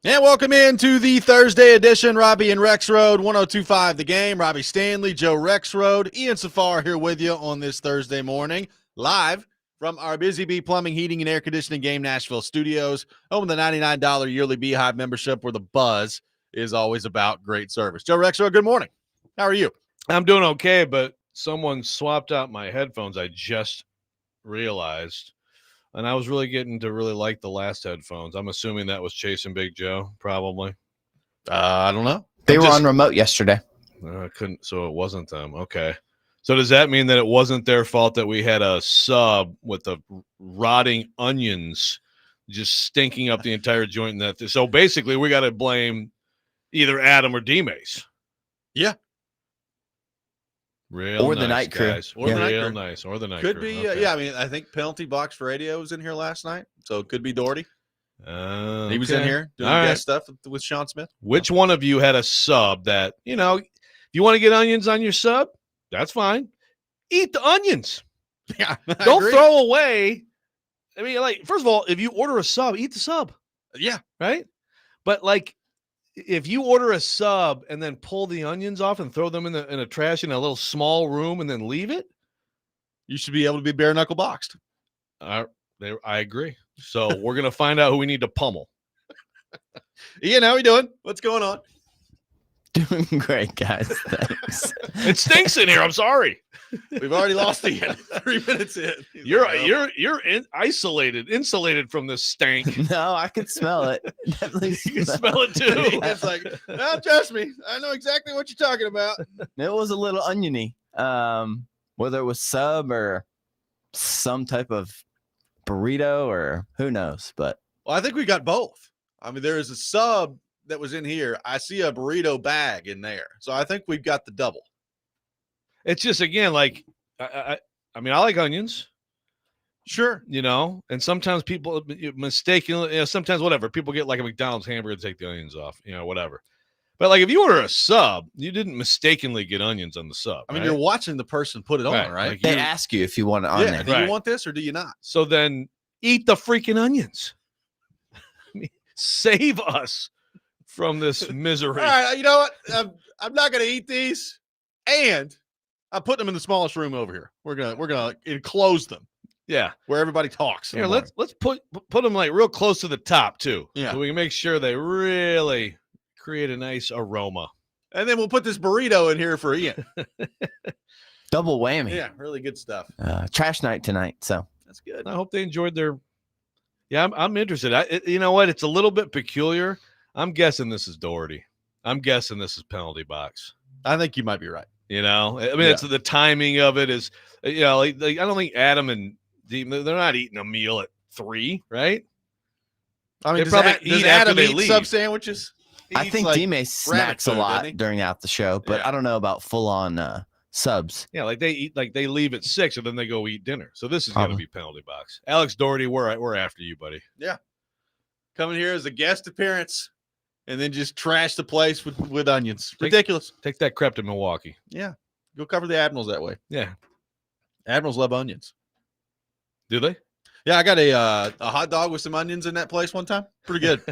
And welcome into the Thursday edition, Robby and Rexrode, 102.5 The Game. Robbie Stanley, Joe Rexrode, Ian Safar here with you on this Thursday morning, live from our Busy Bee Plumbing, Heating, and Air Conditioning Game Nashville studios, home of the $99 yearly Beehive membership where the buzz is always about great service. Joe Rexrode, good morning. How are you? I'm doing okay, but someone swapped out my headphones, I just realized. And I was really getting to really like the last headphones. I'm assuming that was Chasing Big Joe, probably. I don't know. They were on remote yesterday. I couldn't, so it wasn't them. Okay. So does that mean that it wasn't their fault that we had a sub with the rotting onions just stinking up the entire joint? So basically, we got to blame either Adam or D-Mace. Yeah. Or the night crew. Or the night crew. Nice. Or the night Could crew. be, Okay. I mean, I think Penalty Box Radio was in here last night, so it could be Doherty. He was in Okay. here doing All guest stuff with Sean Smith. Which one of you had a sub that, if you want to get onions on your sub, that's fine. Eat the onions. Yeah, Don't throw away. I mean, first of all, if you order a sub, eat the sub. Yeah. Right? But, if you order a sub and then pull the onions off and throw them in a trash in a little small room and then leave it, You should be able to be bare knuckle boxed. I agree. So we're going to find out who we need to pummel. Ian, how we doing? What's going on? Doing great, guys. Thanks. It stinks in here. I'm sorry. We've already lost Ian. 3 minutes in. You're insulated from this stank. No, I can smell it. Definitely You can smell it too. It's like, no, trust me. I know exactly what you're talking about. It was a little oniony. Whether it was sub or some type of burrito or who knows, but Well, I think we got both. I mean, there is a sub that was in here. I see a burrito bag in there. So I think we've got the double. It's just, again, I like onions. Sure. And sometimes people mistakenly, sometimes whatever, people get like a McDonald's hamburger and take the onions off, whatever. But if you order a sub, you didn't mistakenly get onions on the sub. I mean, right? you're watching the person put it on, right? they ask you if you want it on there. Do you want this or do you not? So then eat the freaking onions. Save us from this misery. All right, you know what? I'm not going to eat these, and I'm putting them in the smallest room over here. We're gonna enclose them. Yeah, where everybody talks. Here, let's put them real close to the top too. Yeah, so we can make sure they really create a nice aroma. And then we'll put this burrito in here for Ian. Double whammy. Yeah, really good stuff. Trash night tonight, so that's good. I hope they enjoyed their. Yeah, I'm interested. You know what? It's a little bit peculiar. I'm guessing this is Doherty. I'm guessing this is Penalty Box. I think you might be right. It's the timing of it is, I don't think Adam and Dean, they're not eating a meal at 3, right? I mean, does Adam eat sub sandwiches? I think D-Mace snacks a lot during the show, but Yeah. I don't know about full on subs. Yeah, they leave at 6 and then they go eat dinner. So this is going to be Penalty Box. Alex Doherty, we're after you, buddy. Yeah, coming here as a guest appearance, and then just trash the place with onions. Ridiculous. Take that crap to Milwaukee. Yeah, go cover the Admirals that way. Yeah, Admirals love onions. Do they? Yeah, I got a hot dog with some onions in that place one time. Pretty good.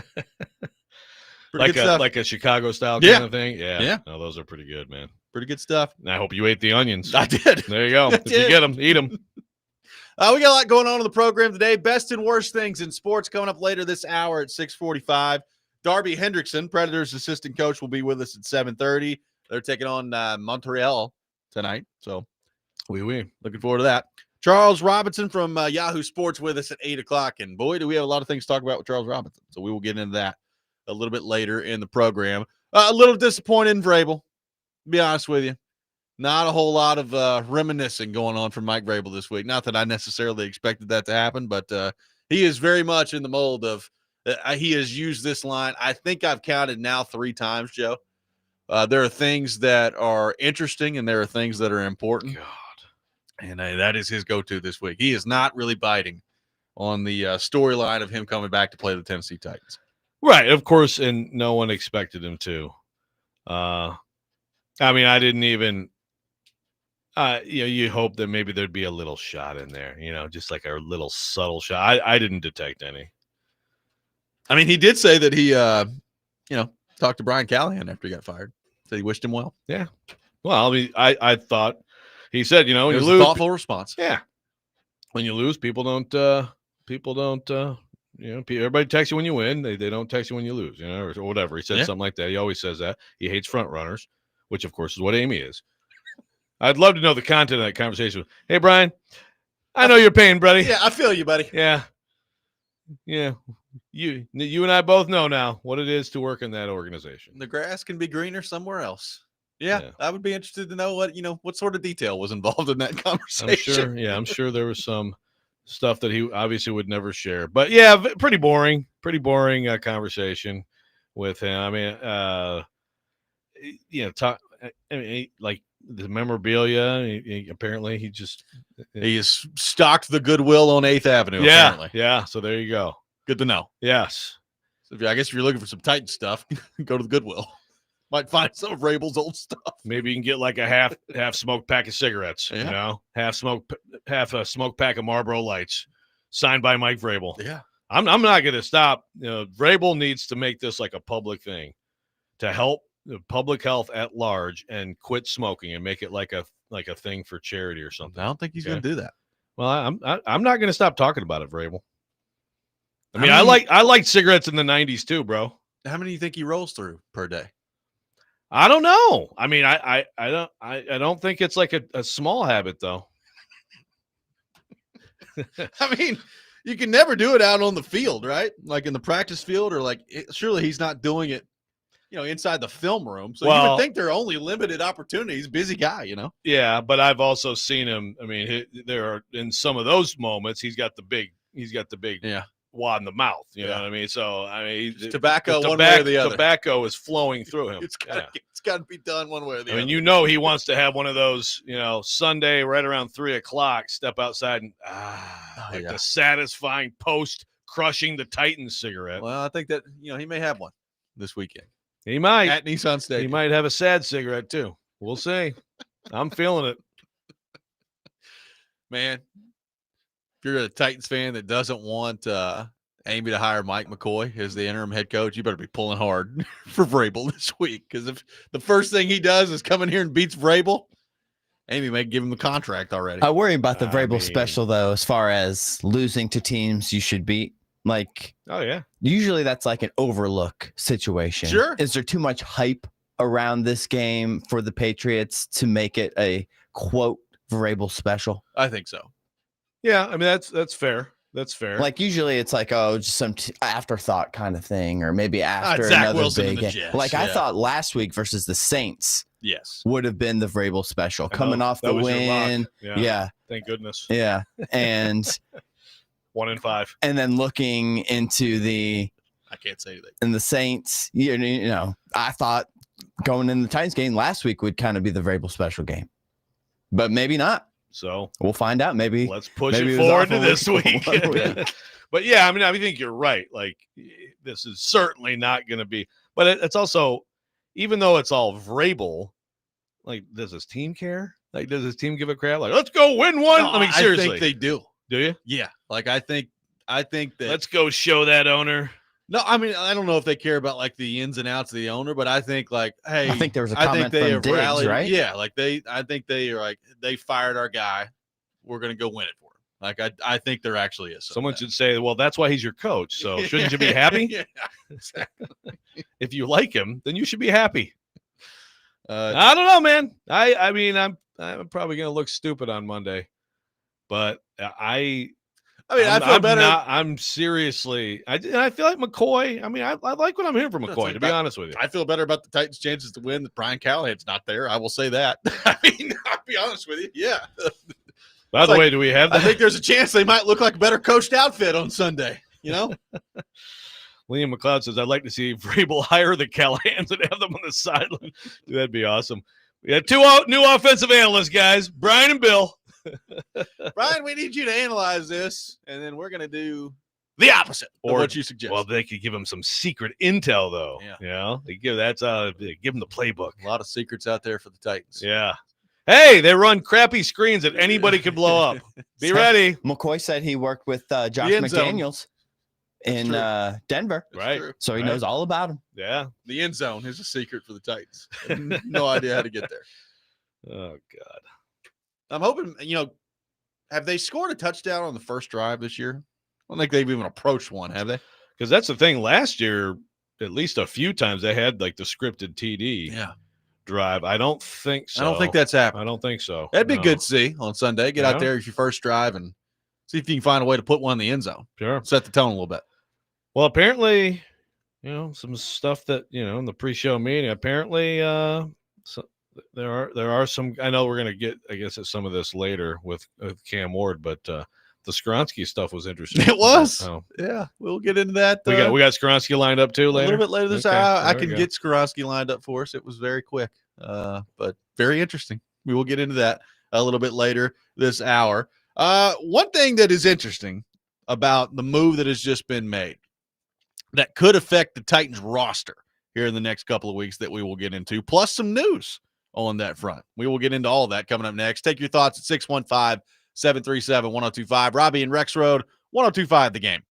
Pretty good stuff. Like a Chicago style kind of thing. Yeah. No, those are pretty good, man. Pretty good stuff. And I hope you ate the onions. I did. There you go. If you get them, eat them. We got a lot going on in the program today. Best and worst things in sports coming up later this hour at 6:45. Darby Hendrickson, Predators assistant coach, will be with us at 7:30. They're taking on Montreal tonight. So looking forward to that. Charles Robinson from Yahoo Sports with us at 8 o'clock. And boy, do we have a lot of things to talk about with Charles Robinson. So we will get into that a little bit later in the program. A little disappointed in Vrabel, to be honest with you. Not a whole lot of reminiscing going on from Mike Vrabel this week. Not that I necessarily expected that to happen, but he is very much in the mold of he has used this line. I think I've counted now 3 times, Joe. There are things that are interesting and there are things that are important. God. And that is his go-to this week. He is not really biting on the storyline of him coming back to play the Tennessee Titans. Right, of course, and no one expected him to. I I didn't even you hope that maybe there'd be a little shot in there, just like a little subtle shot. I didn't detect any. I mean, he did say that he, talked to Brian Callahan after he got fired. Said he wished him well. Yeah. Well, I mean, I thought he said, It you was lose. a thoughtful response. Yeah. When you lose, people don't, everybody texts you when you win. They don't text you when you lose, or whatever. He said something like that. He always says that. He hates front runners, which, of course, is what Amy is. I'd love to know the content of that conversation. Hey, Brian, I know your pain, buddy. Yeah, I feel you, buddy. Yeah. Yeah. You and I both know now what it is to work in that organization. The grass can be greener somewhere else. Yeah, I would be interested to know what sort of detail was involved in that conversation. I'm sure there was some stuff that he obviously would never share. But yeah, pretty boring conversation with him. I mean, like the memorabilia. Apparently, he has stocked the Goodwill on 8th Avenue. Yeah, apparently. Yeah. So there you go. Good to know. Yes. So I guess if you're looking for some Titan stuff, go to the Goodwill. Might find some of Vrabel's old stuff. Maybe you can get like a half smoked pack of cigarettes. Yeah. Half a smoked pack of Marlboro Lights, signed by Mike Vrabel. Yeah. I'm not going to stop. Vrabel needs to make this like a public thing to help the public health at large and quit smoking and make it like a thing for charity or something. I don't think he's going to do that. Well, I'm not going to stop talking about it, Vrabel. I mean, I liked cigarettes in the 90s too, bro. How many do you think he rolls through per day? I don't know. I mean, I don't think it's like a small habit though. I mean, you can never do it out on the field, right? Like in the practice field, or surely he's not doing it, inside the film room. So you would think there are only limited opportunities. Busy guy, Yeah, but I've also seen him. I mean, there are in some of those moments he's got the big wad in the mouth. You know what I mean? So I mean, tobacco one way or the other. Tobacco is flowing through him. It's got to be done one way or the other. I mean, he wants to have one of those. Sunday right around 3:00, step outside and the satisfying post crushing the Titans cigarette. Well, I think that he may have one this weekend. He might at Nissan Stadium. He might have a sad cigarette too. We'll see. I'm feeling it, man. If you're a Titans fan that doesn't want Amy to hire Mike McCoy as the interim head coach, you better be pulling hard for Vrabel this week. Because if the first thing he does is come in here and beats Vrabel, Amy may give him the contract already. I worry about the Vrabel special, though, as far as losing to teams you should beat. Like, oh, yeah. Usually that's like an overlook situation. Sure. Is there too much hype around this game for the Patriots to make it a, quote, Vrabel special? I think so. Yeah, I mean, that's fair. That's fair. Like, usually it's like, just some afterthought kind of thing, or maybe after Zach another Wilson big game. Jets, Like, I thought last week versus the Saints would have been the Vrabel special. Coming off the win. Yeah. Thank goodness. Yeah. And 1 in 5. And then looking into I can't say anything. And the Saints, I thought going in the Titans game last week would kind of be the Vrabel special game. But maybe not. So we'll find out. Maybe let's push it forward to this week. But yeah, I mean, I think you're right. Like, this is certainly not going to be. But it's also, even though it's all Vrabel, like, does his team care? Like, does his team give a crap? Like, let's go win one. No, I mean, seriously, I think they do. Do you? Yeah. Like, I think that. Let's go show that owner. No, I mean, I don't know if they care about like the ins and outs of the owner, but I think like, hey, I think there was a comment from Diggs, rallied, right? Yeah, like I think they are like, they fired our guy. We're gonna go win it for him. Like I think there actually is. Someone should say, well, that's why he's your coach. So shouldn't you be happy? Yeah, exactly. If you like him, then you should be happy. I don't know, man. I mean, I'm probably gonna look stupid on Monday, but I feel better. I'm seriously. I feel like McCoy. I mean, I like what I'm hearing from McCoy. To be honest with you, I feel better about the Titans' chances to win. That Brian Callahan's not there. I will say that. I mean, I'll be honest with you. Yeah. By the way, do we have that? I think there's a chance they might look like a better coached outfit on Sunday. Liam McLeod says, I'd like to see Vrabel hire the Callahans and have them on the sideline. Dude, that'd be awesome. We got 2 new offensive analysts, guys, Brian and Bill. Brian, we need you to analyze this, and then we're going to do the opposite of what you suggest. Well, they could give him some secret intel, though. Yeah. They give him the playbook. A lot of secrets out there for the Titans. Yeah. Hey, they run crappy screens that anybody could blow up. Be ready. McCoy said he worked with Josh McDaniels. in true. Denver. That's Right. true. So he Right. knows all about him. Yeah. The end zone is a secret for the Titans. No idea how to get there. Oh God. I'm hoping, have they scored a touchdown on the first drive this year? I don't think they've even approached one, have they? Because that's the thing. Last year, at least a few times they had like the scripted TD drive. I don't think so. I don't think that's happened. I don't think so. That'd be No. good to see on Sunday. Get out there if your first drive and see if you can find a way to put one in the end zone. Sure. Set the tone a little bit. Well, apparently, some stuff that in the pre-show meeting. Apparently, so there are some. I know we're gonna get, I guess, at some of this later with Cam Ward, but the Skronsky stuff was interesting. It was. Oh. Yeah, we'll get into that. We got Skronsky lined up too a later. little bit later this Okay, hour. I there we can go. get Skronsky lined up for us. It was very quick, but very interesting. We will get into that a little bit later this hour. One thing that is interesting about the move that has just been made that could affect the Titans roster here in the next couple of weeks that we will get into, plus some news on that front. We will get into all of that coming up next. Take your thoughts at 615-737-1025. Robby and Rexrode, 1025 The Game.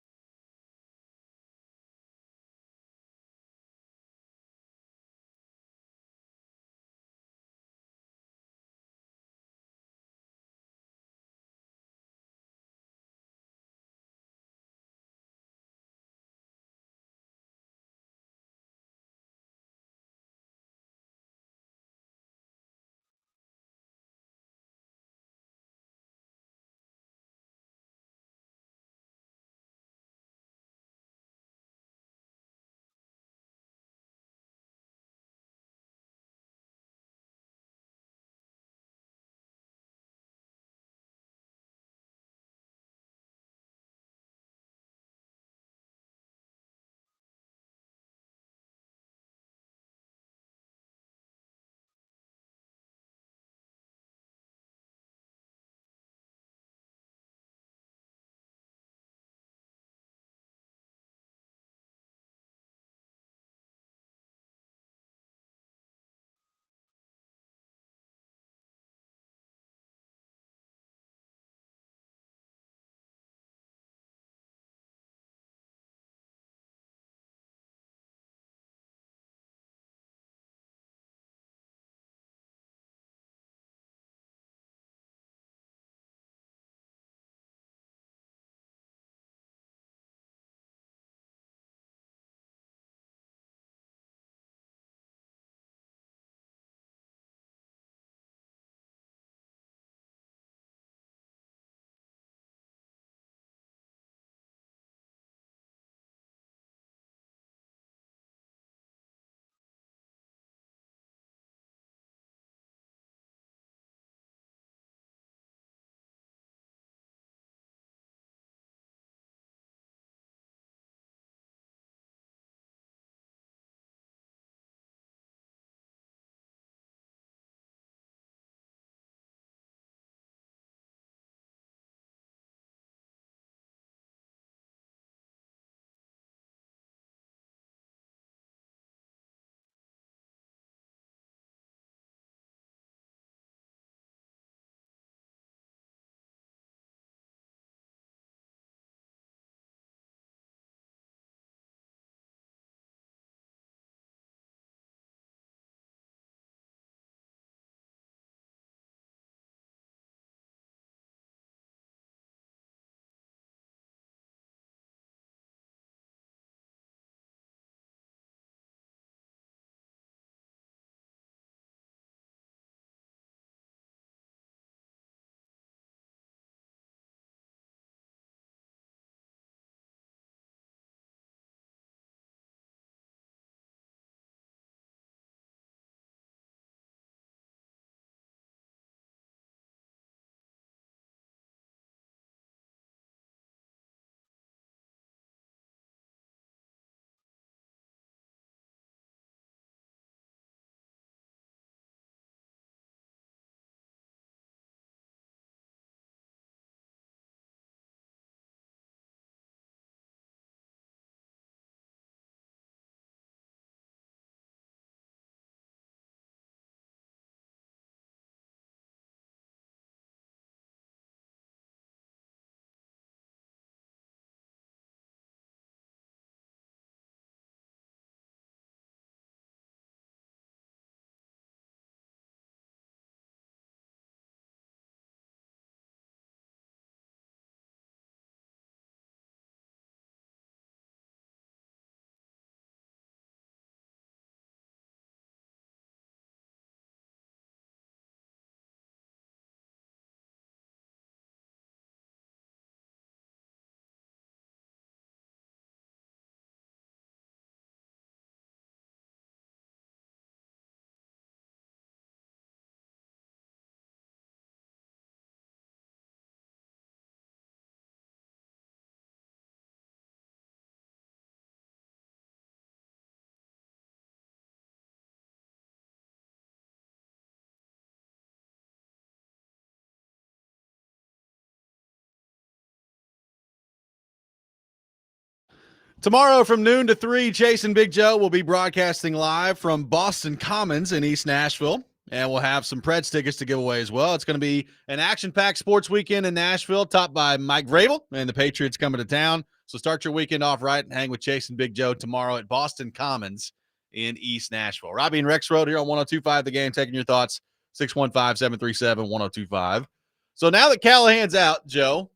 Tomorrow from noon to 3, Chase and Big Joe will be broadcasting live from Boston Commons in East Nashville. And we'll have some Preds tickets to give away as well. It's going to be an action-packed sports weekend in Nashville, topped by Mike Vrabel and the Patriots coming to town. So start your weekend off right and hang with Chase and Big Joe tomorrow at Boston Commons in East Nashville. Robby and Rexrode here on 102.5 The Game, taking your thoughts, 615-737-1025. So now that Callahan's out, Joe,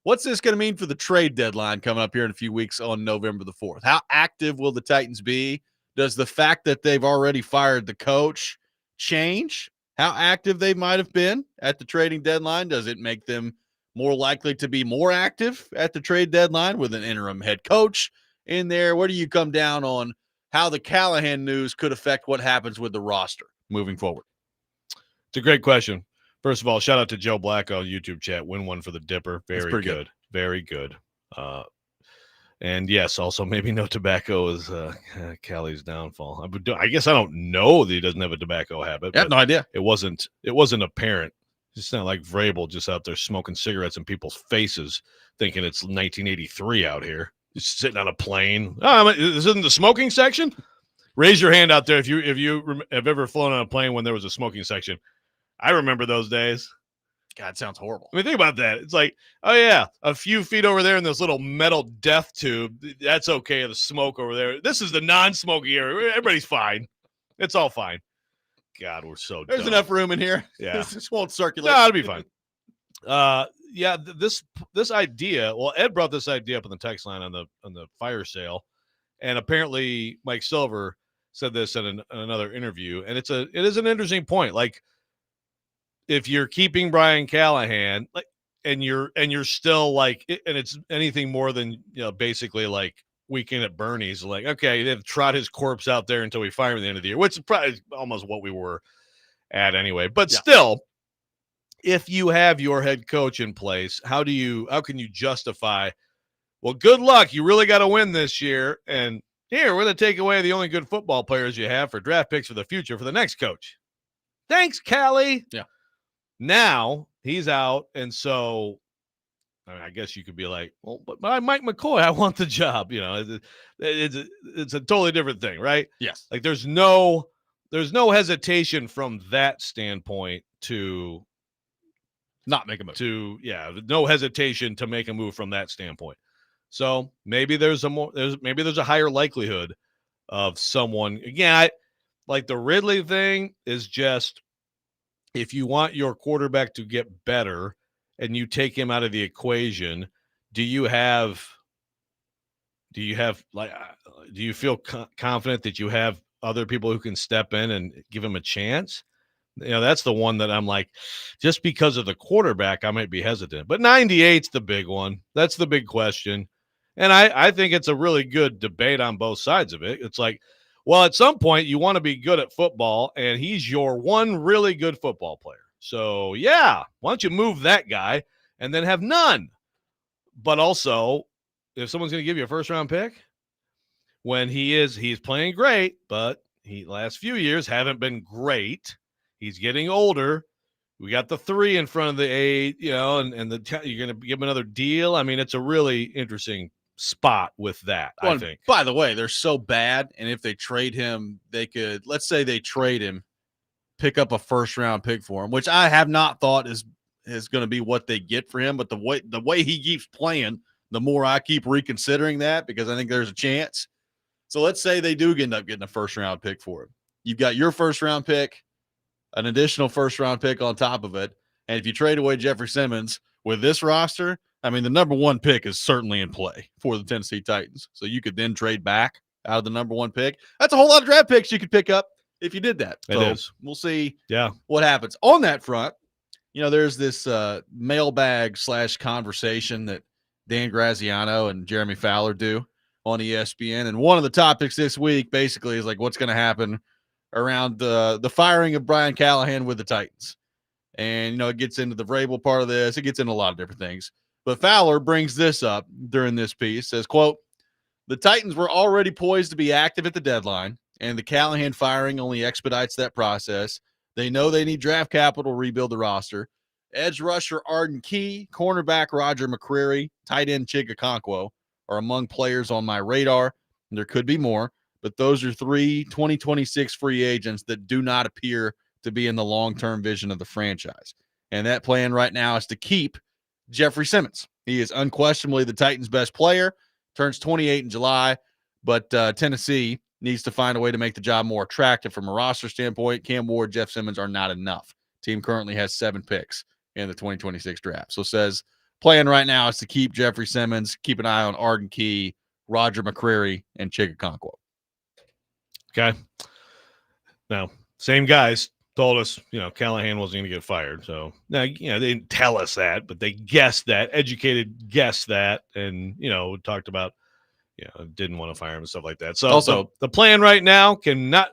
what's this going to mean for the trade deadline coming up here in a few weeks on November the 4th? How active will the Titans be? Does the fact that they've already fired the coach change how active they might have been at the trading deadline? Does it make them more likely to be more active at the trade deadline with an interim head coach in there? Where do you come down on how the Callahan news could affect what happens with the roster moving forward? It's a great question. First of all, shout out to Joe Black on YouTube chat. Win one for the Dipper. Very good. Very good. And yes, also maybe no tobacco is Callie's downfall. I guess I don't know that he doesn't have a tobacco habit. I have no idea. It wasn't apparent. It's not like Vrabel just out there smoking cigarettes in people's faces, thinking it's 1983 out here. Just sitting on a plane. Oh, this isn't the smoking section. Raise your hand out there if you have ever flown on a plane when there was a smoking section. I remember those days. God, it sounds horrible. I mean, think about that. It's like, oh, yeah, a few feet over there in this little metal death tube. That's okay, the smoke over there. This is the non-smoking area. Everybody's fine. It's all fine. God, we're so There's dumb. enough room in here. Yeah. This won't circulate. No, it'll be fine. Yeah, this idea, well, Ed brought this idea up on the text line on the fire sale, and apparently Mike Silver said this in another interview, and it is an interesting point. Like, if you're keeping Brian Callahan, like, and you're still like, and it's anything more than, basically like Weekend at Bernie's, like, okay, they've trot his corpse out there until we fire him at the end of the year, which is probably almost what we were at anyway. But still, if you have your head coach in place, how can you justify, well, good luck, you really got to win this year, and here, we're going to take away the only good football players you have for draft picks for the future for the next coach. Thanks, Callie. Yeah. Now he's out, and so I guess you could be like, well, but Mike McCoy, I want the job. It's a totally different thing, right? Yes. Like there's no hesitation from that standpoint to not make a move. No hesitation to make a move from that standpoint. So maybe there's a higher likelihood of someone. Again, like the Ridley thing is just, if you want your quarterback to get better and you take him out of the equation, do you feel confident that you have other people who can step in and give him a chance? That's the one that I'm like, just because of the quarterback, I might be hesitant. But 98's the big one. That's the big question. And I think it's a really good debate on both sides of it. It's like, well, at some point you want to be good at football, and he's your one really good football player. So, yeah, why don't you move that guy and then have none? But also, if someone's going to give you a first-round pick, when he's playing great, but last few years haven't been great. He's getting older. We got the 3 in front of the 8, and you're going to give him another deal. I mean, it's a really interesting spot with that, I think. By the way, they're so bad, and if they trade him, they could, let's say they trade him, pick up a first-round pick for him, which I have not thought is going to be what they get for him. But the way he keeps playing, the more I keep reconsidering that, because I think there's a chance. So let's say they do end up getting a first-round pick for him. You've got your first-round pick, an additional first-round pick on top of it, and if you trade away Jeffrey Simmons with this roster, I mean, the number 1 pick is certainly in play for the Tennessee Titans. So you could then trade back out of the number 1 pick. That's a whole lot of draft picks you could pick up if you did that. So it is. We'll see what happens. On that front, there's this mailbag / conversation that Dan Graziano and Jeremy Fowler do on ESPN. And one of the topics this week basically is like what's going to happen around the firing of Brian Callahan with the Titans. And, it gets into the Vrabel part of this. It gets into a lot of different things. But Fowler brings this up during this piece, says, quote, "The Titans were already poised to be active at the deadline, and the Callahan firing only expedites that process. They know they need draft capital to rebuild the roster. Edge rusher Arden Key, cornerback Roger McCreary, tight end Chig Okonkwo are among players on my radar. And there could be more, but those are 3 2026 free agents that do not appear to be in the long-term vision of the franchise. And that plan right now is to keep Jeffrey Simmons. He is unquestionably the Titans' best player, turns 28 in July, but Tennessee needs to find a way to make the job more attractive from a roster standpoint. Cam Ward, Jeff Simmons are not enough. Team currently has 7 picks in the 2026 draft. So says plan right now is to keep Jeffrey Simmons, keep an eye on Arden Key, Roger McCreary, and Chigakonkwo. Okay. Now, same guys told us, Callahan wasn't going to get fired. So now, they didn't tell us that, but they guessed that, educated guessed that, and, talked about, didn't want to fire him and stuff like that. So also, the plan right now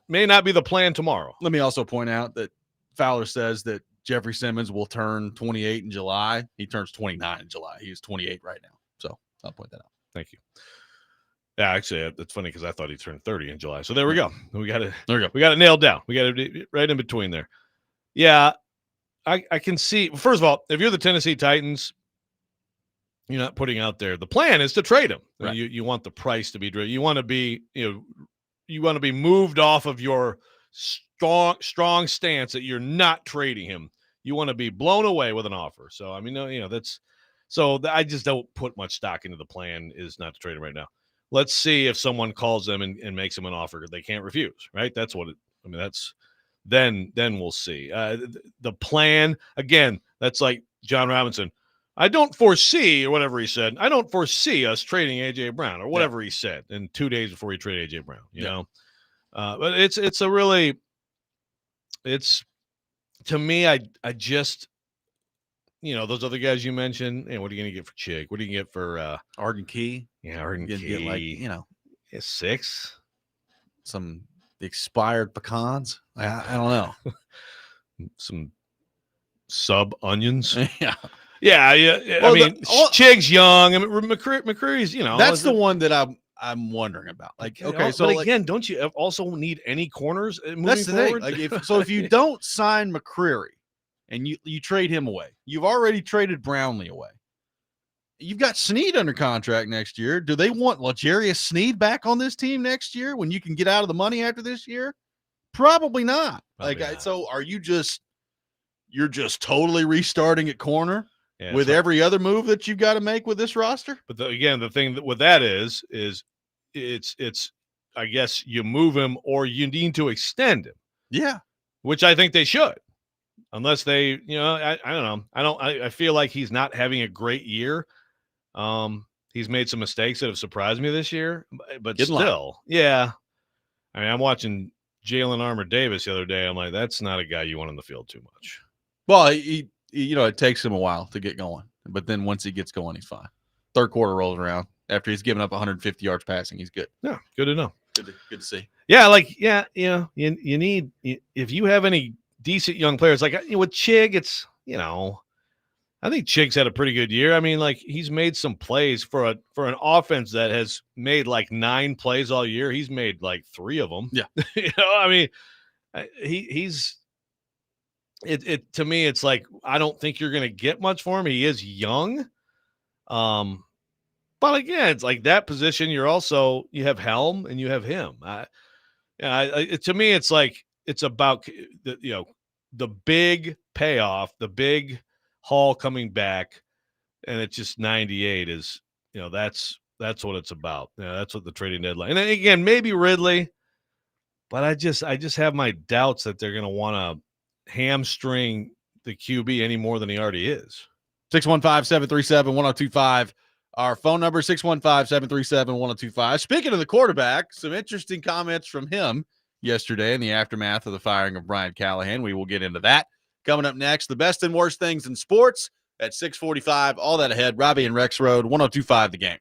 may not be the plan tomorrow. Let me also point out that Fowler says that Jeffrey Simmons will turn 28 in July. He turns 29 in July. He is 28 right now. So I'll point that out. Thank you. Yeah, actually, that's funny because I thought he turned 30 in July. So there we go. We got it nailed down. We got it right in between there. Yeah, I can see. First of all, if you're the Tennessee Titans, you're not putting out there. The plan is to trade him. Right. You want the price to be driven. You want to be you want to be moved off of your strong stance that you're not trading him. You want to be blown away with an offer. So I mean, that's so I just don't put much stock into the plan is not to trade him right now. Let's see if someone calls them and makes them an offer they can't refuse, right? That's what that's then we'll see. The plan, again, that's like John Robinson. I don't foresee, or whatever he said, I don't foresee us trading A.J. Brown, or whatever he said, in 2 days before he traded A.J. Brown, you know? But it's a really, to me, I just, those other guys you mentioned, what are you going to get for Chig? What are you going to get for Arden Key? Yeah, Arden Key. Get like, 6. Some expired pecans. I don't know. Some sub onions. Yeah. Yeah. Well, Chig's young. I mean, McCreary's, that's the one that I'm wondering about. Like, okay, so but again, don't you also need any corners moving that's the forward? thing. Like, if you don't sign McCreary and you trade him away, you've already traded Brownlee away. You've got Snead under contract next year. Do they want L'Jarius Snead back on this team next year when you can get out of the money after this year? Probably not. So are you're just totally restarting at corner with every other move that you've got to make with this roster? But again, the thing with that is it's I guess you move him or you need to extend him. Yeah. Which I think they should. Unless they, I don't know. I feel like he's not having a great year. He's made some mistakes that have surprised me this year, but still, yeah. I mean, I'm watching Jalen Armour Davis the other day. I'm like, that's not a guy you want on the field too much. Well, he it takes him a while to get going, but then once he gets going, he's fine. Third quarter rolls around after he's given up 150 yards passing. He's good. Yeah, good to know. Good to see. Yeah, you need if you have any decent young players like with Chig, it's I think Chig's had a pretty good year. I mean, like he's made some plays for an offense that has made like 9 plays all year. He's made like 3 of them. Yeah, I mean, he's to me, it's like I don't think you're going to get much for him. He is young, but again, it's like that position. You have Helm and you have him. To me, it's like it's about the big payoff, the big Hall coming back, and it's just 98 is that's what it's about. That's what the trading deadline. And then again, maybe Ridley, but I just have my doubts that they're going to want to hamstring the QB any more than he already is. 615-737-1025. Our phone number 615-737-1025. Speaking of the quarterback, some interesting comments from him yesterday in the aftermath of the firing of Brian Callahan. We will get into that. Coming up next, the best and worst things in sports at 6:45. All that ahead. Robby and Rexrode, 1025 The Game.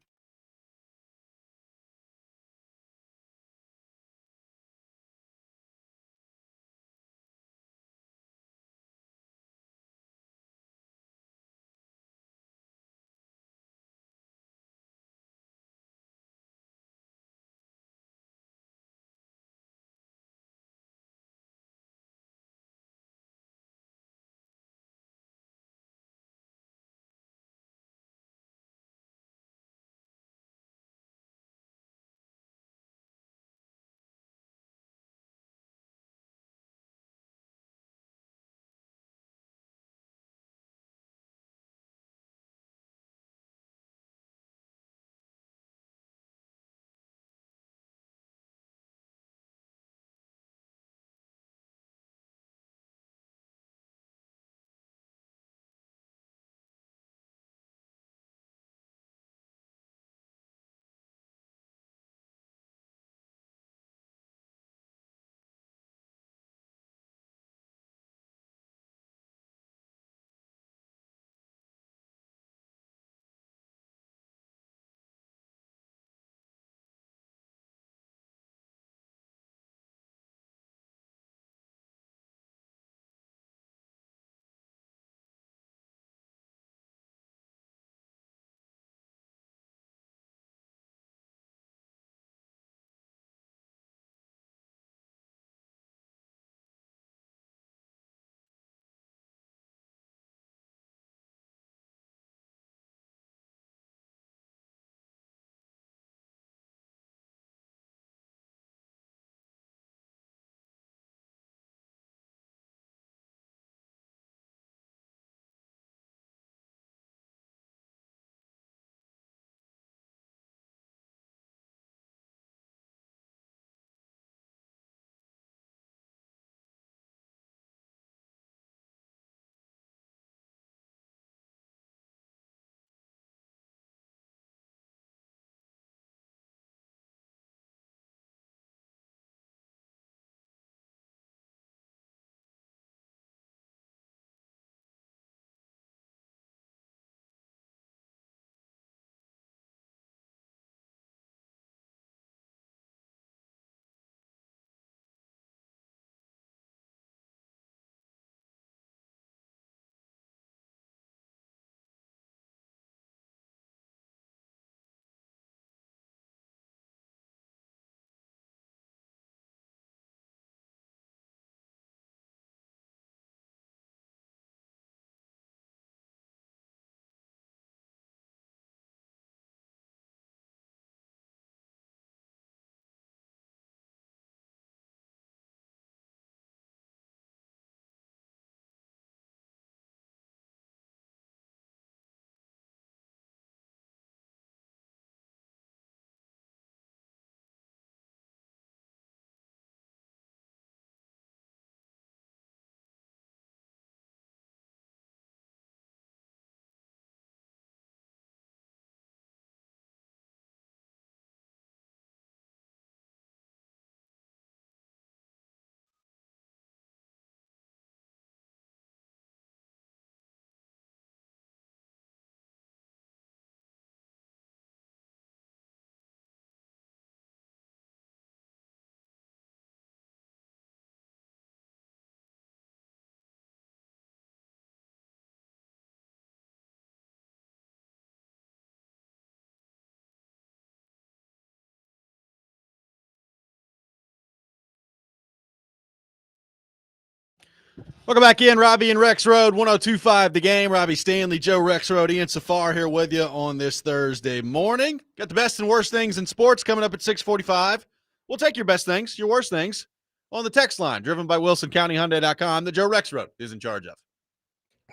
Welcome back in, Robby and Rexrode, 102.5 The Game. Robby Stanley, Joe Rexrode, Ian Safar here with you on this Thursday morning. Got the best and worst things in sports coming up at 6:45. We'll take your best things, your worst things, on the text line, driven by WilsonCountyHyundai.com, that Joe Rexrode is in charge of.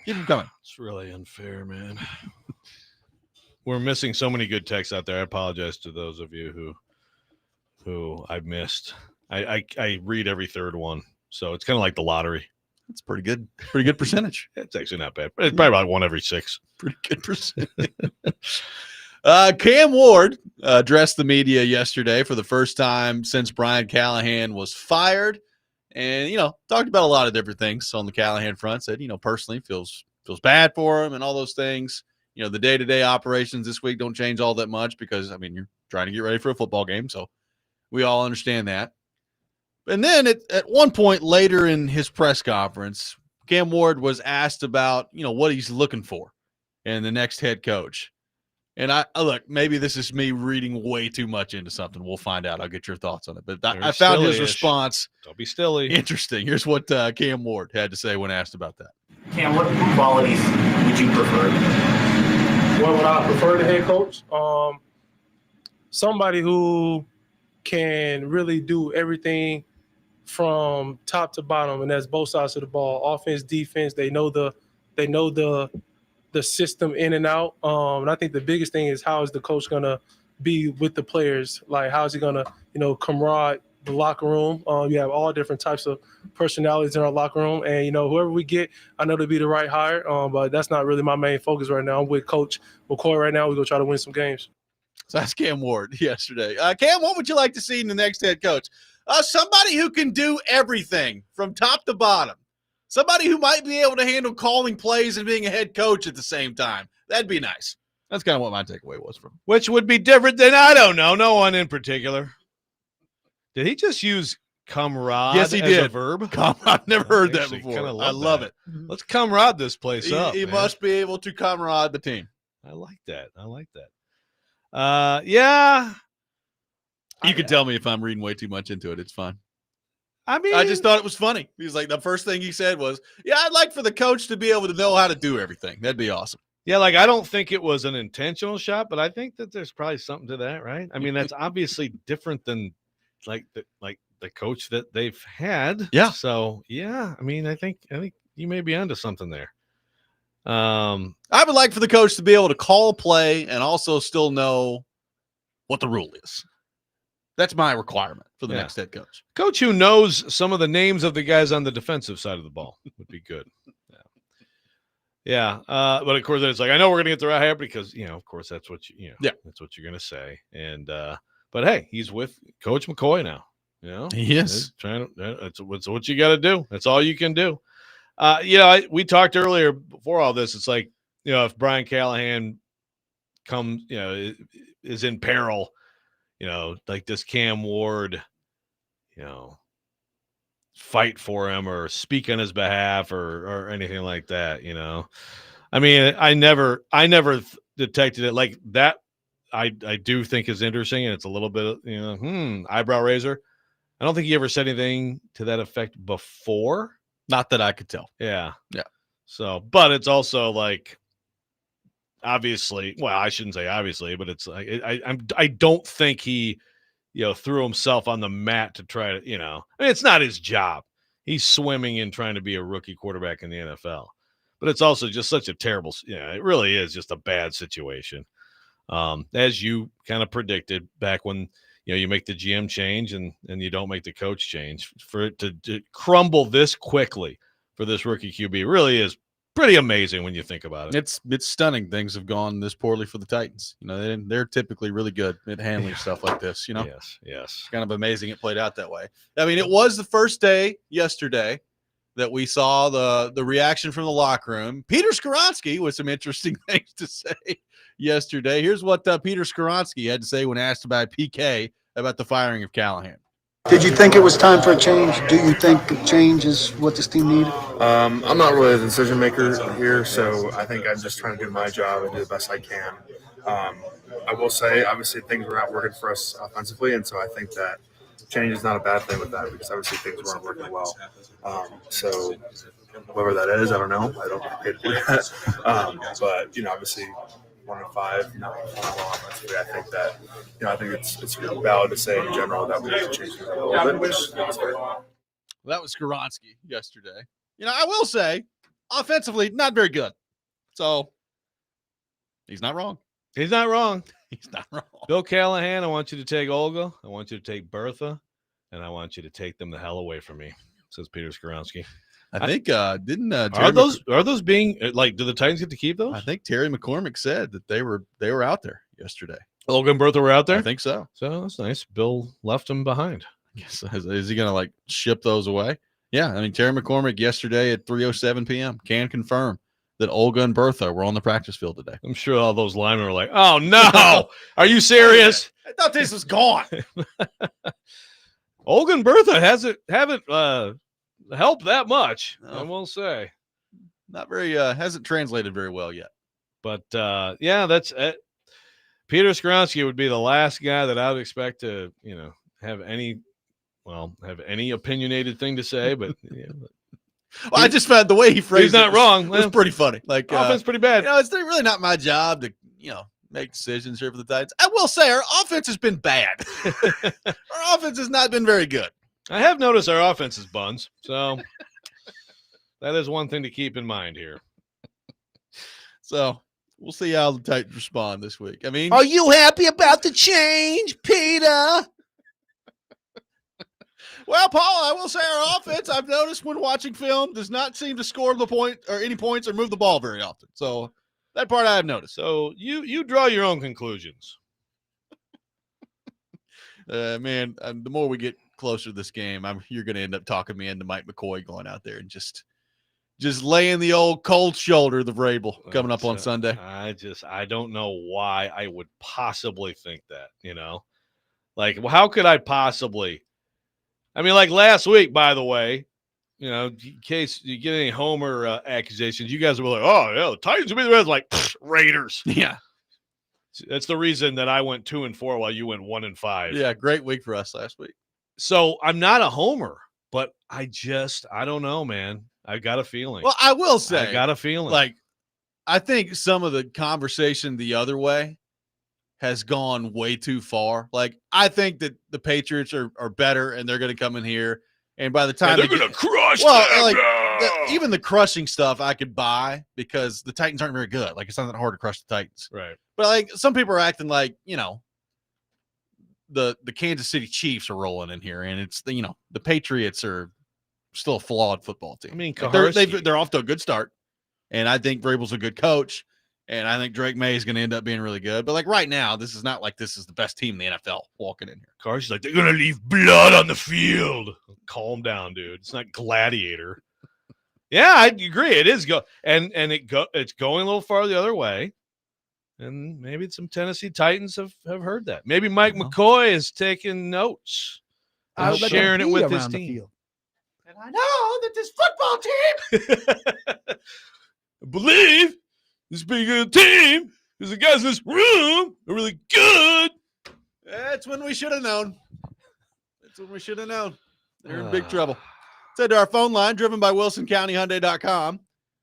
Keep them coming. It's really unfair, man. We're missing so many good texts out there. I apologize to those of you who I've missed. I read every third one, so it's kind of like the lottery. That's pretty good. Pretty good percentage. It's actually not bad. It's probably about 1 every 6. Pretty good percentage. Cam Ward addressed the media yesterday for the first time since Brian Callahan was fired, and talked about a lot of different things on the Callahan front. Said personally feels bad for him and all those things. The day-to-day operations this week don't change all that much because you're trying to get ready for a football game, so we all understand that. And then at one point later in his press conference, Cam Ward was asked about, what he's looking for in the next head coach. And I look, maybe this is me reading way too much into something. We'll find out. I'll get your thoughts on it. But I found his response. Don't be silly. Interesting. Here's what Cam Ward had to say when asked about that. Cam, what qualities would you prefer? What would I prefer to head coach? Somebody who can really do everything from top to bottom, and that's both sides of the ball, offense, defense. They know the system in and out. And I think the biggest thing is how is the coach gonna be with the players? Like how is he gonna, camaraderie the locker room? You have all different types of personalities in our locker room, and whoever we get, I know to be the right hire. But that's not really my main focus right now. I'm with Coach McCoy right now. We're gonna try to win some games. So that's Cam Ward yesterday. Cam, what would you like to see in the next head coach? Somebody who can do everything from top to bottom. Somebody who might be able to handle calling plays and being a head coach at the same time. That'd be nice. That's kind of what my takeaway was from. Which would be different than, I don't know, no one in particular. Did he just use comrade yes, he as did. a verb? I've never heard that before. I love it. Let's comrade this place up. He must be able to comrade the team. I like that. Yeah. You can tell me if I'm reading way too much into it. It's fine. I just thought it was funny. He's like, the first thing he said was, I'd like for the coach to be able to know how to do everything. That'd be awesome. Yeah, I don't think it was an intentional shot, but I think that there's probably something to that, right? That's obviously different than the coach that they've had. Yeah. So yeah, I think you may be onto something there. I would like for the coach to be able to call a play and also still know what the rule is. That's my requirement for the next head coach. Coach who knows some of the names of the guys on the defensive side of the ball would be good. Yeah. But of course, it's I know we're going to get the right hire because, of course, that's what that's what you're going to say. And, but hey, he's with Coach McCoy now. He is that's what you got to do. That's all you can do. We talked earlier before all this. It's if Brian Callahan comes, is in peril, does Cam Ward, fight for him or speak on his behalf or anything like that, I never detected it like that. I do think is interesting, and it's a little bit, eyebrow raiser. I don't think he ever said anything to that effect before. Not that I could tell. Yeah. Yeah. So, but it's also obviously, well, I shouldn't say obviously, but it's I don't think he, threw himself on the mat to try to, it's not his job. He's swimming in trying to be a rookie quarterback in the NFL, but it's also just such a terrible, it really is just a bad situation. As you kind of predicted back when, you make the GM change and you don't make the coach change, for it to crumble this quickly for this rookie QB really is pretty amazing when you think about it. It's stunning. Things have gone this poorly for the Titans. They're typically really good at handling stuff like this. Yes. It's kind of amazing it played out that way. It was the first day yesterday that we saw the reaction from the locker room. Peter Skoronski with some interesting things to say yesterday. Here's what Peter Skoronski had to say when asked by PK about the firing of Callahan. Did you think it was time for a change? Do you think change is what this team needed? I'm not really the decision maker here, so I think I'm just trying to do my job and do the best I can. I will say, obviously, things were not working for us offensively, and so I think that change is not a bad thing with that because obviously things weren't working well. So whoever that is. I don't know. I don't get paid to do that. But obviously 1-5, not well offensively. I think that I think it's valid to say in general that we need to change things a little bit, which is fair. That was Skoronski yesterday. I will say, offensively, not very good. So he's not wrong. He's not wrong. He's not wrong. Bill Callahan, I want you to take Olga. I want you to take Bertha. And I want you to take them the hell away from me, says Peter Skoronski. I think didn't are those being like? Do the Titans get to keep those? I think Terry McCormick said that they were out there yesterday. Olga and Bertha were out there. I think so. So that's nice. Bill left them behind. Yes. Is he going to ship those away? Yeah. I mean, Terry McCormick yesterday at 3:07 p.m. can confirm that Olga and Bertha were on the practice field today. I'm sure all those linemen were like, "Oh no, are you serious? I thought this was gone." Olga and Bertha haven't helped that much, No. I will say. Not very hasn't translated very well yet. But that's it. Peter Skoronski would be the last guy that I would expect to, have any opinionated thing to say. But Well, I just found the way he phrased he's not it wrong. was pretty funny. Offense pretty bad. It's really not my job to make decisions here for the Titans. I will say our offense has been bad. Our offense has not been very good. I have noticed our offense is buns, so that is one thing to keep in mind here. So we'll see how the Titans respond this week. I mean, Are you happy about the change, Peter? well, Paul, I will say our offense, I've noticed when watching film, does not seem to score the point or any points or move the ball very often. So that part I have noticed. So you draw your own conclusions. Man, the more we get closer to this game, you're going to end up talking me into Mike McCoy going out there and just laying the old cold shoulder of the Vrabel coming up on Sunday. I don't know why I would possibly think that, how could I possibly? I mean, like last week, by the way, in case you get any Homer accusations, you guys were like, "Oh, yeah, the Titans will be the Reds." Like Raiders. Yeah, that's the reason that I went 2-4 while you went 1-5. Yeah, great week for us last week. So I'm not a Homer, but I don't know, man. I got a feeling. Well, I will say, I got a feeling. I think some of the conversation the other way has gone way too far. I think that the Patriots are better and they're going to come in here. And by the time they're going to crush even the crushing stuff I could buy because the Titans aren't very good. It's not that hard to crush the Titans. Right. But some people are acting like, the Kansas City Chiefs are rolling in here and it's the Patriots are still a flawed football team. I mean, they're off to a good start. And I think Vrabel's a good coach. And I think Drake May is going to end up being really good. But right now, this is not like this is the best team in the NFL walking in here. Carson's like, they're going to leave blood on the field. Calm down, dude. It's not Gladiator. Yeah, I agree. It is it's going a little far the other way. And maybe some Tennessee Titans have heard that. Maybe Mike McCoy is taking notes and sharing it with his team. And I know that this football team I believe this big team is the guys in this room are really good. That's when we should have known. They're in big trouble. Let's head to our phone line, driven by WilsonCountyHyundai.com.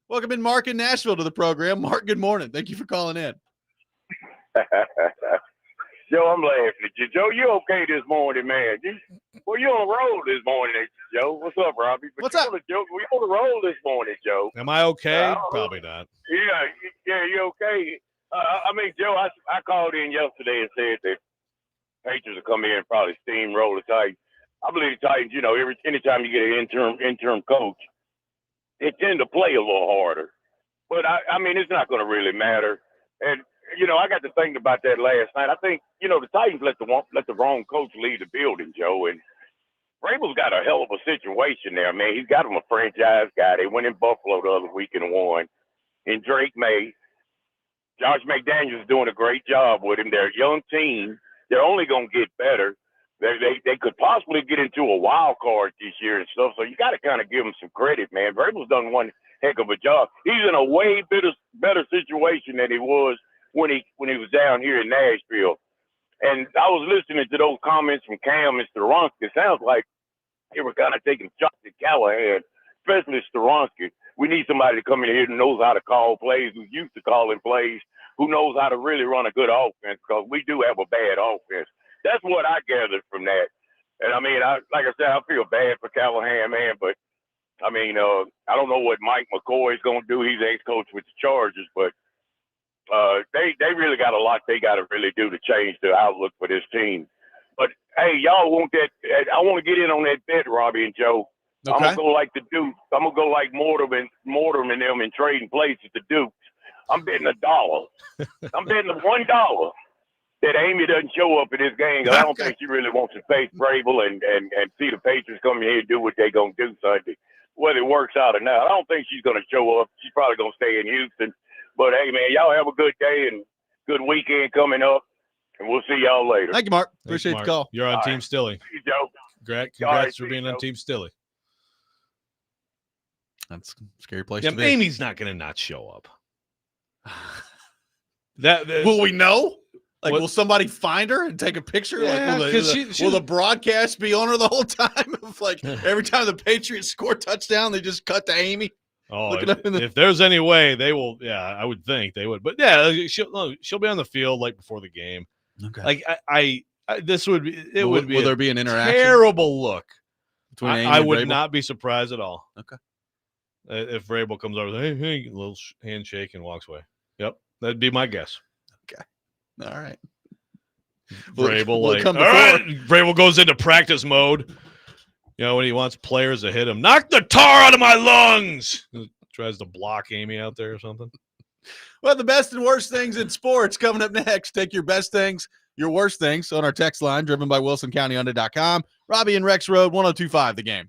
Welcome in Mark in Nashville to the program. Mark, good morning. Thank you for calling in. Joe, I'm laughing at you. Joe, you okay this morning, man? You on the road this morning, Joe. What's up, Robby? What's up? We on the road this morning, Joe. Am I okay? Probably not. Yeah, you okay? Joe, I called in yesterday and said that Patriots will come in and probably steamroll the Titans. I believe the Titans, anytime you get an interim coach, they tend to play a little harder. But, it's not going to really matter. And, I got to thinking about that last night. I think, the Titans let the wrong coach lead the building, Joe. And Vrabel's got a hell of a situation there, man. He's got him a franchise guy. They went in Buffalo the other week and won. And Drake May, Josh McDaniels is doing a great job with him. They're a young team. They're only going to get better. They could possibly get into a wild card this year and stuff. So you got to kind of give them some credit, man. Vrabel's done one heck of a job. He's in a way better situation than he was when he was down here in Nashville. And I was listening to those comments from Cam and Skoronski. It sounds like they were kind of taking shots at Callahan especially Steronski. We need somebody to come in here who knows how to call plays, who's used to calling plays, who knows how to really run a good offense, because we do have a bad offense. That's what I gathered from that. And, I mean, like I said, I feel bad for Callahan, man, but, I mean, I don't know what Mike McCoy is going to do. He's ex-coach with the Chargers, but they really got a lot they got to really do to change the outlook for this team. But, hey, y'all want that – I want to get in on that bet, Robby and Joe. Okay. I'm going to go like the Dukes. I'm going to go like Mortimer and them and trading places the Dukes. I'm betting $1. I'm betting $1 that Amy doesn't show up in this game, because I don't think she really wants to face Vrabel and see the Patriots come in here and do what they're going to do Sunday. Whether it works out or not, I don't think she's going to show up. She's probably going to stay in Houston. But, hey, man, y'all have a good day and good weekend coming up, and we'll see y'all later. Thank you, Mark. Thanks, Appreciate Mark. the call. You're on All Team right. Stilly. See you, Joe. Congrats All right, for see being you, on Joe. Team Stilly. That's a scary place Yeah, to be. Amy's not going to not show up. That Will we know? Like, What- will somebody find her and take a picture? Yeah, Like, 'cause will the broadcast be on her the whole time? Of like every time the Patriots score a touchdown, they just cut to Amy. Oh, Look it up in the- if there's any way, they will. Yeah, I would think they would. But yeah, she'll be on the field like before the game. Okay. Like I this would be it Will would be there a be an interaction terrible look. between Amy I and would Vrabel? not be surprised at all. Okay. If Vrabel comes over, hey, a little handshake and walks away. Yep, that'd be my guess. All right. Vrabel, Will it like, come all right, Vrabel goes into practice mode. You know, when he wants players to hit him, knock the tar out of my lungs. Tries to block Amy out there or something. Well, the best and worst things in sports coming up next. Take your best things, your worst things on our text line, driven by WilsonCountyUnder.com. Robby and Rexrode, 1025 The Game.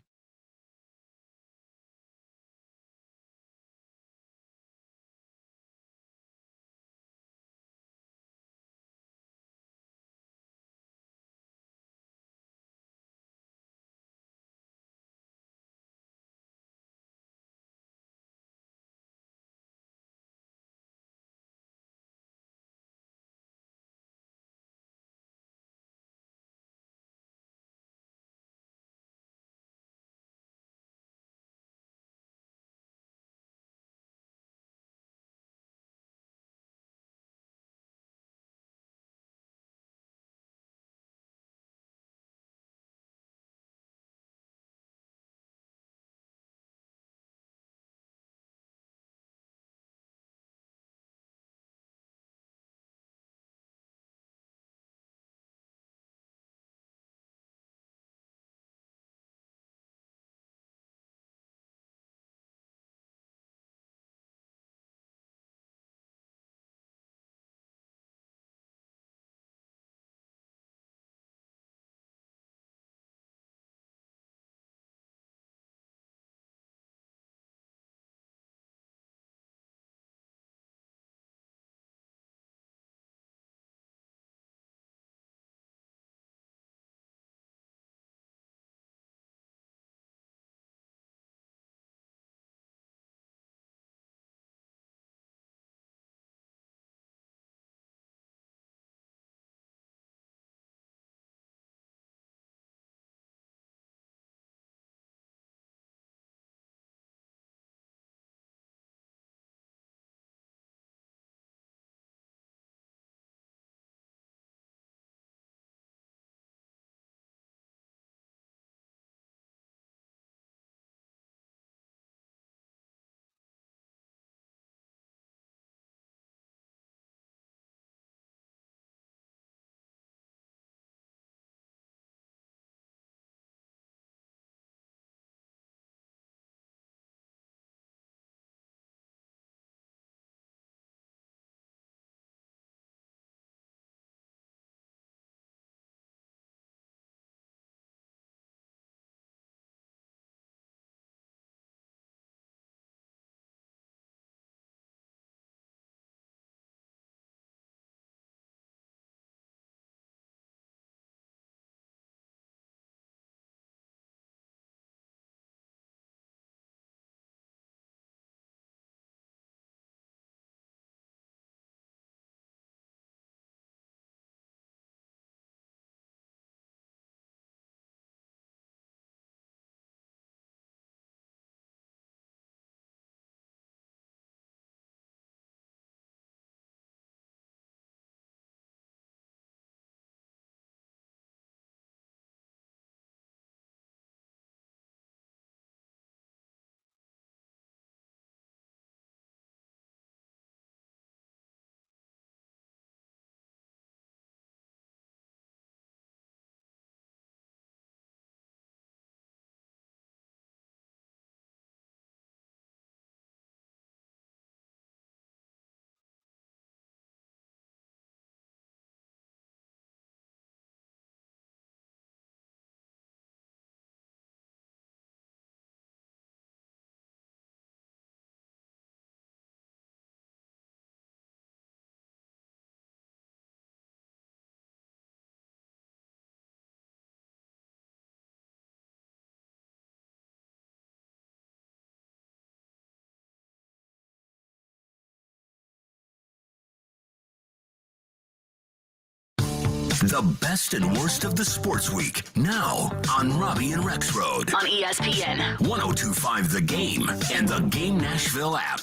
The best and worst of the sports week, now on Robby and Rexrode. On ESPN. 102.5 The Game and the Game Nashville app.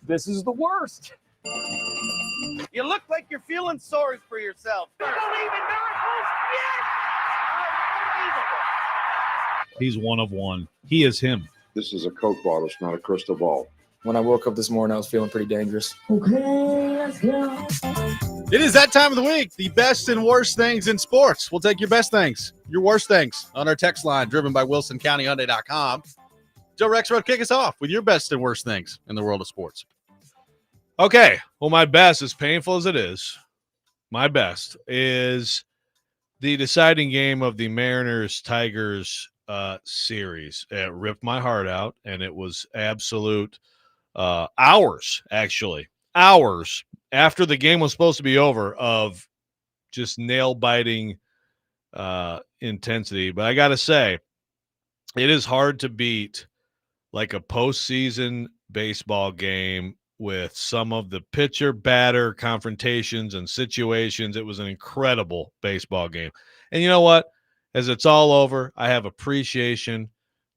This is the worst. You look like you're feeling sorry for yourself. He's one of one. He is him. This is a Coke bottle. It's not a crystal ball. When I woke up this morning, I was feeling pretty dangerous. Okay, let's go. It is that time of the week, the best and worst things in sports. We'll take your best things, your worst things on our text line driven by WilsonCountyHyundai.com. Joe Rexrode, kick us off with your best and worst things in the world of sports. Okay. Well, my best, as painful as it is, my best is the deciding game of the Mariners-Tigers series. It ripped my heart out, and it was absolute hours after the game was supposed to be over of just nail-biting intensity. But I got to say, it is hard to beat like a postseason baseball game with some of the pitcher-batter confrontations and situations. It was an incredible baseball game. And you know what? As it's all over, I have appreciation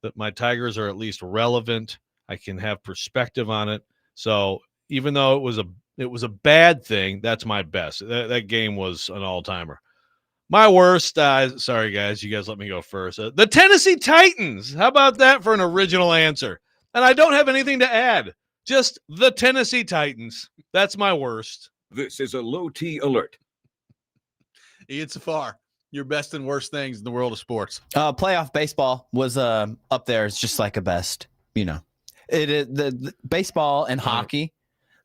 that my Tigers are at least relevant. I can have perspective on it. So even though it was a bad thing, that's my best. That game was an all-timer. My worst, sorry guys, you guys let me go first. The Tennessee Titans. How about that for an original answer? And I don't have anything to add. Just the Tennessee Titans. That's my worst. This is a low T alert. Ian Safar, your best and worst things in the world of sports. Playoff baseball was up there. It's just like a best, you know. It is the baseball and hockey,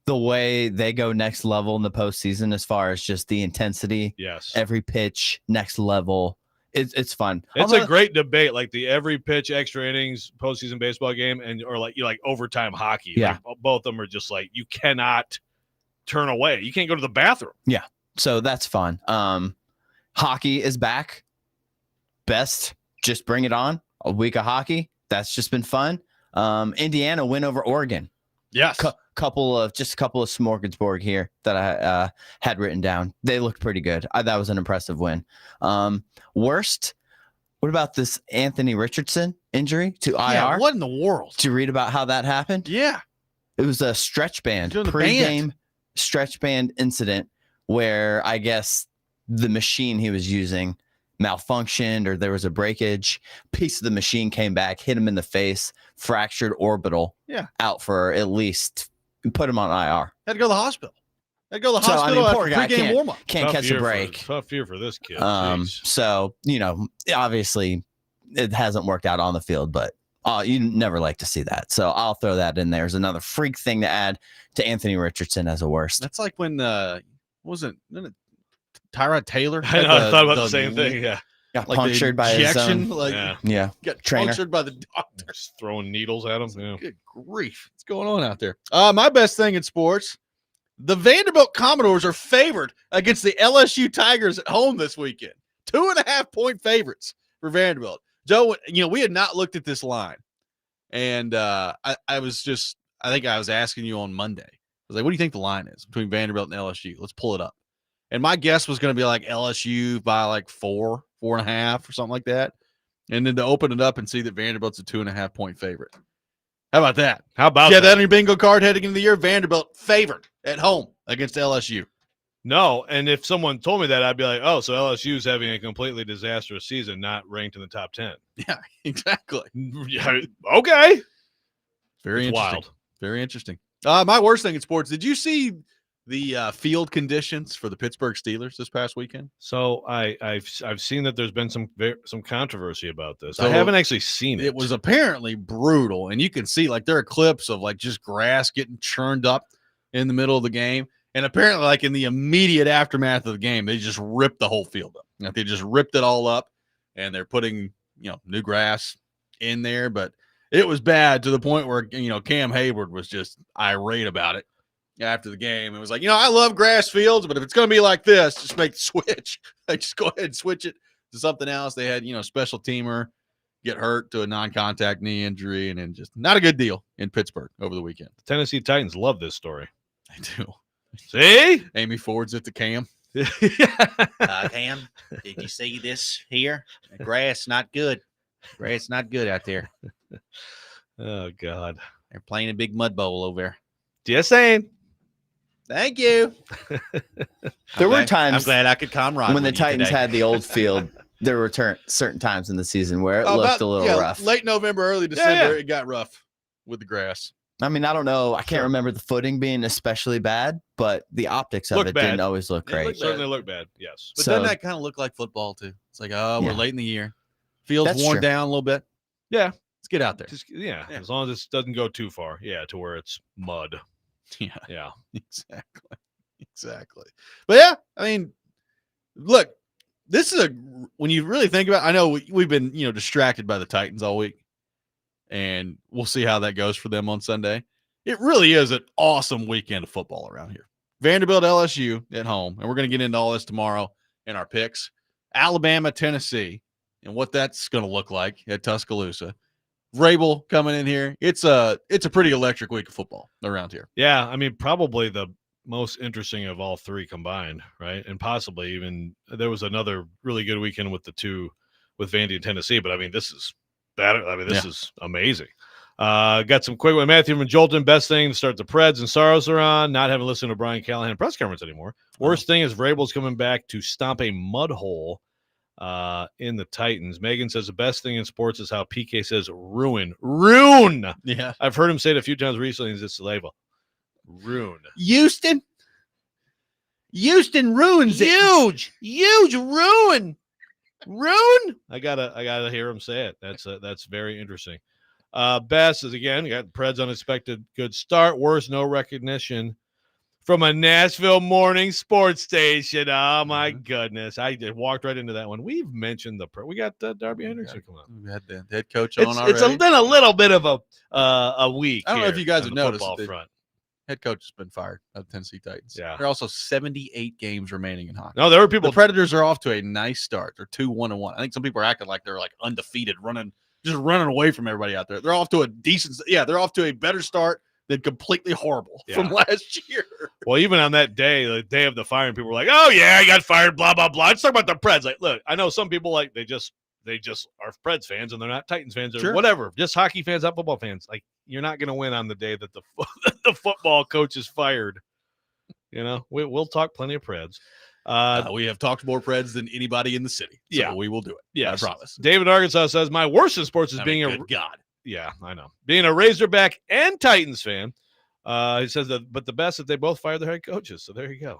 the way they go next level in the postseason as far as just the intensity. Yes. Every pitch, next level. It's fun. It's a great debate, like the every pitch, extra innings, postseason baseball game, or like overtime hockey. Yeah. Like, both of them are just like you cannot turn away. You can't go to the bathroom. Yeah. So that's fun. Hockey is back. Best, just bring it on. A week of hockey. That's just been fun. Indiana win over Oregon. Yes. Couple of smorgasbord here that I had written down. They looked pretty good. That was an impressive win. Worst. What about this Anthony Richardson injury to IR? What in the world? Did you read about how that happened? Yeah. It was a stretch band, Doing the pre-game band. stretch band incident where I guess the machine he was using malfunctioned or there was a breakage. Piece of the machine came back, hit him in the face, fractured orbital. Yeah. Out for at least, put him on IR. Had to go to the hospital. After pregame warm-up. Can't catch a break. Tough year for this kid. So, obviously it hasn't worked out on the field, but you never like to see that. So I'll throw that in there as another freak thing to add to Anthony Richardson as a worst. That's like when, wasn't it Tyrod Taylor? I know, I thought about the same thing. Yeah. Got like punctured by his own. Yeah. Got Trainer. punctured by the doctor. Just throwing needles at him. Yeah. Good grief. What's going on out there? My best thing in sports, the Vanderbilt Commodores are favored against the LSU Tigers at home this weekend. 2.5-point favorites for Vanderbilt. Joe, we had not looked at this line. And I think I was asking you on Monday. I was like, what do you think the line is between Vanderbilt and LSU? Let's pull it up. And my guess was going to be like LSU by like 4.5 or something like that. And then to open it up and see that Vanderbilt's a 2.5-point favorite. How about that? That on your bingo card heading into the year? Vanderbilt favored at home against LSU. No, and if someone told me that, I'd be like, oh, so LSU is having a completely disastrous season, not ranked in the top 10. Yeah, exactly. Yeah, okay. Very it's interesting. Wild. Very interesting. My worst thing in sports, did you see the field conditions for the Pittsburgh Steelers this past weekend? So I've seen that there's been some controversy about this. So I haven't actually seen it. It was apparently brutal, and you can see like there are clips of like just grass getting churned up in the middle of the game, and apparently like in the immediate aftermath of the game, they just ripped the whole field up. Like, they just ripped it all up, and they're putting new grass in there, but it was bad to the point where Cam Hayward was just irate about it. After the game, it was like, I love grass fields, but if it's going to be like this, just make the switch. Like, just go ahead and switch it to something else. They had, special teamer get hurt to a non-contact knee injury, and then just not a good deal in Pittsburgh over the weekend. The Tennessee Titans love this story. They do. See? Amy Ford's at the Cam. Cam, did you see this here? The grass not good. Grass not good out there. Oh, God. They're playing a big mud bowl over there. Just saying. Thank you. There were times I'm glad I could camaraderie when the with you Titans today. had the old field. There were certain times in the season where it looked a little rough. Late November, early December, it got rough with the grass. I mean, I don't know. I can't remember the footing being especially bad, but the optics of it didn't always look great. Certainly look bad, yes. But doesn't that kind of look like football, too? It's like, we're late in the year. Field's worn down a little bit. Yeah. Let's get out there. Yeah, as long as it doesn't go too far. Yeah, to where it's mud. Yeah. Exactly. But, yeah, I mean, look, this is when you really think about it, I know we've been, distracted by the Titans all week. And we'll see how that goes for them on Sunday. It really is an awesome weekend of football around here. Vanderbilt, LSU at home. And we're going to get into all this tomorrow in our picks. Alabama, Tennessee, and what that's going to look like at Tuscaloosa. Vrabel coming in here. It's a pretty electric week of football around here. Yeah, I mean, probably the most interesting of all three combined, right? And possibly even there was another really good weekend with the two with Vandy and Tennessee. But, I mean, this is better. I mean, this is amazing. Got some quick one. Matthew from Jolton. Best thing to start the Preds and Sorrows are on. Not having listened to Brian Callahan press conference anymore. Worst thing is Vrabel's coming back to stomp a mud hole in the Titans. Megan says the best thing in sports is how PK says ruin. Yeah. I've heard him say it a few times recently. Is this label? Ruin. Houston ruins it. Huge ruin. I gotta hear him say it. That's very interesting. Best is again got Preds unexpected good start. Worst no recognition from a Nashville morning sports station. Oh my goodness! I just walked right into that one. We've mentioned we got Darby Hendrickson coming up. We had the head coach on already. It's been a little bit of a week. I don't know if you guys have noticed. The front. Head coach has been fired of the Tennessee Titans. Yeah. There are also 78 games remaining in hockey. No, there were people. The Predators are off to a nice start. They're 2-1-1. I think some people are acting like they're like undefeated, running away from everybody out there. They're off to a they're off to a better start than completely horrible from last year. Well, even on that day, the day of the firing, people were like, "Oh yeah, I got fired." Blah blah blah. Let's talk about the Preds. Like, look, I know some people like they just are Preds fans and they're not Titans fans or whatever. Just hockey fans, not football fans. Like, you're not going to win on the day that the football coach is fired. We'll talk plenty of Preds. We have talked more Preds than anybody in the city. So we will do it. Yes. I promise. David Arkansas says, my worst in sports is good God. Yeah, I know. Being a Razorback and Titans fan. He says but the best that they both fired their head coaches. So there you go.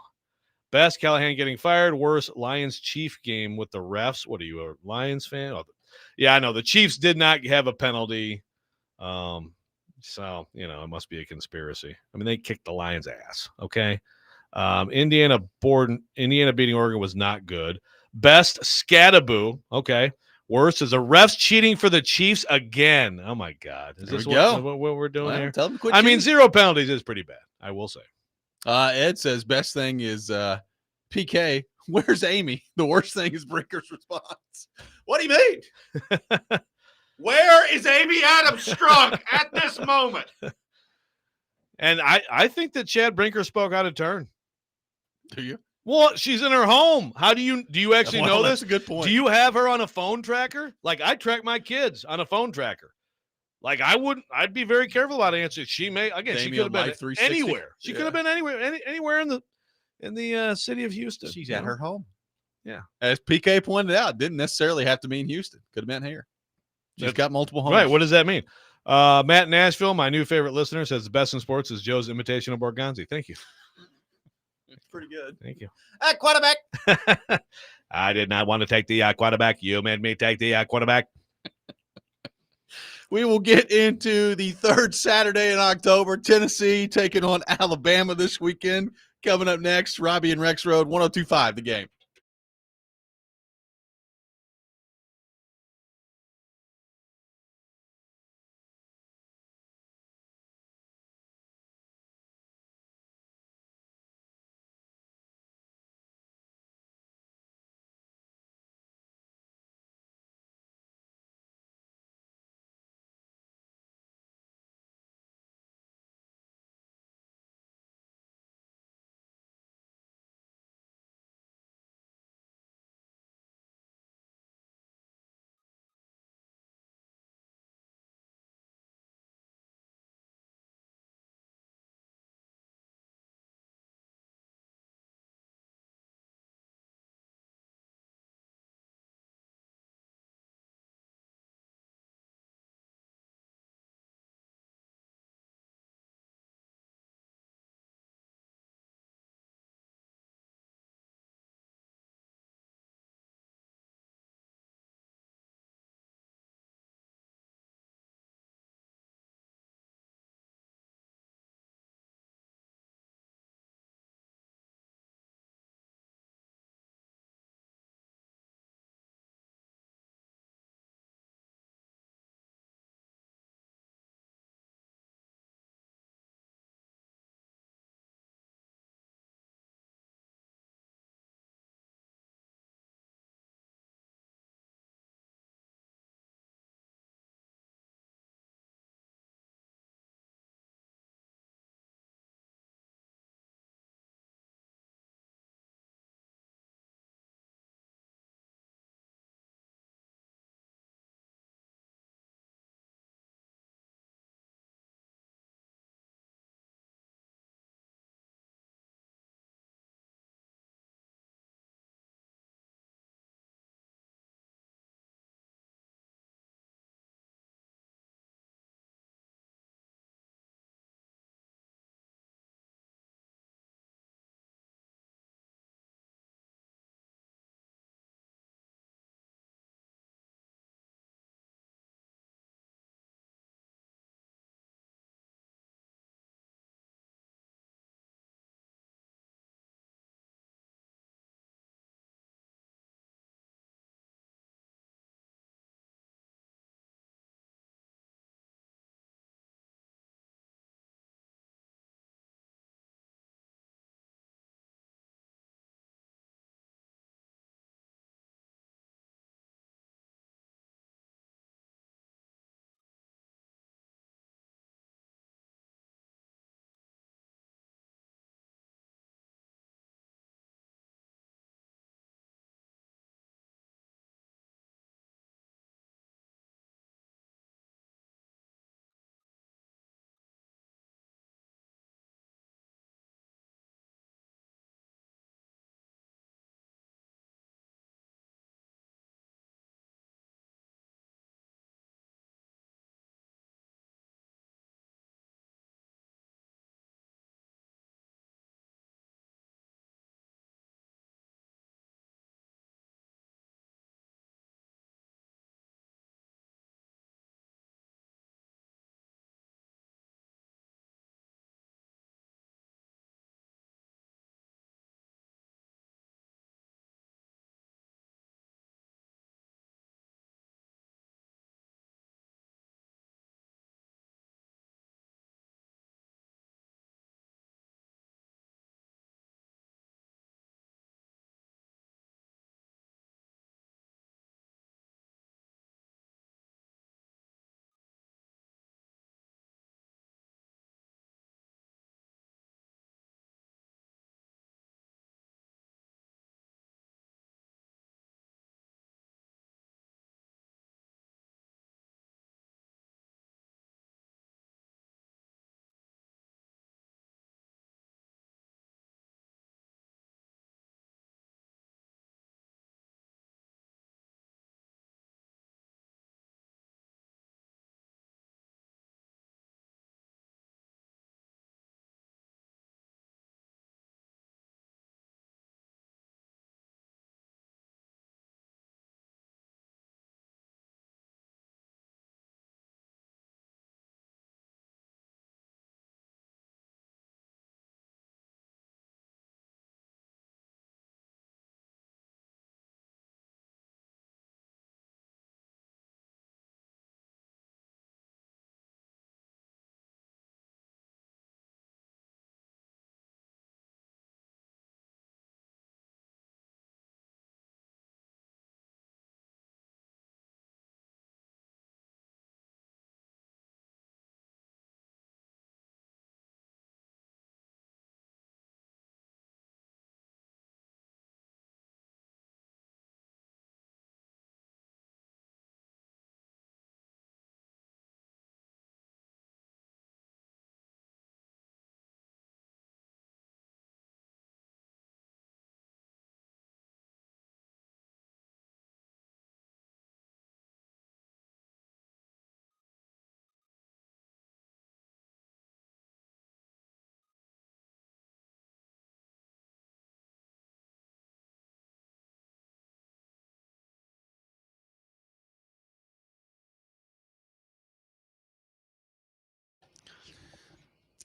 Best, Callahan getting fired. Worst, Lions-Chief game with the refs. What are you, a Lions fan? Oh, yeah, I know. The Chiefs did not have a penalty. So, it must be a conspiracy. I mean, they kicked the Lions' ass, okay? Indiana beating Oregon was not good. Best, Scattaboo. Okay. Worst is the refs cheating for the Chiefs again. Oh, my God. Is this what we're doing here? Tell them to quit I mean, cheating. 0 penalties is pretty bad, I will say. Ed says best thing is PK. Where's Amy? The worst thing is Brinker's response. What do you mean? Where is Amy Adams Strunk at this moment? And I think that Chad Brinker spoke out of turn. Do you? Well, she's in her home. How do you actually know this? That's a good point. Do you have her on a phone tracker? Like, I track my kids on a phone tracker. Like, I'd be very careful about answering. She could have been anywhere. She could have been anywhere in the city of Houston. She's at her home. Yeah. As PK pointed out, didn't necessarily have to mean Houston. Could have meant here. She's got multiple homes. Right. What does that mean? Matt Nashville, my new favorite listener, says the best in sports is Joe's imitation of Borgonzi. Thank you. It's pretty good. Thank you. Quarterback. I did not want to take the quarterback. You made me take the quarterback. We will get into the third Saturday in October. Tennessee taking on Alabama this weekend. Coming up next, Robby and Rexrode, 102.5 The Game.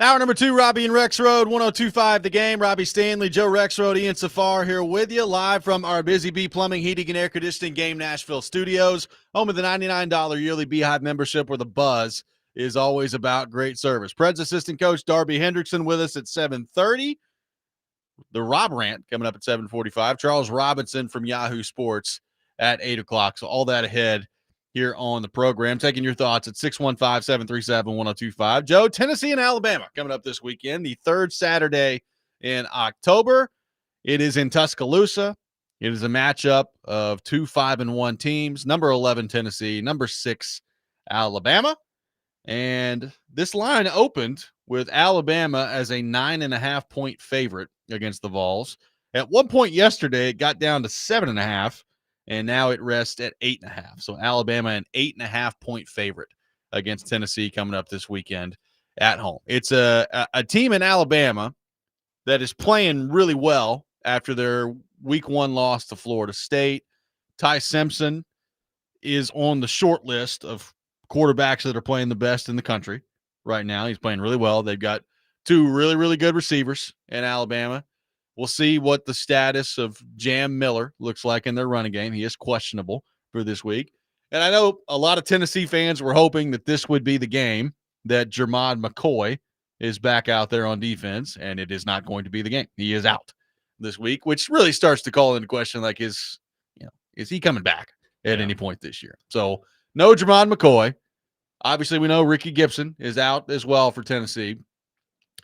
Hour number 2, Robby and Rexrode, 102.5 The Game. Robbie Stanley, Joe Rexrode, Ian Safar here with you, live from our Busy Bee Plumbing, Heating, and Air Conditioning Game Nashville studios, home of the $99 yearly Beehive membership, where the buzz is always about great service. Preds assistant coach Darby Hendrickson with us at 7:30. The Rob Rant coming up at 7:45. Charles Robinson from Yahoo Sports at 8 o'clock. So all that ahead here on the program. Taking your thoughts at 615-737-1025. Joe, Tennessee and Alabama coming up this weekend, the third Saturday in October. It is in Tuscaloosa. It is a matchup of 2 5-1 teams, number 11 Tennessee, number 6 Alabama. And this line opened with Alabama as a 9.5-point favorite against the Vols. At one point yesterday, it got down to 7.5. And now it rests at 8.5. So Alabama, an 8.5-point favorite against Tennessee coming up this weekend at home. It's a team in Alabama that is playing really well after their week 1 loss to Florida State. Ty Simpson is on the short list of quarterbacks that are playing the best in the country right now. He's playing really well. They've got 2 really, really good receivers in Alabama. We'll see what the status of Jam Miller looks like in their running game. He is questionable for this week. And I know a lot of Tennessee fans were hoping that this would be the game that Jermod McCoy is back out there on defense, and it is not going to be the game. He is out this week, which really starts to call into question, like, is he coming back at any point this year? So no Jermod McCoy. Obviously, we know Ricky Gibson is out as well for Tennessee.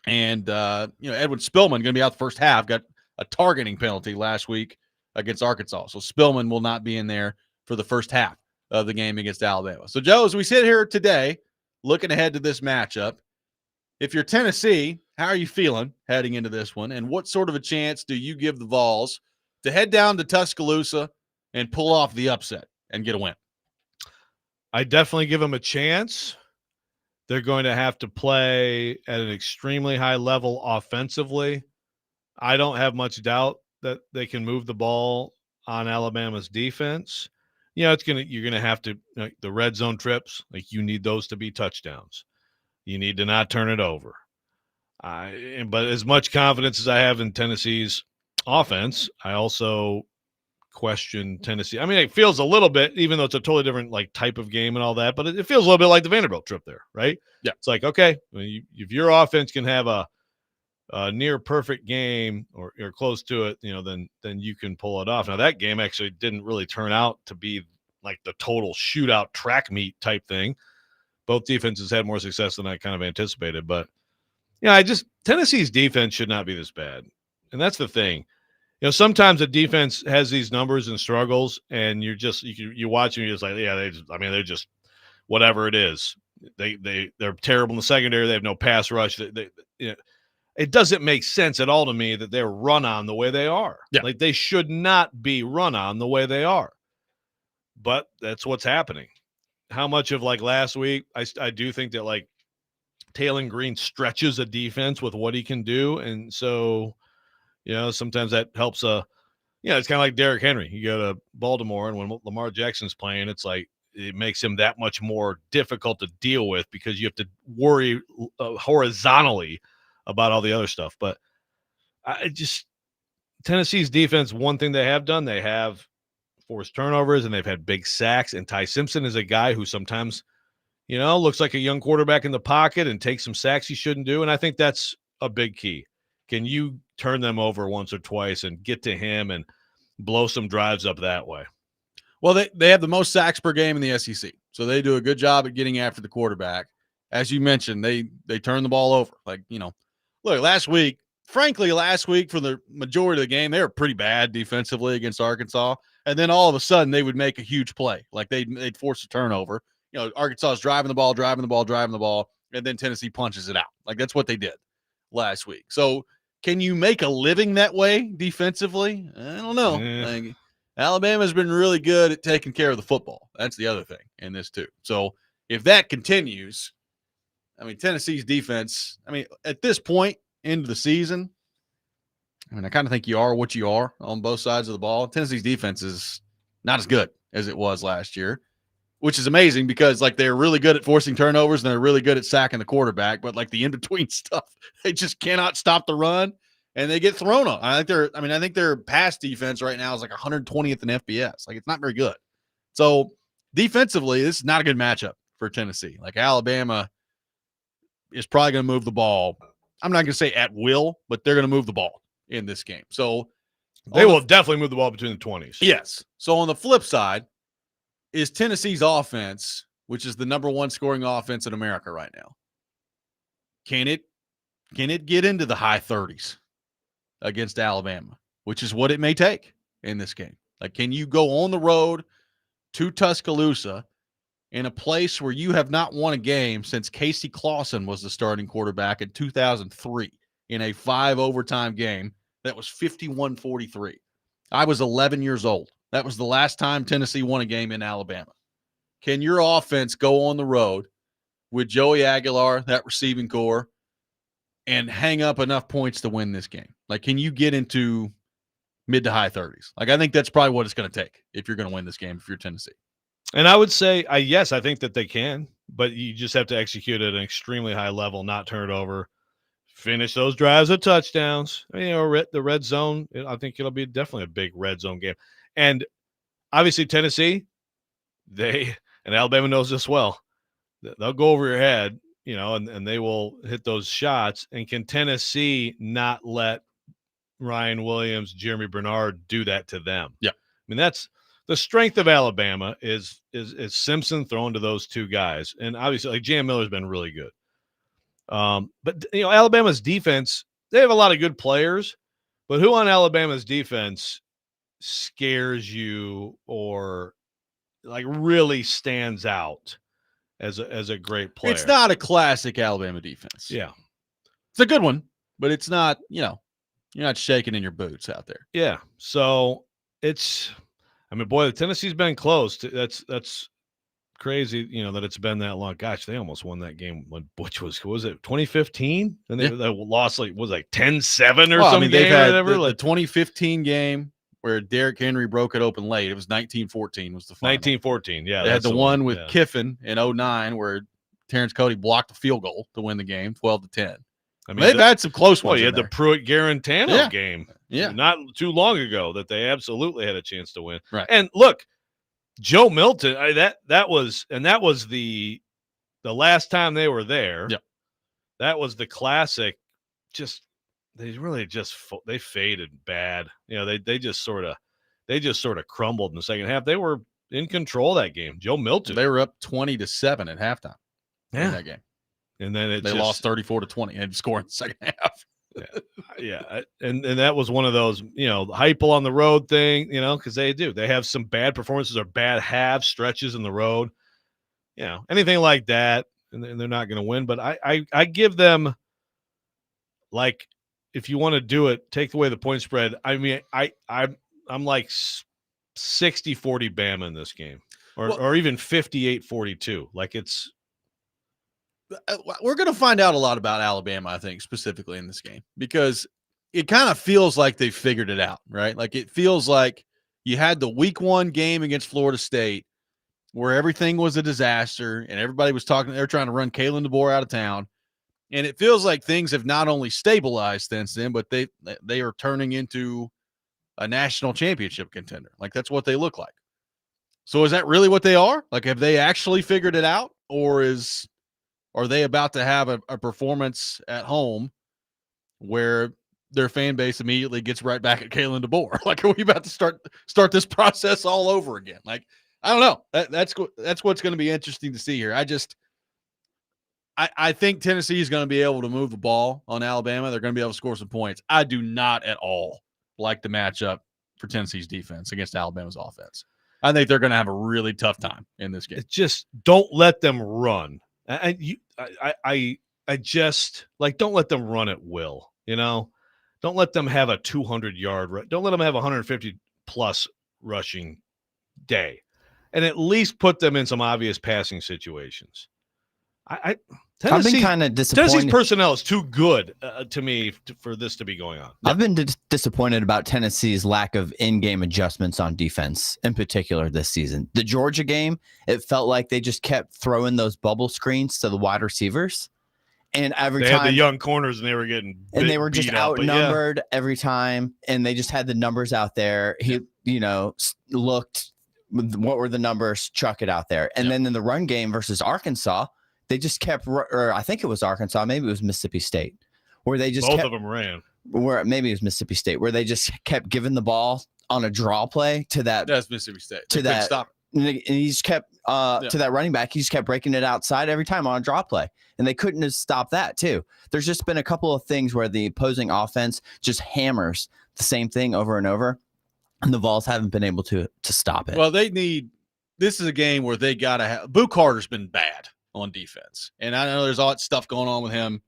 And, Edwin Spillman going to be out the first half, got a targeting penalty last week against Arkansas. So Spillman will not be in there for the first half of the game against Alabama. So, Joe, as we sit here today, looking ahead to this matchup, if you're Tennessee, how are you feeling heading into this one? And what sort of a chance do you give the Vols to head down to Tuscaloosa and pull off the upset and get a win? I definitely give them a chance. They're going to have to play at an extremely high level offensively. I don't have much doubt that they can move the ball on Alabama's defense. You're going to have to the red zone trips, like, you need those to be touchdowns. You need to not turn it over. But as much confidence as I have in Tennessee's offense, I also question Tennessee. I mean, it feels a little bit, even though it's a totally different type of game and all that, but it feels a little bit like the Vanderbilt trip there, right? Yeah. It's like, okay, if your offense can have a near perfect game or close to it, then you can pull it off. Now, that game actually didn't really turn out to be like the total shootout track meet type thing. Both defenses had more success than I kind of anticipated, but Tennessee's defense should not be this bad. And that's the thing. Sometimes a defense has these numbers and struggles, and you watch and you're just like, they're just whatever it is. They're terrible in the secondary. They have no pass rush. It doesn't make sense at all to me that they're run on the way they are. Yeah. Like, they should not be run on the way they are. But that's what's happening. How much of last week, I do think that Taylor Green stretches a defense with what he can do, and so. Sometimes that helps. It's kind of like Derrick Henry. You go to Baltimore, and when Lamar Jackson's playing, it's like it makes him that much more difficult to deal with because you have to worry horizontally about all the other stuff. But Tennessee's defense, one thing they have done, they have forced turnovers and they've had big sacks. And Ty Simpson is a guy who sometimes, looks like a young quarterback in the pocket and takes some sacks he shouldn't do. And I think that's a big key. Can you turn them over once or twice and get to him and blow some drives up that way? Well, they have the most sacks per game in the SEC, so they do a good job at getting after the quarterback. As you mentioned, they turn the ball over. Look, last week for the majority of the game, they were pretty bad defensively against Arkansas, and then all of a sudden they would make a huge play. They'd force a turnover. Arkansas is driving the ball, and then Tennessee punches it out. That's what they did last week. So can you make a living that way defensively? I don't know. Alabama's been really good at taking care of the football. That's the other thing in this too. So if that continues, Tennessee's defense, at this point into the season, I kind of think you are what you are on both sides of the ball. Tennessee's defense is not as good as it was last year. which is amazing because like they're really good at forcing turnovers and they're really good at sacking the quarterback, but like the in-between stuff, they just cannot stop the run and they get thrown on. I think their pass defense right now is like 120th in FBS. Like it's not very good. So defensively, this is not a good matchup for Tennessee. Like Alabama is probably going to move the ball. I'm not going to say at will, but they're going to move the ball in this game. So they will definitely move the ball between the 20s. Yes. So on the flip side is Tennessee's offense, which is the number one scoring offense in America right now. Can it get into the high 30s against Alabama, which is what it may take in this game? Like, can you go on the road to Tuscaloosa in a place where you have not won a game since Casey Clausen was the starting quarterback in 2003 in a 5 overtime game that was 51-43. I was 11 years old. That was the last time Tennessee won a game in Alabama. Can your offense go on the road with Joey Aguilar, that receiving core, and hang up enough points to win this game? Like, can you get into mid to high 30s? Like, I think that's probably what it's going to take if you're going to win this game if you're Tennessee. And I would say, yes, I think that they can, but you just have to execute at an extremely high level, not turn it over, finish those drives with touchdowns. The red zone, I think it'll be definitely a big red zone game. And obviously Tennessee, and Alabama knows this well, they'll go over your head, and they will hit those shots. And can Tennessee not let Ryan Williams, Jeremy Bernard do that to them? Yeah. I mean, that's the strength of Alabama is Simpson thrown to those two guys. And obviously, like, Jam Miller's been really good. But Alabama's defense, they have a lot of good players, but who on Alabama's defense scares you or like really stands out as a great player? It's not a classic Alabama defense. Yeah. It's a good one, but it's not, you're not shaking in your boots out there. Yeah. So boy, Tennessee's been close. That's crazy, that it's been that long. Gosh, they almost won that game when Butch was it 2015? And they lost 10-7 or something. They've had the 2015 game where Derrick Henry broke it open late. It was 19-14 was the final. 19-14, yeah. They had the one with Kiffin in 2009 where Terrence Cody blocked a field goal to win the game, 12-10. They've had some close ones. You had the Pruitt-Garantano game, yeah, not too long ago that they absolutely had a chance to win. Right. And look, Joe Milton, that was the last time they were there. Yeah, that was the classic. They faded bad. They just sort of crumbled in the second half. They were in control of that game. Joe Milton, they were up 20-7 at halftime. Yeah. In that game. And then they lost 34-20 and scored in the second half. Yeah. And that was one of those, Heupel on the road thing, because they have some bad performances or bad half stretches in the road, anything like that. And they're not going to win. But I give them, like, if you want to do it, take away the point spread. I mean, I'm like 60-40 Bama in this game or even 58-42. Like we're going to find out a lot about Alabama, I think, specifically in this game, because it kind of feels like they figured it out, right? Like it feels like you had the week 1 game against Florida State where everything was a disaster and everybody was talking. They're trying to run Kalen DeBoer out of town. And it feels like things have not only stabilized since then, but they are turning into a national championship contender. Like that's what they look like. So is that really what they are? Like, have they actually figured it out, or are they about to have a performance at home where their fan base immediately gets right back at Kalen DeBoer? Like, are we about to start this process all over again? Like, I don't know. That's what's going to be interesting to see here. I think Tennessee is going to be able to move the ball on Alabama. They're going to be able to score some points. I do not at all like the matchup for Tennessee's defense against Alabama's offense. I think they're going to have a really tough time in this game. Just don't let them run. I just like, don't let them run at will, don't let them have a 200-yard, don't let them have 150 plus rushing day, and at least put them in some obvious passing situations. I've been kind of disappointed. Tennessee's personnel is too good to me for this to be going on. I've been disappointed about Tennessee's lack of in-game adjustments on defense, in particular this season. The Georgia game, it felt like they just kept throwing those bubble screens to the wide receivers, and every they time had the young corners and they were getting and they were just beat up, outnumbered every time, and they just had the numbers out there. He, looked. What were the numbers? Chuck it out there, and then in the run game versus Arkansas. They just kept, or I think it was Arkansas, maybe it was Mississippi State, where they just both of them ran. Where maybe it was Mississippi State, where they just kept giving the ball on a draw play to that. That's Mississippi State. To that, stop. And he just kept to that running back. He just kept breaking it outside every time on a draw play, and they couldn't have stopped that too. There's just been a couple of things where the opposing offense just hammers the same thing over and over, and the Vols haven't been able to stop it. Well, this is a game where they got to have. Boo Carter's been bad on defense. And I know there's all that stuff going on with him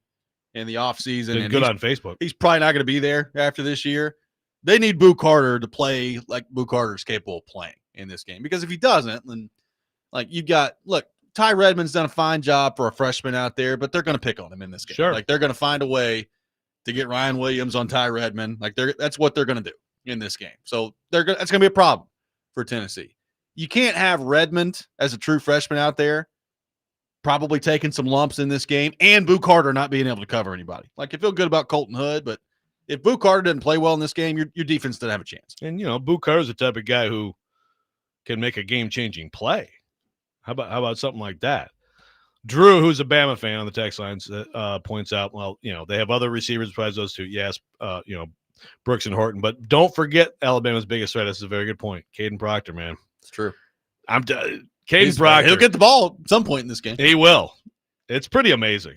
in the offseason. Been good on Facebook. He's probably not going to be there after this year. They need Boo Carter to play like Boo Carter's capable of playing in this game. Because if he doesn't, then Ty Redmond's done a fine job for a freshman out there, but they're going to pick on him in this game. Sure. Like they're going to find a way to get Ryan Williams on Ty Redmond. Like that's what they're going to do in this game. So that's going to be a problem for Tennessee. You can't have Redmond as a true freshman out there probably taking some lumps in this game, and Boo Carter not being able to cover anybody. Like, I feel good about Colton Hood, but if Boo Carter didn't play well in this game, your defense didn't have a chance. And, Boo Carter's the type of guy who can make a game-changing play. How about something like that? Drew, who's a Bama fan on the text lines, points out, well, they have other receivers besides those two. Yes, Brooks and Horton. But don't forget Alabama's biggest threat. This is a very good point. Caden Proctor, man. It's true. Caden Proctor. He'll get the ball at some point in this game. He will. It's pretty amazing.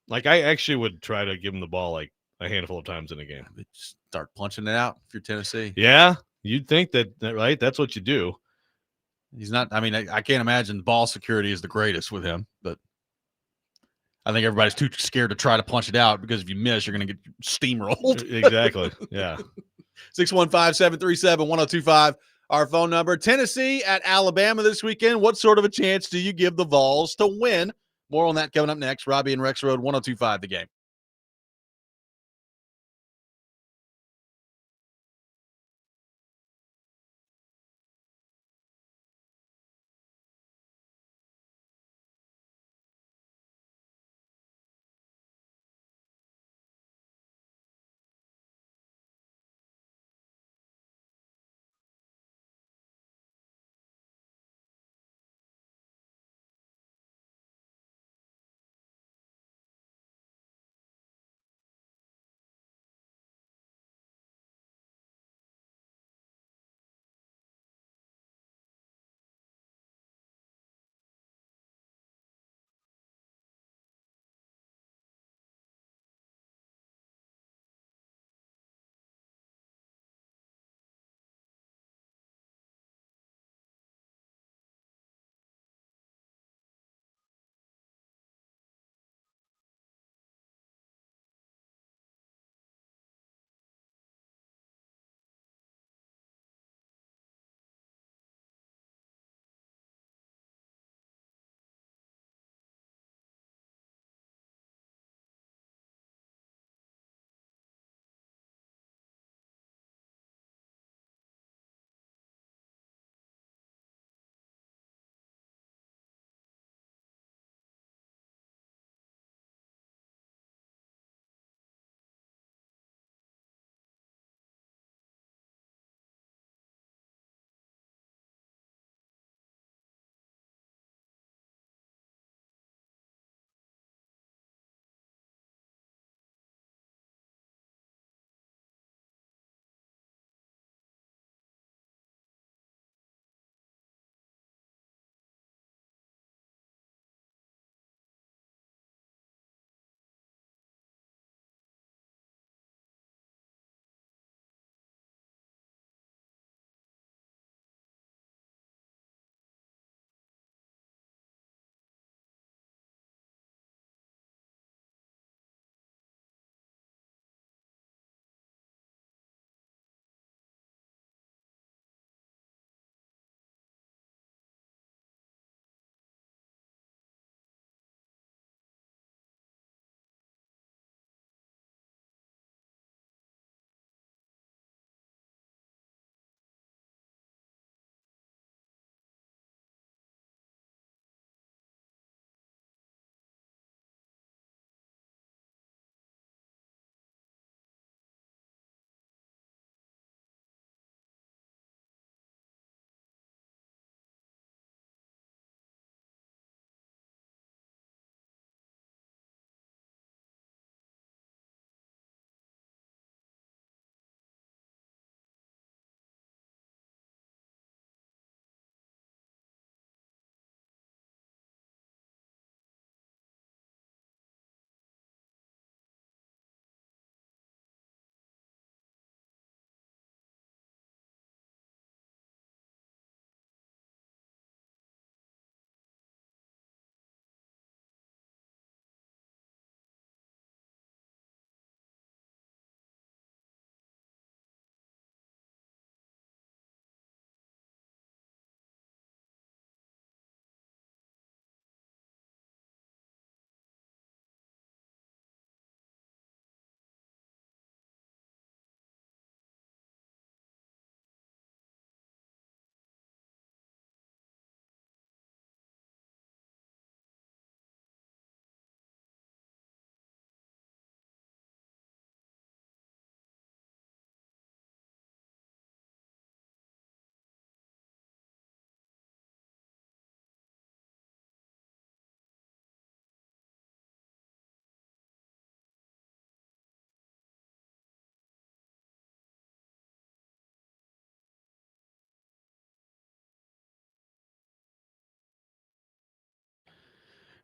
Like, I actually would try to give him the ball like a handful of times in a game. Just start punching it out if you're Tennessee. Yeah, you'd think that, right? That's what you do. He's not. I mean, I can't imagine ball security is the greatest with him, but I think everybody's too scared to try to punch it out because if you miss, you're going to get steamrolled. Exactly. Yeah. 615-737-1025. Our phone number. Tennessee at Alabama this weekend. What sort of a chance do you give the Vols to win? More on that coming up next. Robby and Rexrode, 1025 The Game.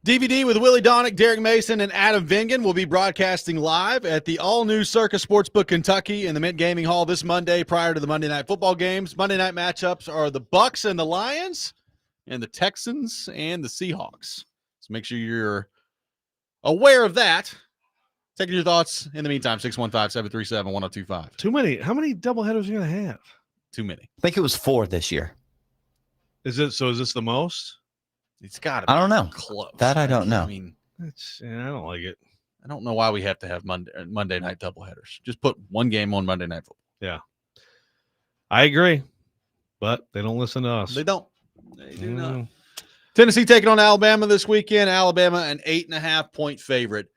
DVD with Willie Donick, Derek Mason, and Adam Vingan will be broadcasting live at the all-new Circus Sportsbook Kentucky in the Mint Gaming Hall this Monday prior to the Monday Night Football games. Monday night matchups are the Bucks and the Lions and the Texans and the Seahawks. So make sure you're aware of that. Taking your thoughts in the meantime, 615-737-1025. Too many. How many doubleheaders are you going to have? Too many. I think it was 4 this year. Is this the most? It's got to be I don't know. close. That I don't know. I mean, I don't like it. I don't know why we have to have Monday night doubleheaders. Just put one game on Monday Night Football. Yeah. I agree. But they don't listen to us. They don't. They do not. Tennessee taking on Alabama this weekend. Alabama, an 8.5-point favorite.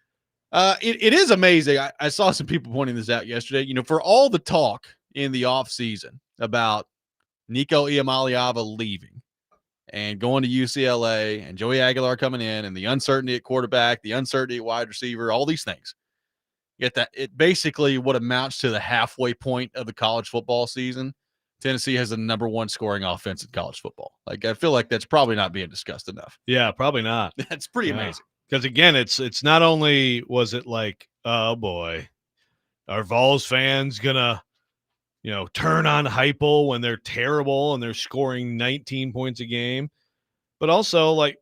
It is amazing. I saw some people pointing this out yesterday. You know, for all the talk in the offseason about Nico Iamaleava leaving and going to UCLA and Joey Aguilar coming in and the uncertainty at quarterback, the uncertainty at wide receiver, all these things. Yet that it basically what amounts to the halfway point of the college football season. Tennessee has the number 1 scoring offense in college football. Like, I feel like that's probably not being discussed enough. Yeah, probably not. That's pretty amazing. Because again, it's not only was it like, oh boy, are Vols fans gonna, turn on Heupel when they're terrible and they're scoring 19 points a game, but also like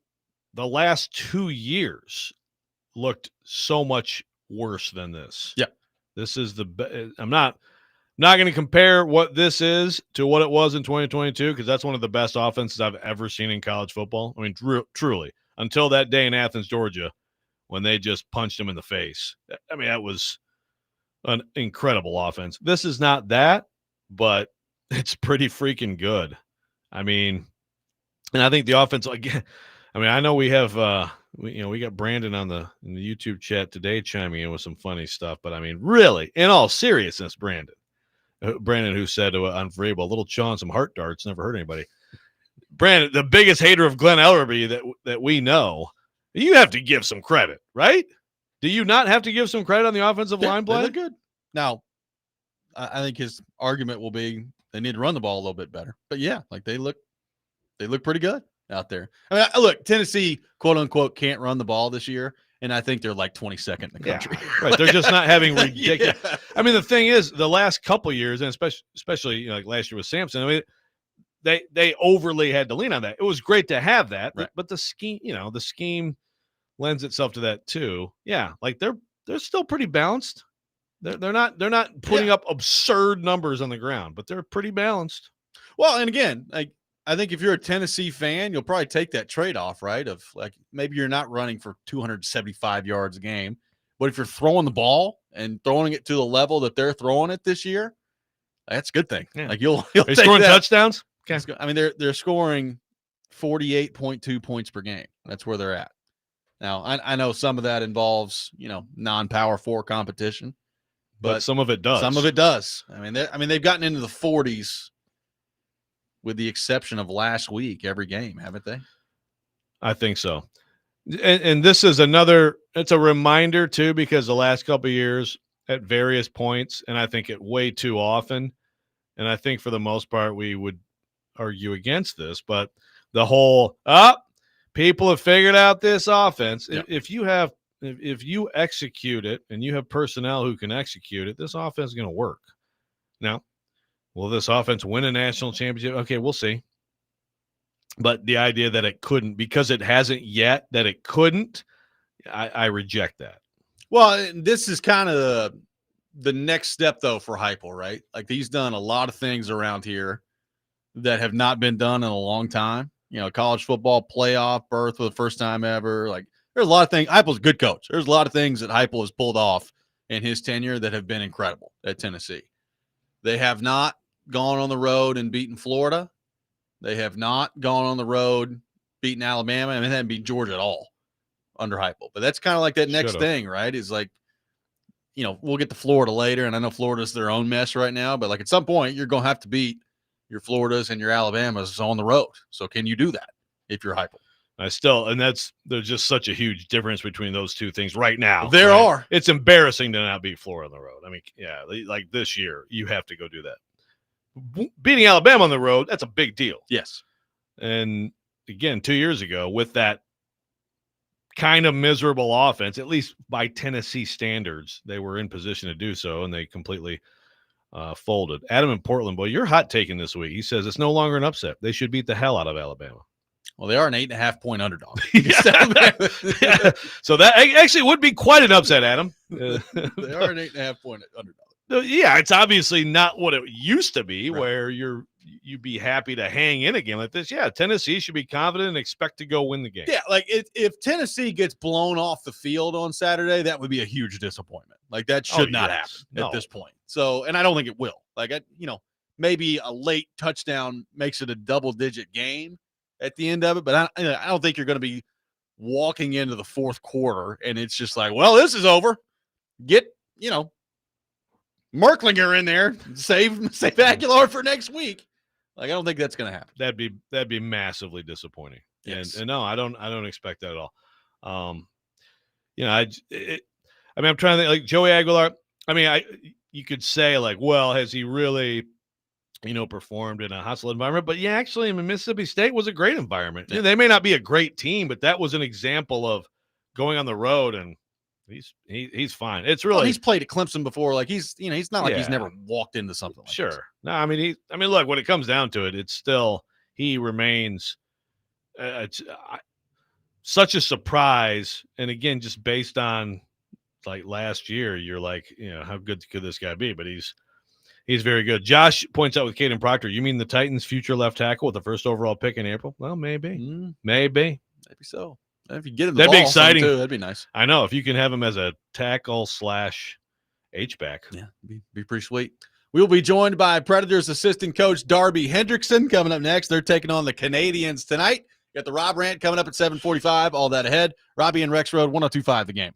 the last 2 years looked so much worse than this. Yeah, this is I'm not going to compare what this is to what it was in 2022 because that's one of the best offenses I've ever seen in college football. I mean, truly. Until that day in Athens, Georgia, when they just punched him in the face. I mean, that was an incredible offense. This is not that, but it's pretty freaking good. I mean, and I think the offense, again, I mean, I know we have, we got Brandon in the YouTube chat today chiming in with some funny stuff, but I mean, really, in all seriousness, Brandon who said on Vrabel, a little chaw and some heart darts, never hurt anybody. Brandon, the biggest hater of Glenn Ellerby that we know, you have to give some credit, right? Do you not have to give some credit on the offensive line play? They look good. Now, I think his argument will be they need to run the ball a little bit better. But yeah, like they look pretty good out there. I mean, look, Tennessee, quote unquote, can't run the ball this year, and I think they're like 22nd in the country. Yeah, right. They're just not having ridiculous. Yeah. I mean, the thing is, the last couple years, and especially like last year with Sampson, I mean, they overly had to lean on that. It was great to have that, right. But the scheme lends itself to that too. Yeah, like they're still pretty balanced. They're not putting up absurd numbers on the ground, but they're pretty balanced. Well, and again, like I think if you're a Tennessee fan, you'll probably take that trade-off, right? Of like maybe you're not running for 275 yards a game, but if you're throwing the ball and throwing it to the level that they're throwing it this year, that's a good thing. Yeah. Like you'll Are they scoring touchdowns? Okay. I mean, they're scoring 48.2 points per game. That's where they're at. Now, I know some of that involves, non-power 4 competition, but some of it does. Some of it does. I mean, they've gotten into the 40s with the exception of last week every game, haven't they? I think so. And this is it's a reminder too, because the last couple of years at various points, and I think it way too often, and I think for the most part we would argue against this, but the whole people have figured out this offense. Yeah. If you execute it and you have personnel who can execute it, this offense is going to work. Now, will this offense win a national championship? Okay, we'll see. But the idea that it couldn't, because it hasn't yet, that it couldn't, I reject that. Well, this is kind of the next step, though, for Heupel, right? Like he's done a lot of things around here that have not been done in a long time. College football playoff berth for the first time ever. Like there's a lot of things. Heupel's a good coach. There's a lot of things that Heupel has pulled off in his tenure that have been incredible at Tennessee. They have not gone on the road and beaten Florida. They have not gone on the road, beaten Alabama. I mean, they haven't beat Georgia at all under Heupel. But that's kind of like that next thing, right? Is like, we'll get to Florida later, and I know Florida's their own mess right now, but like at some point you're going to have to beat your Floridas and your Alabamas on the road. So can you do that if you're Heupel? There's just such a huge difference between those two things right now. There are. It's embarrassing to not beat Florida on the road. I mean, yeah, like this year, you have to go do that. Beating Alabama on the road, that's a big deal. Yes. And again, 2 years ago, with that kind of miserable offense, at least by Tennessee standards. They were in position to do so, and they completely folded. Adam in Portland, boy, you're hot taking this week. He says it's no longer an upset. They should beat the hell out of Alabama. Well, they are an 8.5-point underdog. Yeah. So that actually would be quite an upset, Adam. They are an 8.5-point underdog. Yeah, it's obviously not what it used to be, Right. where you'd be happy to hang in a game like this. Yeah, Tennessee should be confident and expect to go win the game. Yeah, like if Tennessee gets blown off the field on Saturday, that would be a huge disappointment. Like that should not happen at this point. So, and I don't think it will. Like, maybe a late touchdown makes it a double-digit game at the end of it, but I don't think you're going to be walking into the fourth quarter and it's just like, well, this is over. Get, Merklinger in there, save Aguilar for next week. Like, I don't think that's going to happen. That'd be massively disappointing. Yes. And no, I don't expect that at all. I'm trying to think, like Joey Aguilar. I mean, you could say like, well, has he really, performed in a hostile environment? But yeah, actually, Mississippi State was a great environment. Yeah. They may not be a great team, but that was an example of going on the road, and he's fine. It's really he's played at Clemson before. Like he's not like he's Yeah. never walked into something like this. No, I mean, look, when it comes down to it, it's still, he remains such a surprise. And again, just based on like last year, you're like, how good could this guy be? But he's very good. Josh points out with Caden Proctor, you mean the Titans' future left tackle with the first overall pick in April? Well, maybe. Maybe so. If you get him, that'd be exciting too, that'd be nice. I know, if you can have him as a tackle / H-back. Yeah, be pretty sweet. We'll be joined by Predators assistant coach Darby Hendrickson coming up next. They're taking on the Canadians tonight. Got the Rob Rant coming up at 7:45. All that ahead. Robby and Rexrode 102.5 The Game.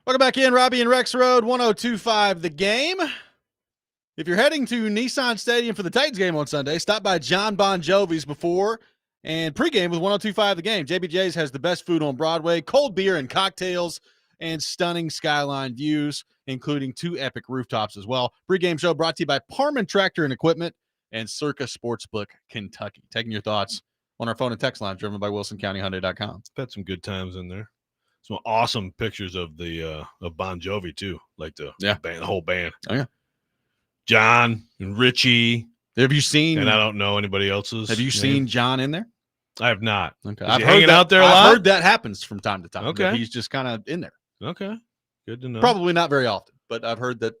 Welcome back in, Robby and Rexrode, 102.5 The Game. If you're heading to Nissan Stadium for the Titans game on Sunday, stop by John Bon Jovi's before and pregame with 102.5 The Game. JBJ's has the best food on Broadway, cold beer and cocktails, and stunning skyline views, including 2 epic rooftops as well. Pregame show brought to you by Parman Tractor and Equipment and Circa Sportsbook Kentucky. Taking your thoughts on our phone and text line driven by WilsonCountyHyundai.com. Had some good times in there. Some awesome pictures of the of Bon Jovi too, like the band, the whole band. Oh yeah, John and Richie. Have you seen? And I don't know anybody else's. Have you seen John in there? I have not. Okay, I've hanging out there a lot. I've heard that happens from time to time. Okay, he's just kind of in there. Okay, good to know. Probably not very often, but I've heard that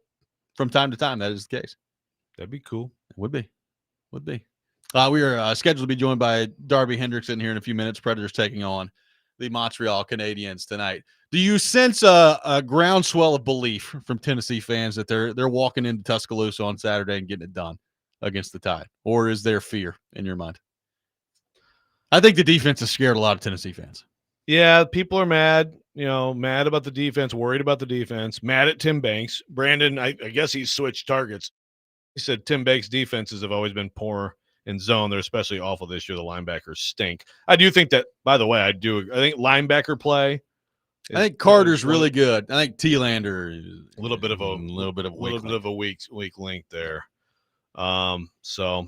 from time to time that is the case. That'd be cool. It would be. We are scheduled to be joined by Darby Hendrickson here in a few minutes. Predators taking on the Montreal Canadiens tonight. Do you sense a groundswell of belief from Tennessee fans that they're walking into Tuscaloosa on Saturday and getting it done against the Tide? Or is there fear in your mind? I think the defense has scared a lot of Tennessee fans. Yeah, people are mad, mad about the defense, worried about the defense, mad at Tim Banks. Brandon, I guess he's switched targets. He said Tim Banks' defenses have always been poor in zone. They're especially awful this year. The linebackers stink. I do think that, by the way, I think linebacker play. I think Carter's really good. I think T-Lander a little bit of a weak link there. So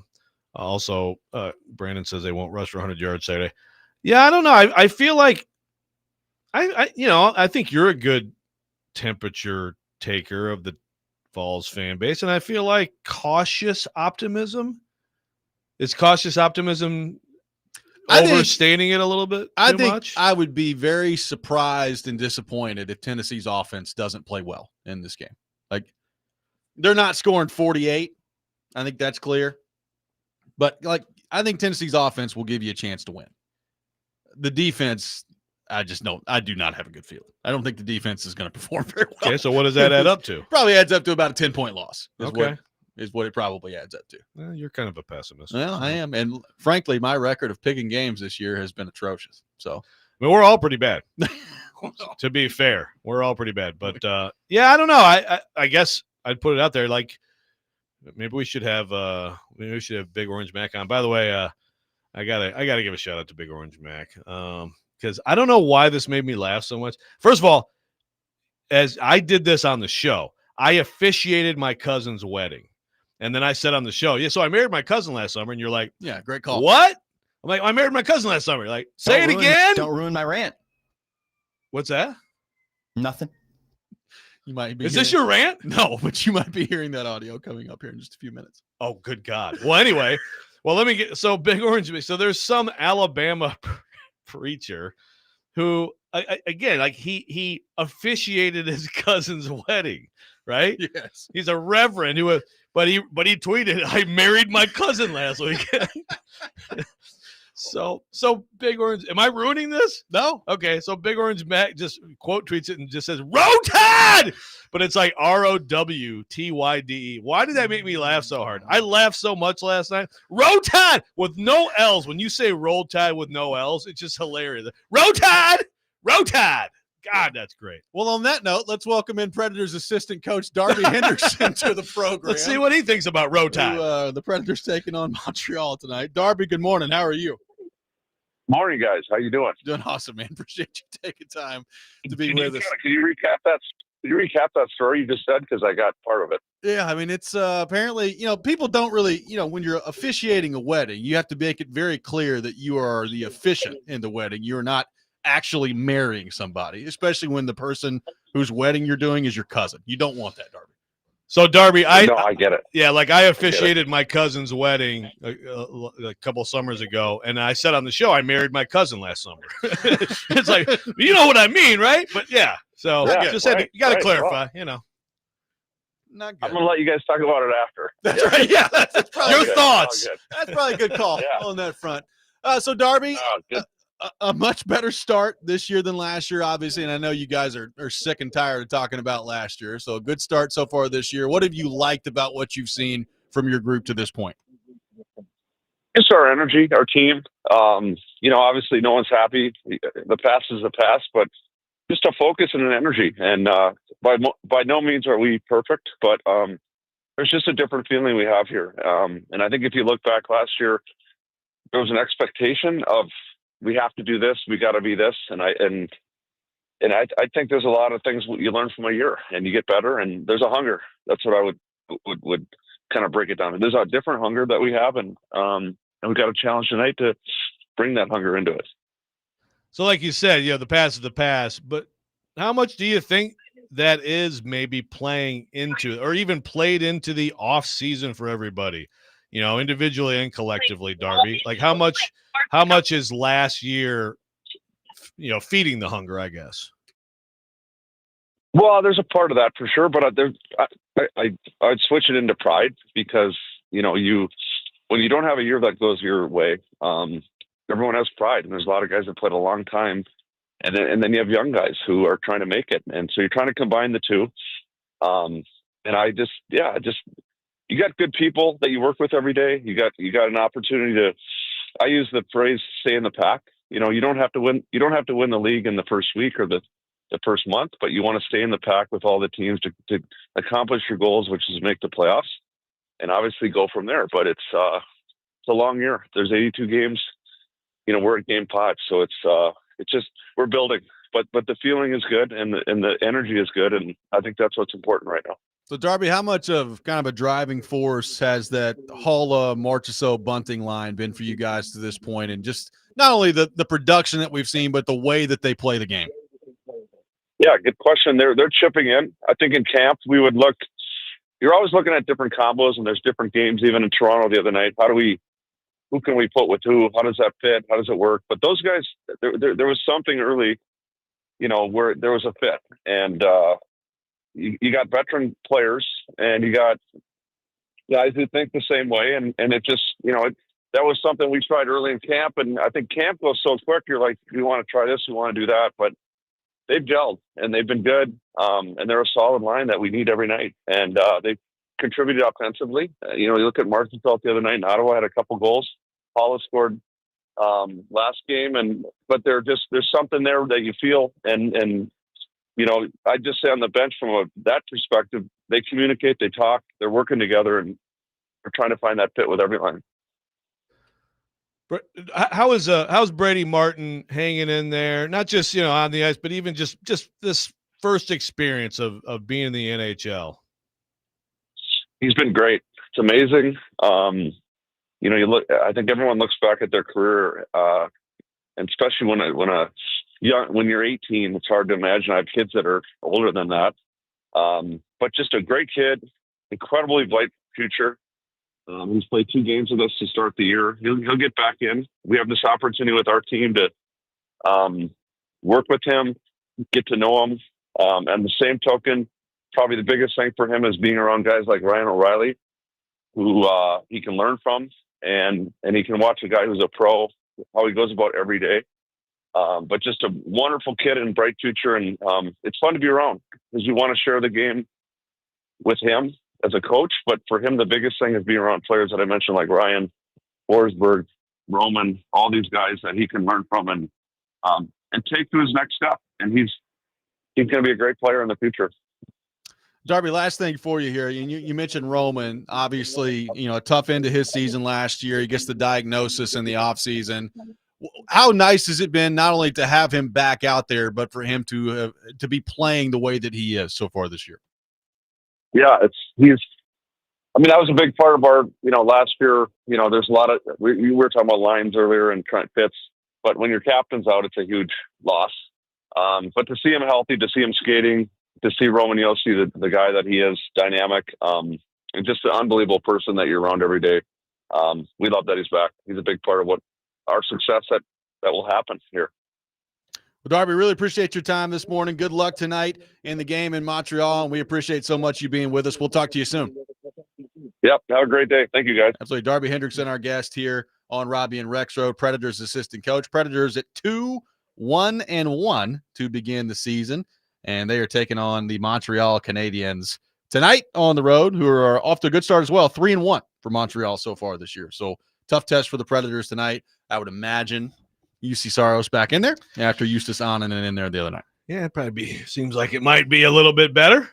also Brandon says they won't rush for 100 yards Saturday. Yeah, I don't know. I feel like I think you're a good temperature taker of the Vols fan base, and I feel like cautious optimism. Is cautious optimism overstating it a little bit too much? I would be very surprised and disappointed if Tennessee's offense doesn't play well in this game. Like, they're not scoring 48. I think that's clear. But, I think Tennessee's offense will give you a chance to win. The defense, I do not have a good feeling. I don't think the defense is going to perform very well. Okay, so what does that add up to? Probably adds up to about a 10-point loss. Is what it probably adds up to. Well, you're kind of a pessimist. Well, I am. And frankly, my record of picking games this year has been atrocious. So, I mean, we're all pretty bad. To be fair, we're all pretty bad. But I don't know. I guess I'd put it out there. Like, maybe we should have Big Orange Mac on. By the way, I gotta give a shout out to Big Orange Mac. Because I don't know why this made me laugh so much. First of all, as I did this on the show, I officiated my cousin's wedding. And then I said on the show, so I married my cousin last summer. And you're like, yeah, great call. What? I'm like, I married my cousin last summer. You're like, say it again. Don't ruin my rant. What's that? Nothing. You might be. Is this your rant? No, but you might be hearing that audio coming up here in just a few minutes. Oh, good God. Well, anyway, let me get Big Orange. So there's some Alabama preacher who, again, he officiated his cousin's wedding, right? Yes. He's a reverend who. But he tweeted, I married my cousin last week. So Big Orange, am I ruining this? No. Okay, so Big Orange Mac just quote tweets it and just says, Rotad! But it's like ROWTYDE. Why did that make me laugh so hard? I laughed so much last night. Rotad! With no L's. When you say Roll Tide with no L's, it's just hilarious. Rotad! Rotad! God, that's great. Well, on that note, let's welcome in Predators assistant coach Darby Hendrickson to the program. Let's see what he thinks about Rotad. The Predators taking on Montreal tonight. Darby, good morning. How are you? Morning, guys. How you doing? Doing awesome, man. Appreciate you taking time to be with us. Can you recap that? Can you recap that story you just said? Because I got part of it. Yeah, I mean, it's apparently, people don't really, when you're officiating a wedding, you have to make it very clear that you are the officiant in the wedding. You're not actually marrying somebody, especially when the person whose wedding you're doing is your cousin. You don't want that, Darby. So, Darby, I get it. Yeah, like I officiated my cousin's wedding a couple summers ago, and I said on the show I married my cousin last summer. It's like, you know what I mean, right? But yeah, so you got to clarify, Not good. I'm gonna let you guys talk about it after. That's right. Yeah, that's probably your thoughts. That's probably a good call on that front. So, Darby. A much better start this year than last year, obviously, and I know you guys are sick and tired of talking about last year. So a good start so far this year. What have you liked about what you've seen from your group to this point? It's our energy, our team. Obviously no one's happy. The past is the past, but just a focus and an energy. And by no means are we perfect, but there's just a different feeling we have here. And I think if you look back last year, there was an expectation of we have to do this, we got to be this, and I think there's a lot of things you learn from a year, and you get better, and there's a hunger. That's what I would kind of break it down. There's a different hunger that we have, and we got a challenge tonight to bring that hunger into it. So like you said, the past is the past, but how much do you think that is maybe playing into or even played into the off season for everybody, individually and collectively, Darby? Like how much is last year, feeding the hunger, I guess? Well, there's a part of that for sure, but I'd switch it into pride because, when you don't have a year that goes your way, everyone has pride, and there's a lot of guys that played a long time, and then you have young guys who are trying to make it, and so you're trying to combine the two. And you got good people that you work with every day. You got an opportunity to. I use the phrase "stay in the pack." You don't have to win. You don't have to win the league in the first week or the first month, but you want to stay in the pack with all the teams to accomplish your goals, which is make the playoffs, and obviously go from there. But it's a long year. There's 82 games. We're at game 5, so it's just we're building. But the feeling is good, and the energy is good, and I think that's what's important right now. So, Darby, how much of kind of a driving force has that Halla Marchessault bunting line been for you guys to this point, and just not only the production that we've seen, but the way that they play the game? Yeah, good question. They're chipping in. I think in camp we would look. You're always looking at different combos, and there's different games. Even in Toronto the other night, who can we put with who? How does that fit? How does it work? But those guys, there was something early, where there was a fit, and you got veteran players, and you got guys who think the same way, and it just, that was something we tried early in camp, and I think camp goes so quick. You're like, we want to try this, we want to do that, but they've gelled and they've been good, and they're a solid line that we need every night, and they've contributed offensively. You look at Marchessault the other night in Ottawa, had a couple goals. Paula scored last game, but there's something there that you feel, and I just say on the bench from that perspective, they communicate, they talk, they're working together, and they're trying to find that fit with every line. How's Brady Martin hanging in there? Not just on the ice, but even just this first experience of being in the NHL. He's been great. It's amazing. You look. I think everyone looks back at their career, and especially when you're 18, it's hard to imagine. I have kids that are older than that, but just a great kid, incredibly bright future. He's played 2 games with us to start the year. He'll get back in. We have this opportunity with our team to work with him, get to know him, and the same token, probably the biggest thing for him is being around guys like Ryan O'Reilly, who he can learn from, and he can watch a guy who's a pro, how he goes about every day. But just a wonderful kid and bright future, and it's fun to be around because you want to share the game with him as a coach. But for him, the biggest thing is being around players that I mentioned, like Ryan, Forsberg, Roman, all these guys that he can learn from and take to his next step. And he's going to be a great player in the future. Darby, last thing for you here. You mentioned Roman, obviously, a tough end to his season last year. He gets the diagnosis in the offseason. How nice has it been not only to have him back out there, but for him to be playing the way that he is so far this year? Yeah, that was a big part of our, last year, there's a lot of, we were talking about lines earlier and Trent Fitz, but when your captain's out, it's a huge loss. But to see him healthy, to see him skating, to see Roman Josi, the guy that he is, dynamic, and just an unbelievable person that you're around every day. We love that he's back. He's a big part of what our success that will happen here. Well, Darby, really appreciate your time this morning. Good luck tonight in the game in Montreal, and we appreciate so much you being with us. We'll talk to you soon. Yep. Have a great day. Thank you, guys. Absolutely. Darby Hendrickson, our guest here on Robby and Rexrode, Predators assistant coach. Predators at 2-1-1 to begin the season, and they are taking on the Montreal Canadiens tonight on the road, who are off to a good start as well. 3-1 for Montreal so far this year. So tough test for the Predators tonight. I would imagine UC Saros back in there after Eustace Onanen in there the other night. Yeah, it probably seems like it might be a little bit better.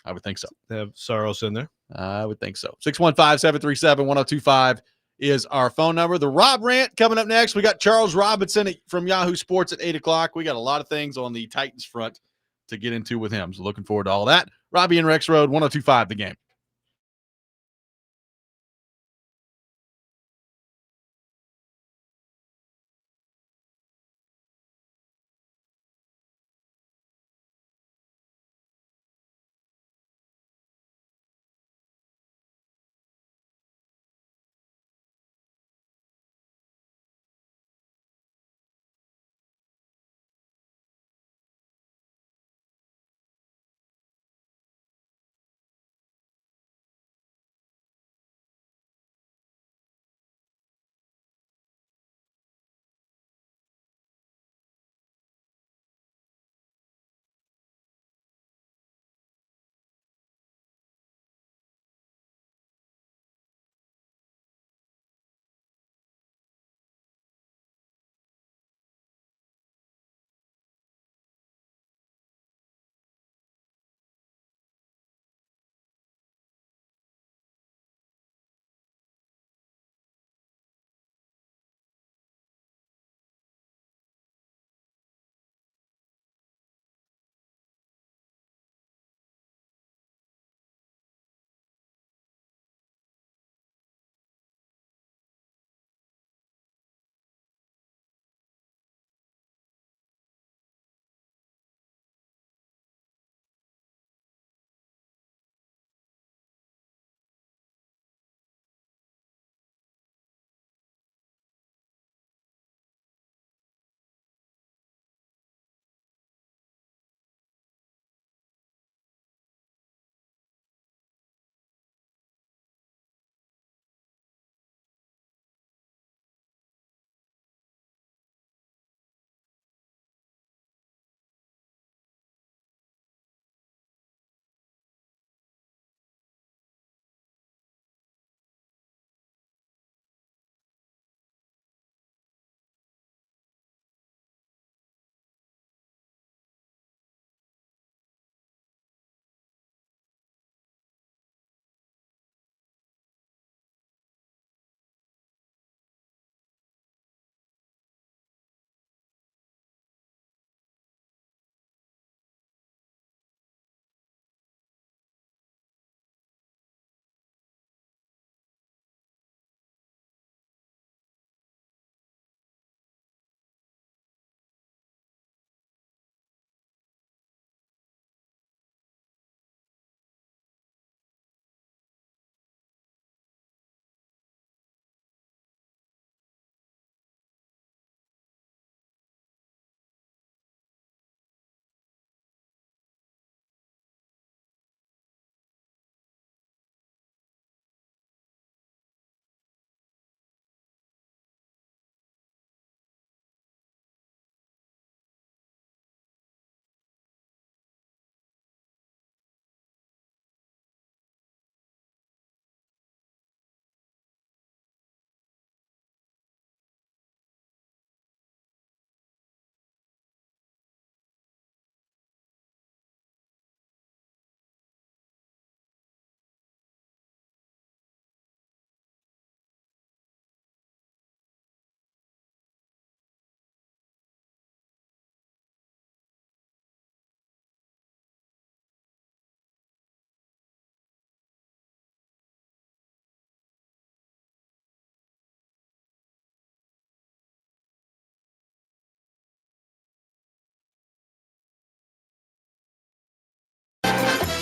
I would think so. They have Saros in there. I would think so. 615-737-1025 is our phone number. The Rob Rant coming up next. We got Charles Robinson from Yahoo Sports at 8 o'clock. We got a lot of things on the Titans front to get into with him. So looking forward to all that. Robby and Rexrode, 1025 The Game.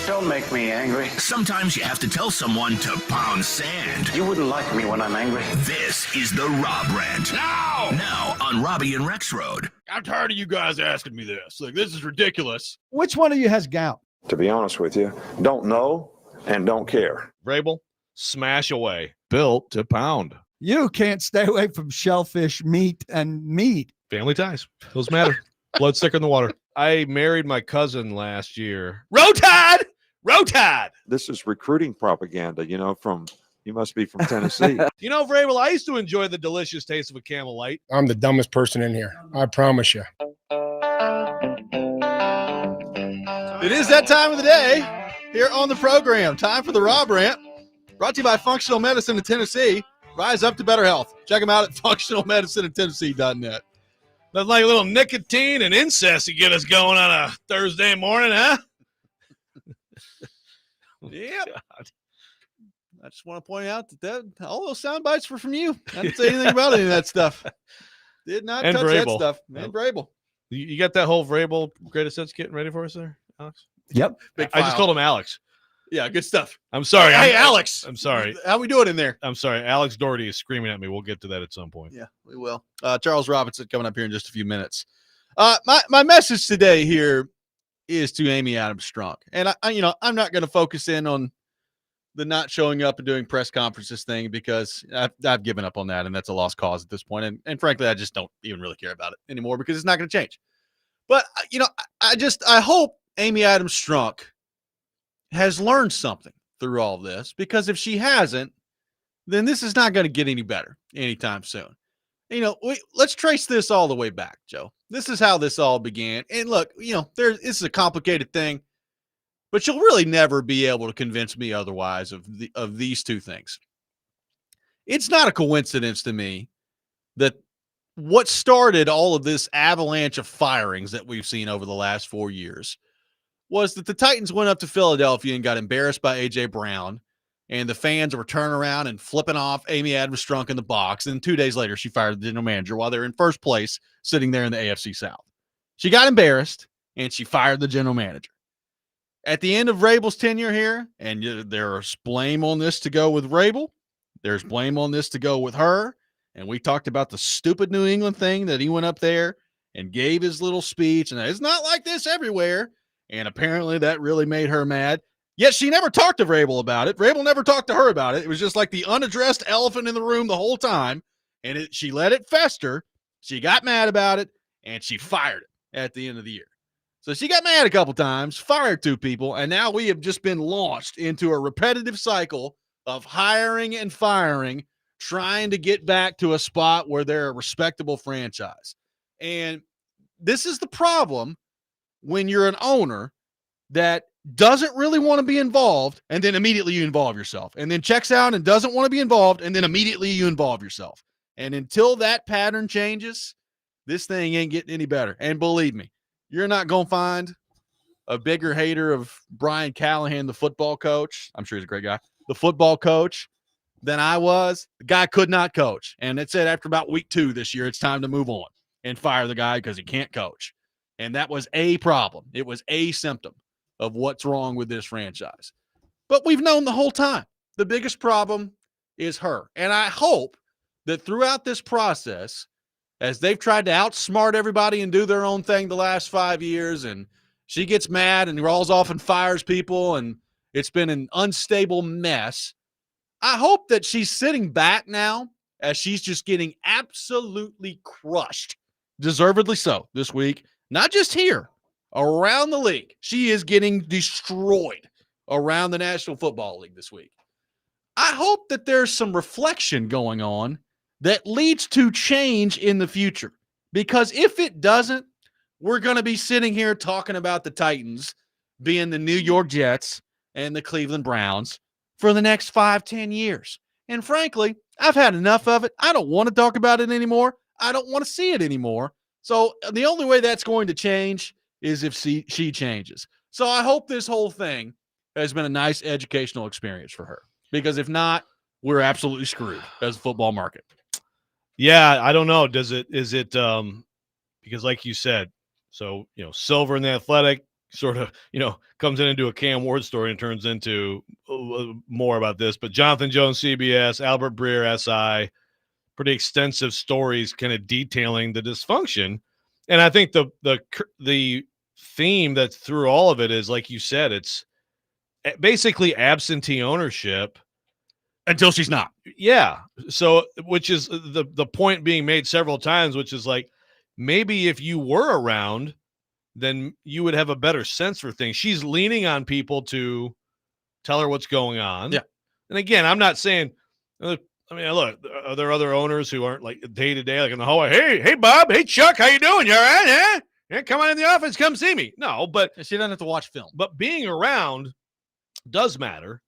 Don't make me angry. Sometimes you have to tell someone to pound sand. You wouldn't like me when I'm angry. This is the Rob Rant. Now on Robby and Rexrode. I'm tired of you guys asking me this. Like, this is ridiculous. Which one of you has gout? To be honest with you, don't know and don't care. Vrabel, smash away. Built to pound. You can't stay away from shellfish, meat, and meat. Family ties. Those matter. Blood's thicker in the water. I married my cousin last year. Row Tide! Row Tide! This is recruiting propaganda, you must be from Tennessee. You know, Vrabel, I used to enjoy the delicious taste of a Camel Light. I'm the dumbest person in here. I promise you. It is that time of the day here on the program. Time for the Rob Rant, brought to you by Functional Medicine in Tennessee. Rise up to better health. Check them out at functionalmedicinetennessee.net. Nothing like a little nicotine and incest to get us going on a Thursday morning, huh? Yep. God. I just want to point out that all those sound bites were from you. I didn't say anything about any of that stuff. Did not touch that stuff. And Vrabel. You got that whole Vrabel greatest hits getting ready for us there, Alex? Yep. I just called him Alex. Yeah, good stuff. I'm sorry. Hey, Alex. I'm sorry. How we doing in there? I'm sorry. Alex Doherty is screaming at me. We'll get to that at some point. Yeah, we will. Charles Robinson coming up here in just a few minutes. My message today here is to Amy Adams Strunk. And I'm not going to focus in on the not showing up and doing press conferences thing because I've given up on that, and that's a lost cause at this point. And frankly, I just don't even really care about it anymore because it's not going to change. But, I hope Amy Adams Strunk has learned something through all this, because if she hasn't, then this is not going to get any better anytime soon. Let's trace this all the way back, Joe. This is how this all began. And look, this is a complicated thing, but you'll really never be able to convince me otherwise of these two things. It's not a coincidence to me that what started all of this avalanche of firings that we've seen over the last 4 years was that the Titans went up to Philadelphia and got embarrassed by A.J. Brown, and the fans were turning around and flipping off Amy Adams Strunk in the box. And 2 days later, she fired the general manager while they're in first place, sitting there in the AFC South. She got embarrassed, and she fired the general manager. At the end of Vrabel's tenure here, and there's blame on this to go with Vrabel, there's blame on this to go with her, and we talked about the stupid New England thing that he went up there and gave his little speech, and it's not like this everywhere. And apparently that really made her mad. Yet she never talked to Vrabel about it. Vrabel never talked to her about it. It was just like the unaddressed elephant in the room the whole time. And she let it fester. She got mad about it, and she fired it at the end of the year. So she got mad a couple times, fired 2 people, and now we have just been launched into a repetitive cycle of hiring and firing, trying to get back to a spot where they're a respectable franchise. And this is the problem when you're an owner that doesn't really want to be involved, and then immediately you involve yourself, and then checks out and doesn't want to be involved, and then immediately you involve yourself. And until that pattern changes, this thing ain't getting any better. And believe me, you're not going to find a bigger hater of Brian Callahan, the football coach. I'm sure he's a great guy. The football coach than I was. The guy could not coach. And it said after about week 2 this year, it's time to move on and fire the guy because he can't coach. And that was a problem. It was a symptom of what's wrong with this franchise. But we've known the whole time. The biggest problem is her. And I hope that throughout this process, as they've tried to outsmart everybody and do their own thing the last 5 years, and she gets mad and rolls off and fires people, and it's been an unstable mess, I hope that she's sitting back now as she's just getting absolutely crushed, deservedly so, this week. Not just here, around the league. She is getting destroyed around the National Football League this week. I hope that there's some reflection going on that leads to change in the future. Because if it doesn't, we're going to be sitting here talking about the Titans being the New York Jets and the Cleveland Browns for the next 5-10 years. And frankly, I've had enough of it. I don't want to talk about it anymore. I don't want to see it anymore. So the only way that's going to change is if she changes. So I hope this whole thing has been a nice educational experience for her, because if not, we're absolutely screwed as a football market. Yeah, I don't know. Is it because like you said, so, Silver in the Athletic sort of, comes into a Cam Ward story and turns into more about this, but Jonathan Jones, CBS, Albert Breer, SI, pretty extensive stories kind of detailing the dysfunction. And I think the theme that's through all of it is, like you said, it's basically absentee ownership until she's not. Yeah. So, which is the point being made several times, which is like, maybe if you were around, then you would have a better sense for things. She's leaning on people to tell her what's going on. Yeah. And again, I'm not saying, look, are there other owners who aren't like day to day, like in the hallway? Hey, Bob. Hey, Chuck. How you doing? You all right? Yeah, come on in the office, come see me. No, but she doesn't have to watch film. But being around does matter.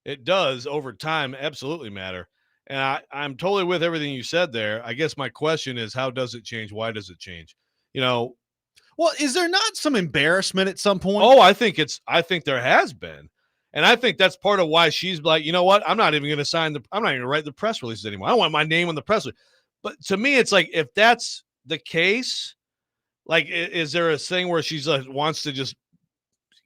It does over time absolutely matter. And I'm totally with everything you said there. I guess my question is, how does it change? Why does it change? Well, is there not some embarrassment at some point? Oh, I think there has been. And I think that's part of why she's like, you know what? I'm not even going to I'm not even going to write the press releases anymore. I don't want my name on the press release. But to me, it's like, if that's the case, like, is there a thing where she's like, wants to just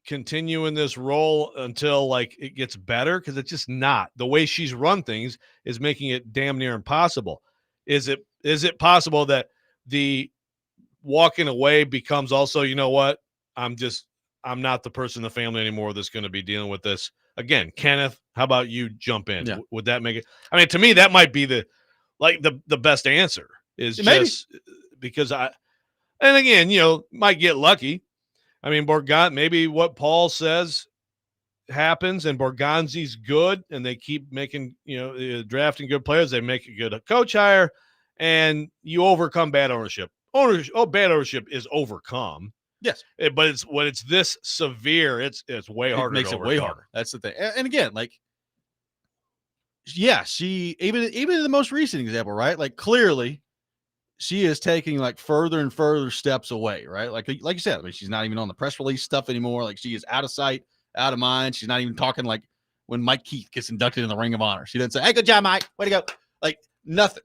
continue in this role until like it gets better? Because it's just not. The way she's run things is making it damn near impossible. Is it possible that the walking away becomes also, you know what? I'm not the person in the family anymore that's going to be dealing with this again. Kenneth, how about you jump in? Yeah. Would that make it? I mean, to me, that might be the best answer is Maybe. just because and again, might get lucky. I mean, maybe what Paul says happens and Borgonzi's good and they keep making, drafting good players. They make a good coach hire and you overcome bad ownership. Bad ownership is overcome. Yes. But it's this severe. It's way harder. It makes to it way overcome. harder. That's the thing. And again, like, yeah, she even in the most recent example, right? Like, clearly she is taking like further and further steps away, right? Like you said, I mean, she's not even on the press release stuff anymore. Like, she is out of sight, out of mind. She's not even talking like when Mike Keith gets inducted in the Ring of Honor. She doesn't say, "Hey, good job, Mike. Way to go." Like, nothing.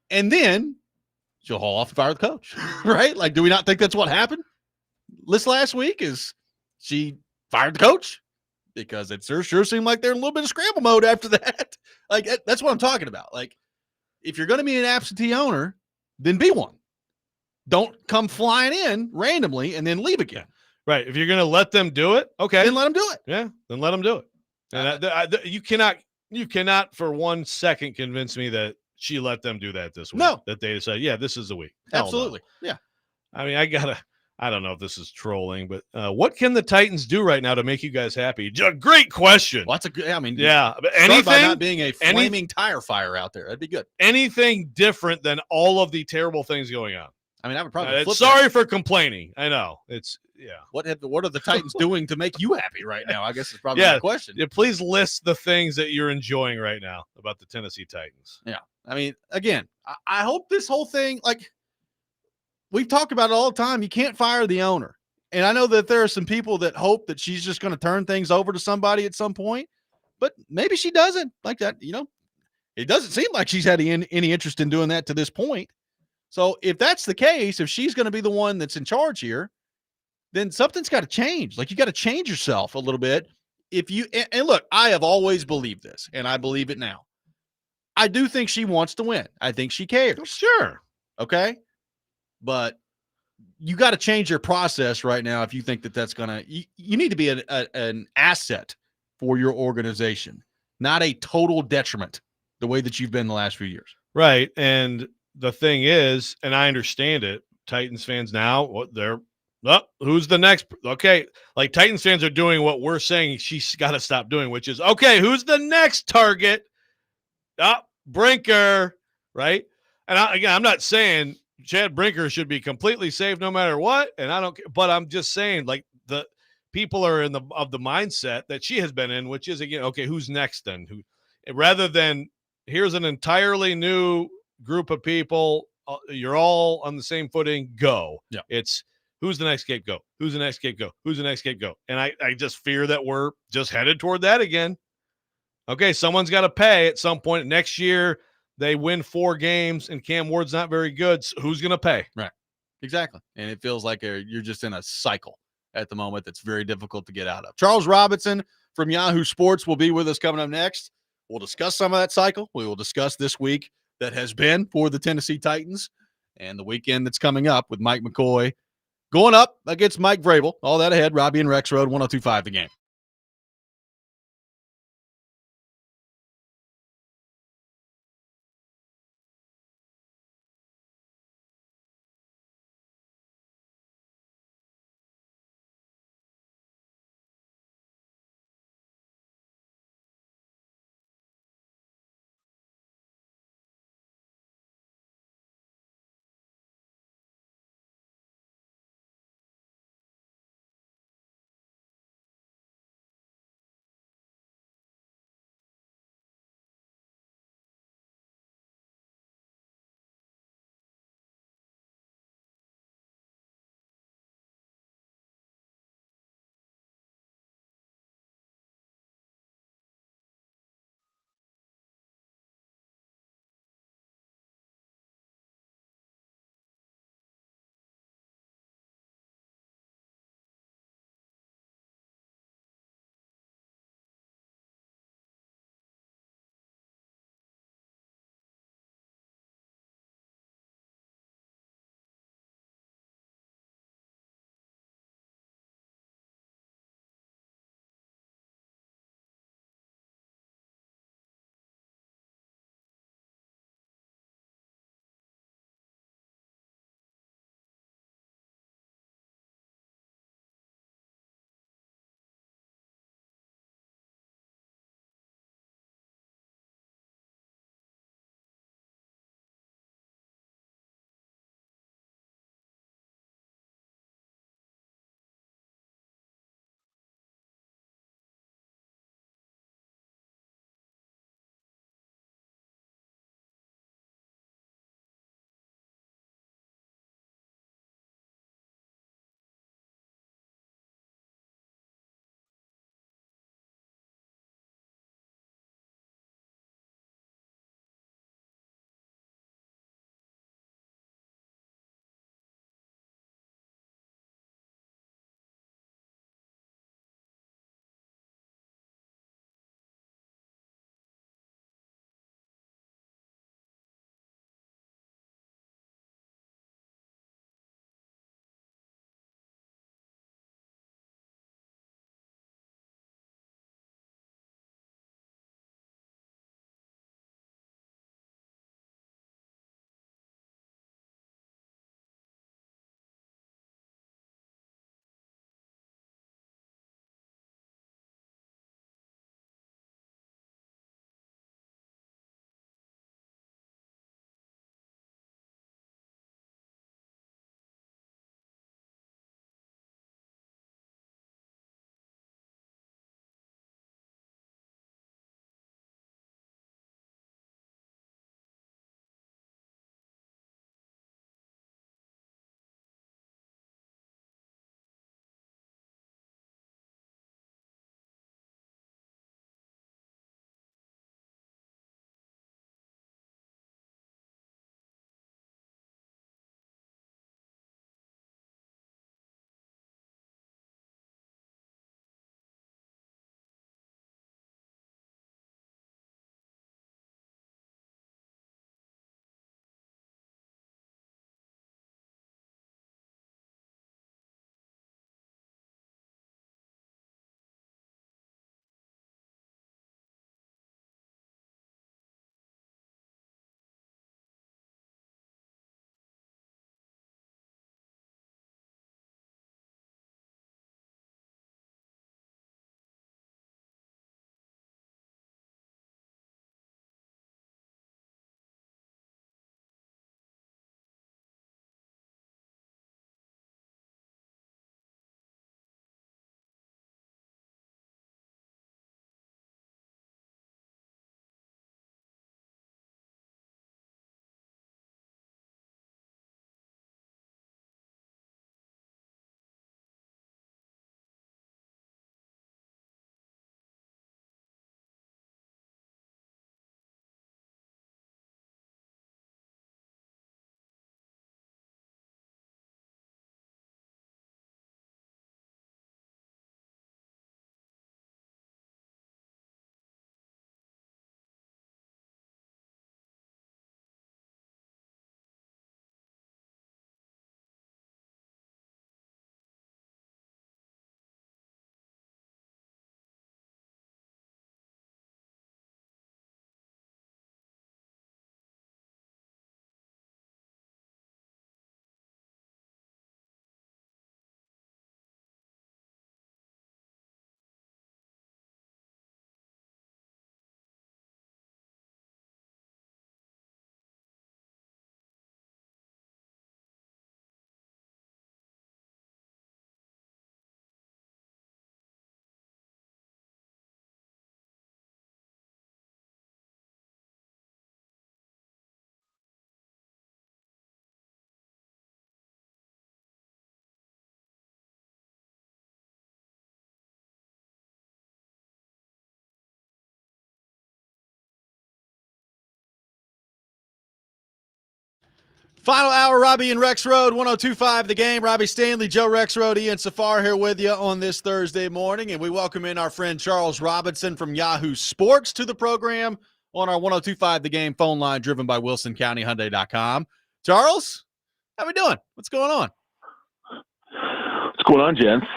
And then she'll haul off and fire the coach, right? Like, do we not think that's what happened? This last week is she fired the coach because it sure seemed like they're in a little bit of scramble mode after that. Like, that's what I'm talking about. Like, if you're going to be an absentee owner, then be one. Don't come flying in randomly and then leave again. Right. If you're going to let them do it, okay. Then let them do it. Yeah, then let them do it. And you cannot for 1 second convince me that she let them do that this week. No. That they decided, yeah, this is the week. Hell no. Absolutely. Yeah. I mean, I don't know if this is trolling, but what can the Titans do right now to make you guys happy? Great question. Well, that's a good, I mean, yeah. But anything by not being a flaming tire fire out there. That'd be good. Anything different than all of the terrible things going on. I mean, I would probably flip sorry that. for complaining. I know. Yeah. What are the Titans doing to make you happy right now? I guess is probably the question. Yeah, please list the things that you're enjoying right now about the Tennessee Titans. Yeah. I mean, again, I hope this whole thing, like, we talk about it all the time. You can't fire the owner. And I know that there are some people that hope that she's just going to turn things over to somebody at some point, but maybe she doesn't like that. It doesn't seem like she's had any interest in doing that to this point. So if that's the case, if she's going to be the one that's in charge here, then something's got to change. Like, you got to change yourself a little bit. And look, I have always believed this and I believe it now. I do think she wants to win. I think she cares. Sure. Okay. But you got to change your process right now. If you think that that's going to, you need to be an asset for your organization, not a total detriment the way that you've been the last few years. Right. And the thing is, and I understand it, Titans fans now, who's the next? Okay. Like, Titans fans are doing what we're saying she's got to stop doing, which is, okay, who's the next target? Brinker. Right. And I'm not saying Chad Brinker should be completely safe no matter what. And I don't care, but I'm just saying, like, the people are of the mindset that she has been in, which is, again, okay, who's next then? Rather than here's an entirely new group of people, you're all on the same footing, go. Yeah. It's who's the next scapegoat? Who's the next scapegoat? Who's the next scapegoat? And I just fear that we're just headed toward that again. Okay, someone's got to pay at some point. Next year, they win 4 games, and Cam Ward's not very good. So who's going to pay? Right. Exactly. And it feels like you're just in a cycle at the moment that's very difficult to get out of. Charles Robinson from Yahoo Sports will be with us coming up next. We'll discuss some of that cycle. We will discuss this week that has been for the Tennessee Titans and the weekend that's coming up with Mike McCoy going up against Mike Vrabel. All that ahead. Robby and Rexrode, 102.5 The Game. Final hour, Robby and Rexrode, 102.5 The Game. Robby Stanley, Joe Rexrode, Ian Safar here with you on this Thursday morning, and we welcome in our friend Charles Robinson from Yahoo Sports to the program on our 102.5 The Game phone line, driven by WilsonCountyHyundai.com. Charles, how we doing? What's going on? What's going on, gents?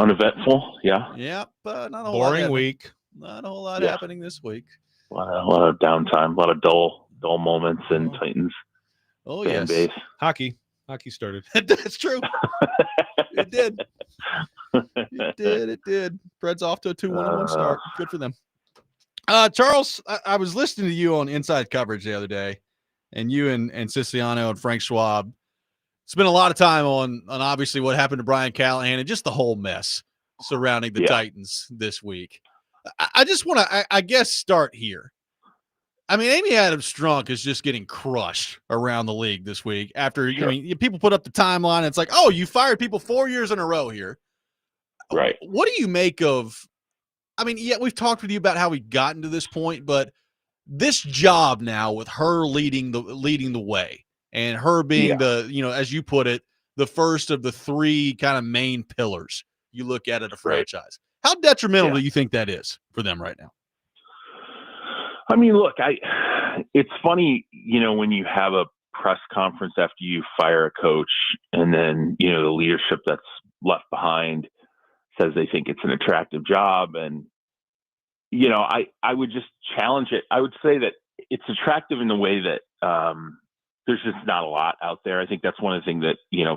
Uneventful, yeah. Yep, not a whole boring lot week. Not a whole lot happening this week. A lot of downtime, a lot of dull moments in Titans fan base. Hockey started. That's true. It did. It did. Preds off to a 2-1 start. Good for them. Charles, I was listening to you on Inside Coverage the other day, and you and Siciliano and Frank Schwab spent a lot of time on obviously what happened to Brian Callahan and just the whole mess surrounding the Titans this week. I just want to, I guess, start here. I mean, Amy Adams-Strunk is just getting crushed around the league this week after, I mean, people put up the timeline. And it's like, oh, you fired people 4 years in a row here. Right. What do you make of, I mean, yeah, we've talked with you about how we've gotten to this point, but this job now with her leading the way and her being the, as you put it, the first of the three kind of main pillars you look at a franchise. How detrimental do you think that is for them right now? I mean, look, it's funny, when you have a press conference after you fire a coach and then, the leadership that's left behind says they think it's an attractive job. And, I would just challenge it. I would say that it's attractive in the way that there's just not a lot out there. I think that's one of the things that,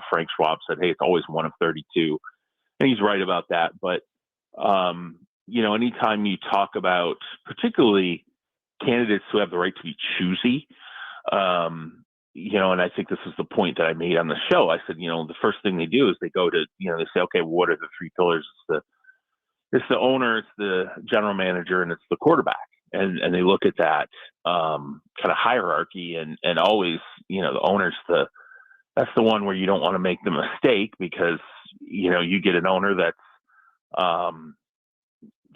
Frank Schwab said, hey, it's always one of 32. And he's right about that. But, anytime you talk about particularly candidates who have the right to be choosy, and I think this is the point that I made on the show. I said, the first thing they do is they go to, they say, okay, what are the three pillars? It's the owner, it's the general manager, and it's the quarterback. And they look at that kind of hierarchy and always, the owner's that's the one where you don't want to make the mistake because, you get an owner that's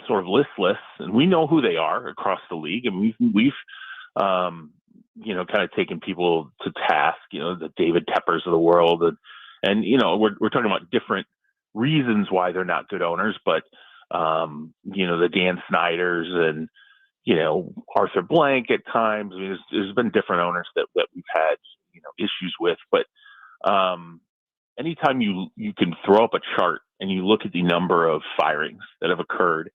sort of listless, and we know who they are across the league. And we've kind of taken people to task, the David Teppers of the world. And we're talking about different reasons why they're not good owners, but, the Dan Snyders and, Arthur Blank at times. I mean, there's been different owners that we've had, issues with, but, anytime you can throw up a chart and you look at the number of firings that have occurred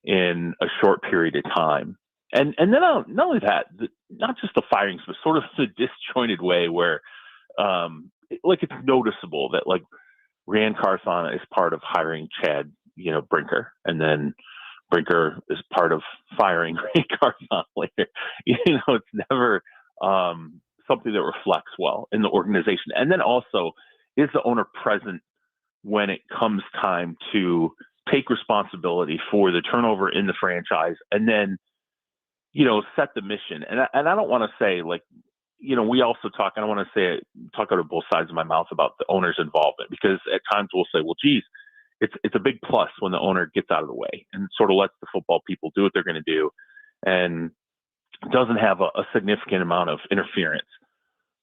in a short period of time, and then not only that, not just the firings, but sort of the disjointed way where, it's noticeable that Rand Carthon is part of hiring Chad, Brinker, and then Brinker is part of firing Rand Carthon later. It's never something that reflects well in the organization. And then also, is the owner present when it comes time to take responsibility for the turnover in the franchise and then, set the mission? And I don't want to say we also talk, I don't want to talk out of both sides of my mouth about the owner's involvement, because at times we'll say, well, geez, it's a big plus when the owner gets out of the way and sort of lets the football people do what they're going to do and doesn't have a significant amount of interference.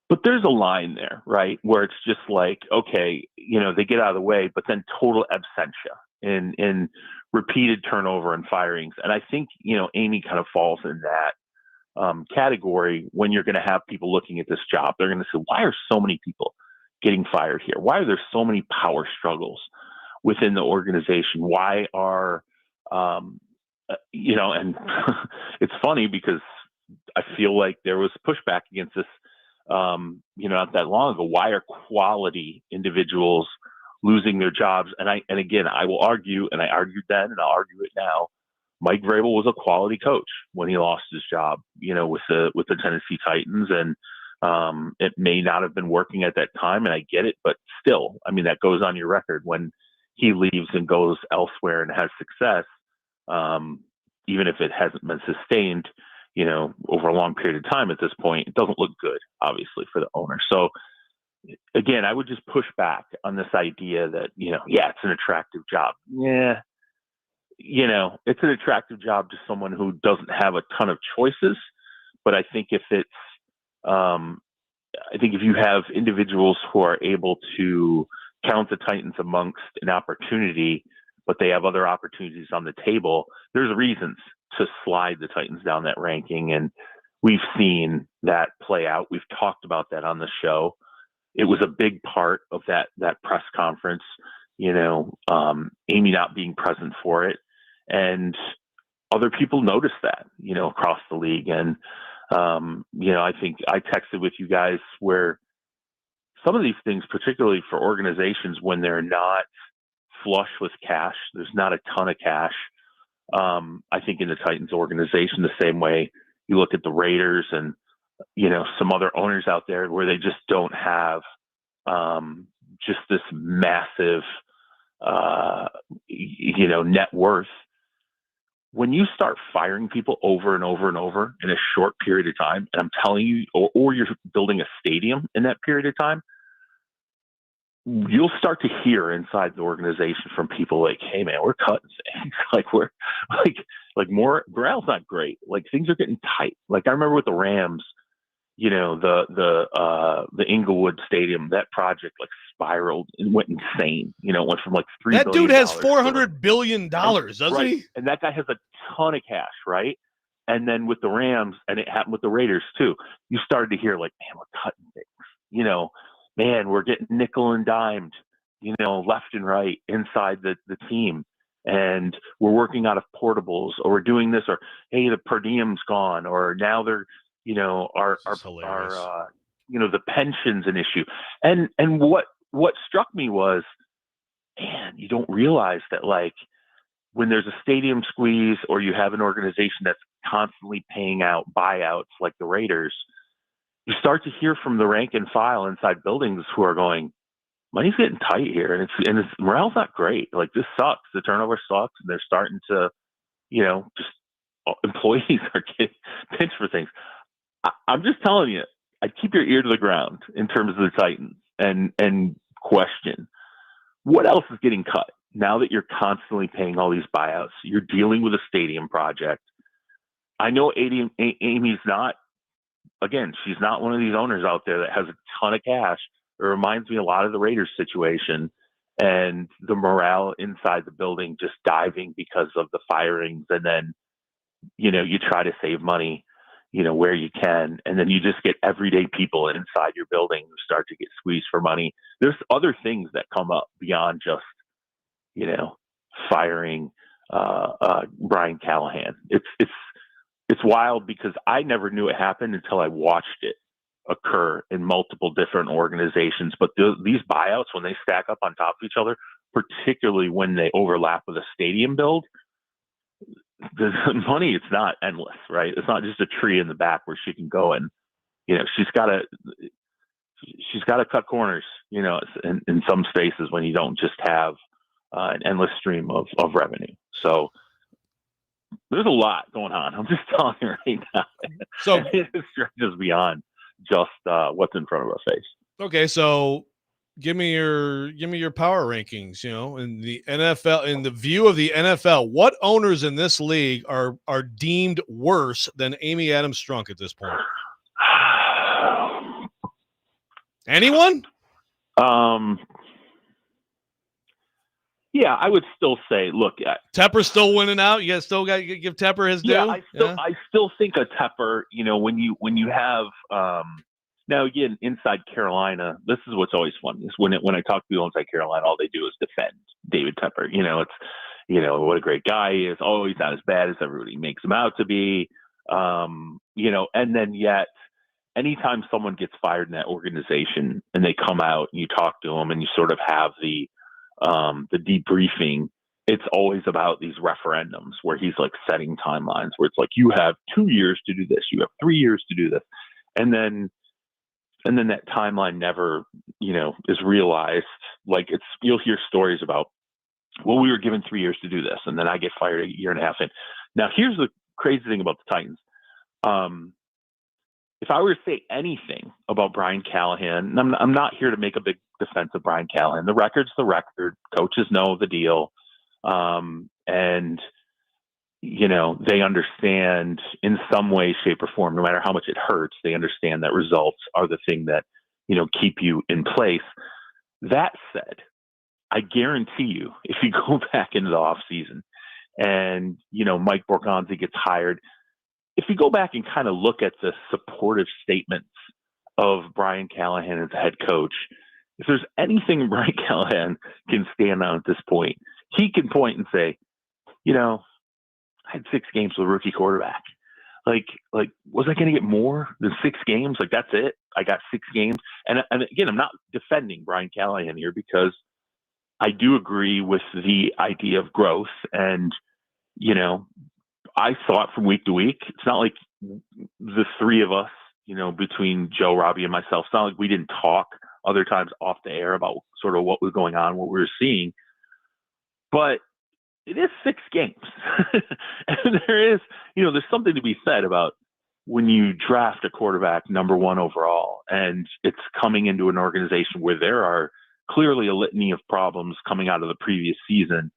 But there's a line there, right, where it's just okay, they get out of the way, but then total absentia in repeated turnover and firings. And I think, Amy kind of falls in that category when you're going to have people looking at this job. They're going to say, why are so many people getting fired here? Why are there so many power struggles within the organization? Why are, and it's funny because I feel like there was pushback against this, not that long ago. Why are quality individuals losing their jobs? And again, I will argue, and I argued then, and I'll argue it now. Mike Vrabel was a quality coach when he lost his job, with the Tennessee Titans, and it may not have been working at that time, and I get it, but still, I mean, that goes on your record when he leaves and goes elsewhere and has success, even if it hasn't been sustained, over a long period of time at this point. It doesn't look good, obviously, for the owner. So again, I would just push back on this idea that, it's an attractive job. Yeah. It's an attractive job to someone who doesn't have a ton of choices. But I think if it's I think if you have individuals who are able to count the Titans amongst an opportunity, but they have other opportunities on the table, there's reasons to slide the Titans down that ranking. And we've seen that play out. We've talked about that on the show. It was a big part of that press conference, Amy not being present for it. And other people noticed that, across the league. And, I think I texted with you guys where some of these things, particularly for organizations, when they're not flush with cash, there's not a ton of cash. I think in the Titans organization, the same way you look at the Raiders and, some other owners out there where they just don't have just this massive, net worth. When you start firing people over and over and over in a short period of time, and I'm telling you, or you're building a stadium in that period of time, you'll start to hear inside the organization from people like, "Hey man, we're cutting things. We're more morale's not great. Things are getting tight." I remember with the Rams, the Inglewood Stadium, that project spiraled and went insane. It went from $3 billion. That dude has $400 billion, doesn't he? And that guy has a ton of cash, right? And then with the Rams, and it happened with the Raiders too, you started to hear man, we're cutting things. Man, we're getting nickel and dimed, left and right inside the team. And we're working out of portables, or we're doing this, or hey, the per diem's gone, or now they're, the pension's an issue. And what struck me was, man, you don't realize that when there's a stadium squeeze, or you have an organization that's constantly paying out buyouts like the Raiders, you start to hear from the rank and file inside buildings who are going, money's getting tight here, and it's morale's not great. This sucks. The turnover sucks, and they're starting to, just employees are getting pinched for things. I'm just telling you, I'd keep your ear to the ground in terms of the Titans and question what else is getting cut now that you're constantly paying all these buyouts. You're dealing with a stadium project. I know Amy's not. Again, she's not one of these owners out there that has a ton of cash. It reminds me a lot of the Raiders situation and the morale inside the building just diving because of the firings. And then, you try to save money, where you can. And then you just get everyday people inside your building who start to get squeezed for money. There's other things that come up beyond just, firing Brian Callahan. It's wild because I never knew it happened until I watched it occur in multiple different organizations. But these buyouts, when they stack up on top of each other, particularly when they overlap with a stadium build, the money, it's not endless, right? It's not just a tree in the back where she can go and, she's got to cut corners, in some spaces when you don't just have an endless stream of revenue. So there's a lot going on. I'm just telling you right now. So it stretches beyond just what's in front of our face. Okay, so give me your power rankings. In the NFL, in the view of the NFL, what owners in this league are deemed worse than Amy Adams Strunk at this point? Anyone? Yeah, I would still say, look, Tepper's still winning out. You guys still got to give Tepper his due. Yeah, I still think a Tepper. When you have now again inside Carolina, this is what's always fun is when I talk to people inside Carolina, all they do is defend David Tepper. It's what a great guy he is. Oh, he's not as bad as everybody makes him out to be. And then yet, anytime someone gets fired in that organization and they come out and you talk to them and you sort of have the debriefing, it's always about these referendums where he's setting timelines where it's you have 2 years to do this, you have 3 years to do this, and then that timeline never is realized. You'll hear stories about, well, we were given 3 years to do this, and then I get fired a year and a half in. Now here's the crazy thing about the Titans. If I were to say anything about Brian Callahan, and I'm not here to make a big defense of Brian Callahan. The record's the record. Coaches know the deal. And, they understand in some way, shape, or form, no matter how much it hurts, they understand that results are the thing that, keep you in place. That said, I guarantee you, if you go back into the offseason and, Mike Borgonzi gets hired, if you go back and kind of look at the supportive statements of Brian Callahan as a head coach, if there's anything Brian Callahan can stand on at this point, he can point and say, I had 6 games with a rookie quarterback. Like, was I going to get more than 6 games? Like, that's it. I got 6 games. And again, I'm not defending Brian Callahan here because I do agree with the idea of growth. And, I saw it from week to week. It's not like the 3 of us, between Joe, Robby, and myself, it's not like we didn't talk other times off the air about sort of what was going on, what we were seeing. But it is 6 games. And there's something to be said about when you draft a quarterback number 1 overall, and it's coming into an organization where there are clearly a litany of problems coming out of the previous season.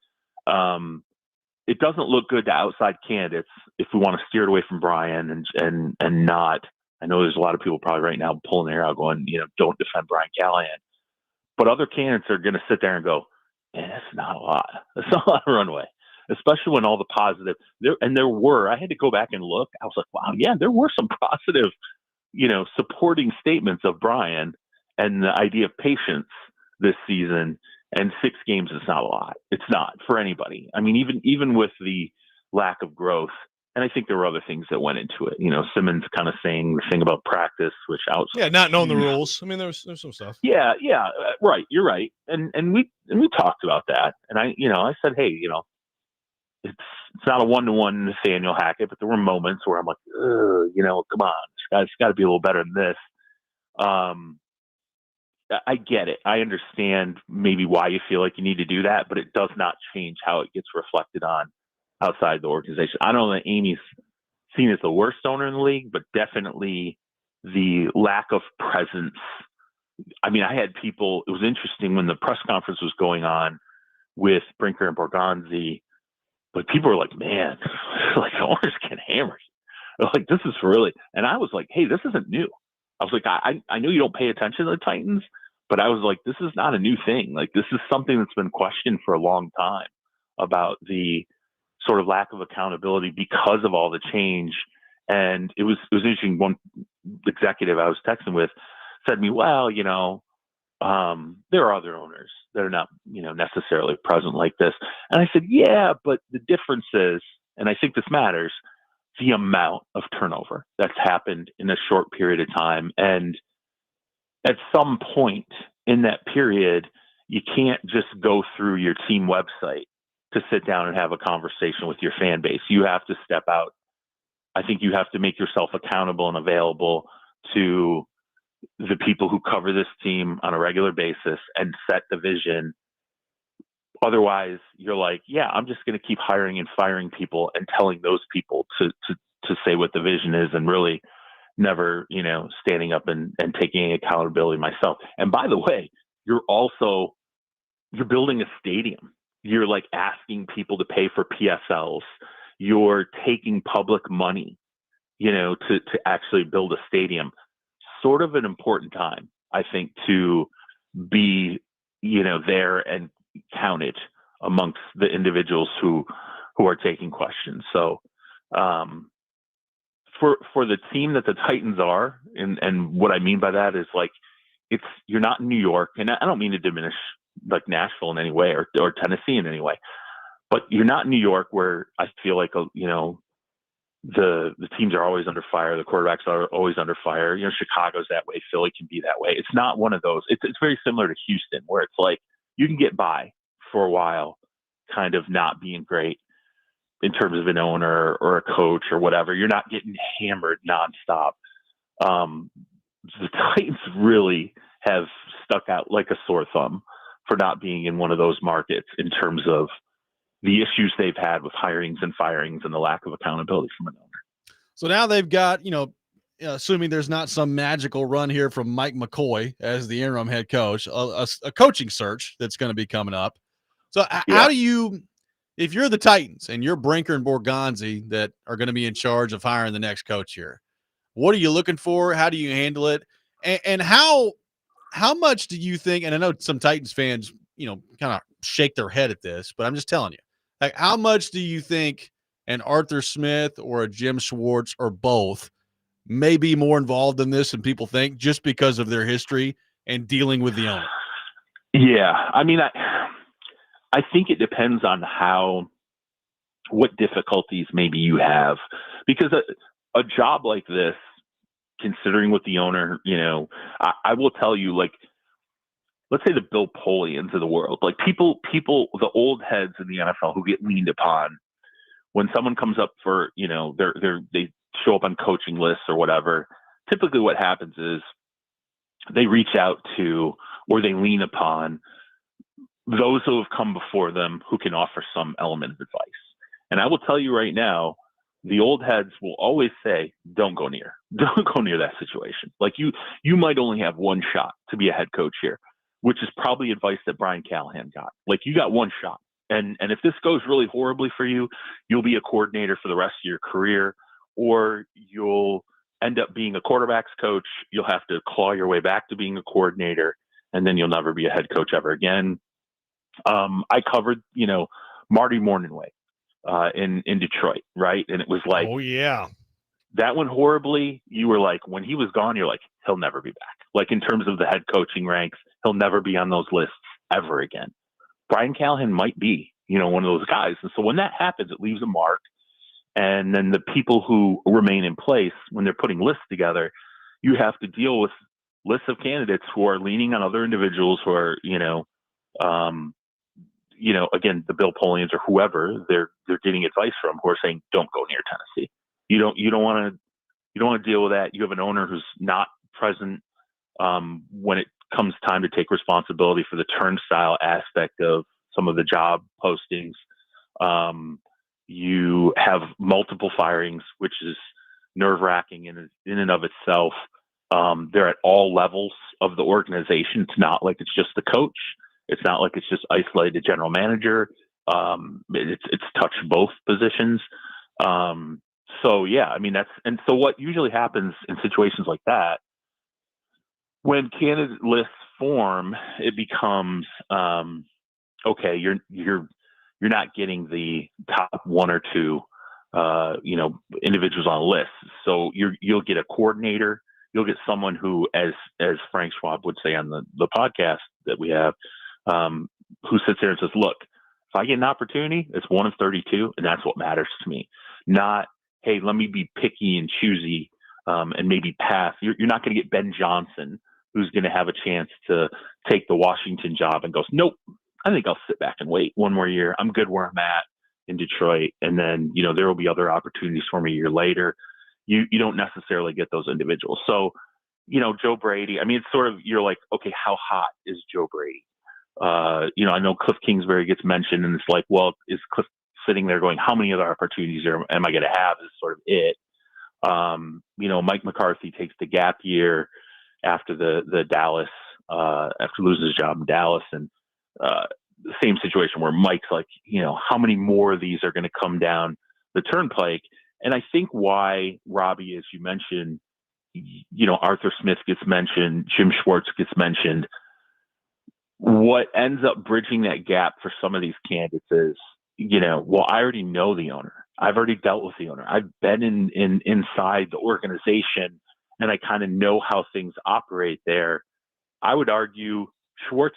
It doesn't look good to outside candidates if we want to steer it away from Brian and not. I know there's a lot of people probably right now pulling their hair out going, don't defend Brian Callahan. But other candidates are going to sit there and go, that's not a lot. That's not a lot of runway, especially when all the positive there were. I had to go back and look. I was like, wow, yeah, there were some positive, supporting statements of Brian and the idea of patience this season. And 6 games is not a lot. It's not for anybody. I mean, even with the lack of growth, and I think there were other things that went into it. Simmons kind of saying the thing about practice, which not knowing the rules. I mean, there's some stuff. Yeah, right. You're right. And we talked about that. And I said, hey, it's not a 1-to-1 Nathaniel Hackett, but there were moments where I'm like, come on, this guy's got to be a little better than this. I get it. I understand maybe why you feel like you need to do that, but it does not change how it gets reflected on outside the organization. I don't know that Amy's seen as the worst owner in the league, but definitely the lack of presence. I mean, I had people, it was interesting when the press conference was going on with Brinker and Borgonzi, but people were like, man, like the owners get hammered. Like, this is really, and I was like, hey, this isn't new. I was like, I know you don't pay attention to the Titans, but I was like, this is not a new thing. Like, this is something that's been questioned for a long time about the sort of lack of accountability because of all the change. And it was interesting. One executive I was texting with said to me, well, there are other owners that are not, necessarily present like this. And I said, yeah, but the difference is, and I think this matters, the amount of turnover that's happened in a short period of time. And at some point in that period, you can't just go through your team website to sit down and have a conversation with your fan base. You have to step out. I think you have to make yourself accountable and available to the people who cover this team on a regular basis and set the vision. Otherwise, you're like, yeah, I'm just going to keep hiring and firing people and telling those people to say what the vision is, and really never, standing up and taking accountability myself. And by the way, you're building a stadium. You're like asking people to pay for PSLs. You're taking public money, to actually build a stadium. Sort of an important time, I think, to be, there and counted amongst the individuals who are taking questions. So, for the team that the Titans are, and what I mean by that is like, you're not in New York, and I don't mean to diminish like Nashville in any way or Tennessee in any way, but you're not in New York where I feel like, the teams are always under fire. The quarterbacks are always under fire. Chicago's that way. Philly can be that way. It's not one of those. It's very similar to Houston, where it's like you can get by for a while, kind of not being great in terms of an owner or a coach or whatever. You're not getting hammered nonstop. The Titans really have stuck out like a sore thumb for not being in one of those markets in terms of the issues they've had with hirings and firings and the lack of accountability from an owner. So now they've got, assuming there's not some magical run here from Mike McCoy as the interim head coach, a coaching search that's going to be coming up. So how do you, if you're the Titans and you're Brinker and Borgonzi that are going to be in charge of hiring the next coach here, what are you looking for? How do you handle it? And how much do you think, and I know some Titans fans, kind of shake their head at this, but I'm just telling you, like, how much do you think an Arthur Smith or a Jim Schwartz or both may be more involved in this than people think just because of their history and dealing with the owner? Yeah. I mean, I think it depends on what difficulties maybe you have, because a job like this, considering what the owner, I will tell you, like, let's say the Bill Polians of the world, like people, the old heads in the NFL who get leaned upon when someone comes up for, they show up on coaching lists or whatever. Typically what happens is they reach out to, or they lean upon those who have come before them who can offer some element of advice. And I will tell you right now, the old heads will always say, don't go near that situation. Like you might only have one shot to be a head coach here, which is probably advice that Brian Callahan got. Like, you got one shot. And if this goes really horribly for you, you'll be a coordinator for the rest of your career, or you'll end up being a quarterback's coach. You'll have to claw your way back to being a coordinator, and then you'll never be a head coach ever again. I covered, Marty Mornhinweg in Detroit, right? And it was like, oh yeah, that went horribly. You were like, when he was gone, you're like, he'll never be back. Like, in terms of the head coaching ranks, he'll never be on those lists ever again. Brian Callahan might be, one of those guys. And so when that happens, it leaves a mark. And then the people who remain in place, when they're putting lists together, you have to deal with lists of candidates who are leaning on other individuals who are, again, the Bill Polians or whoever they're getting advice from, who are saying, don't go near Tennessee. You don't want to deal with that. You have an owner who's not present when it comes time to take responsibility for the turnstile aspect of some of the job postings. You have multiple firings, which is nerve-wracking in and of itself. They're at all levels of the organization. It's not like it's just the coach. It's not like it's just isolated general manager. It's touched both positions. So yeah, I mean, so what usually happens in situations like that, when candidate lists form, it becomes, okay, you're not getting the top one or two, individuals on a list. So you'll get a coordinator. You'll get someone who, as Frank Schwab would say on the podcast that we have, who sits there and says, look, if I get an opportunity, it's 1 of 32, and that's what matters to me. Not, hey, let me be picky and choosy, and maybe pass. You're not going to get Ben Johnson, who's going to have a chance to take the Washington job and goes, nope, I think I'll sit back and wait one more year. I'm good where I'm at in Detroit. And then, there will be other opportunities for me a year later. You don't necessarily get those individuals. So, Joe Brady, I mean, it's sort of, you're like, okay, how hot is Joe Brady? I know Cliff Kingsbury gets mentioned, and it's like, well, is Cliff sitting there going, how many other opportunities am I going to have, is sort of it. Mike McCarthy takes the gap year after the Dallas, after losing his job in Dallas, and the same situation where Mike's like, how many more of these are going to come down the turnpike? And I think why Robby, as you mentioned, Arthur Smith gets mentioned, Jim Schwartz gets mentioned. What ends up bridging that gap for some of these candidates is, well, I already know the owner. I've already dealt with the owner. I've been inside the organization, and I kind of know how things operate there. I would argue Schwartz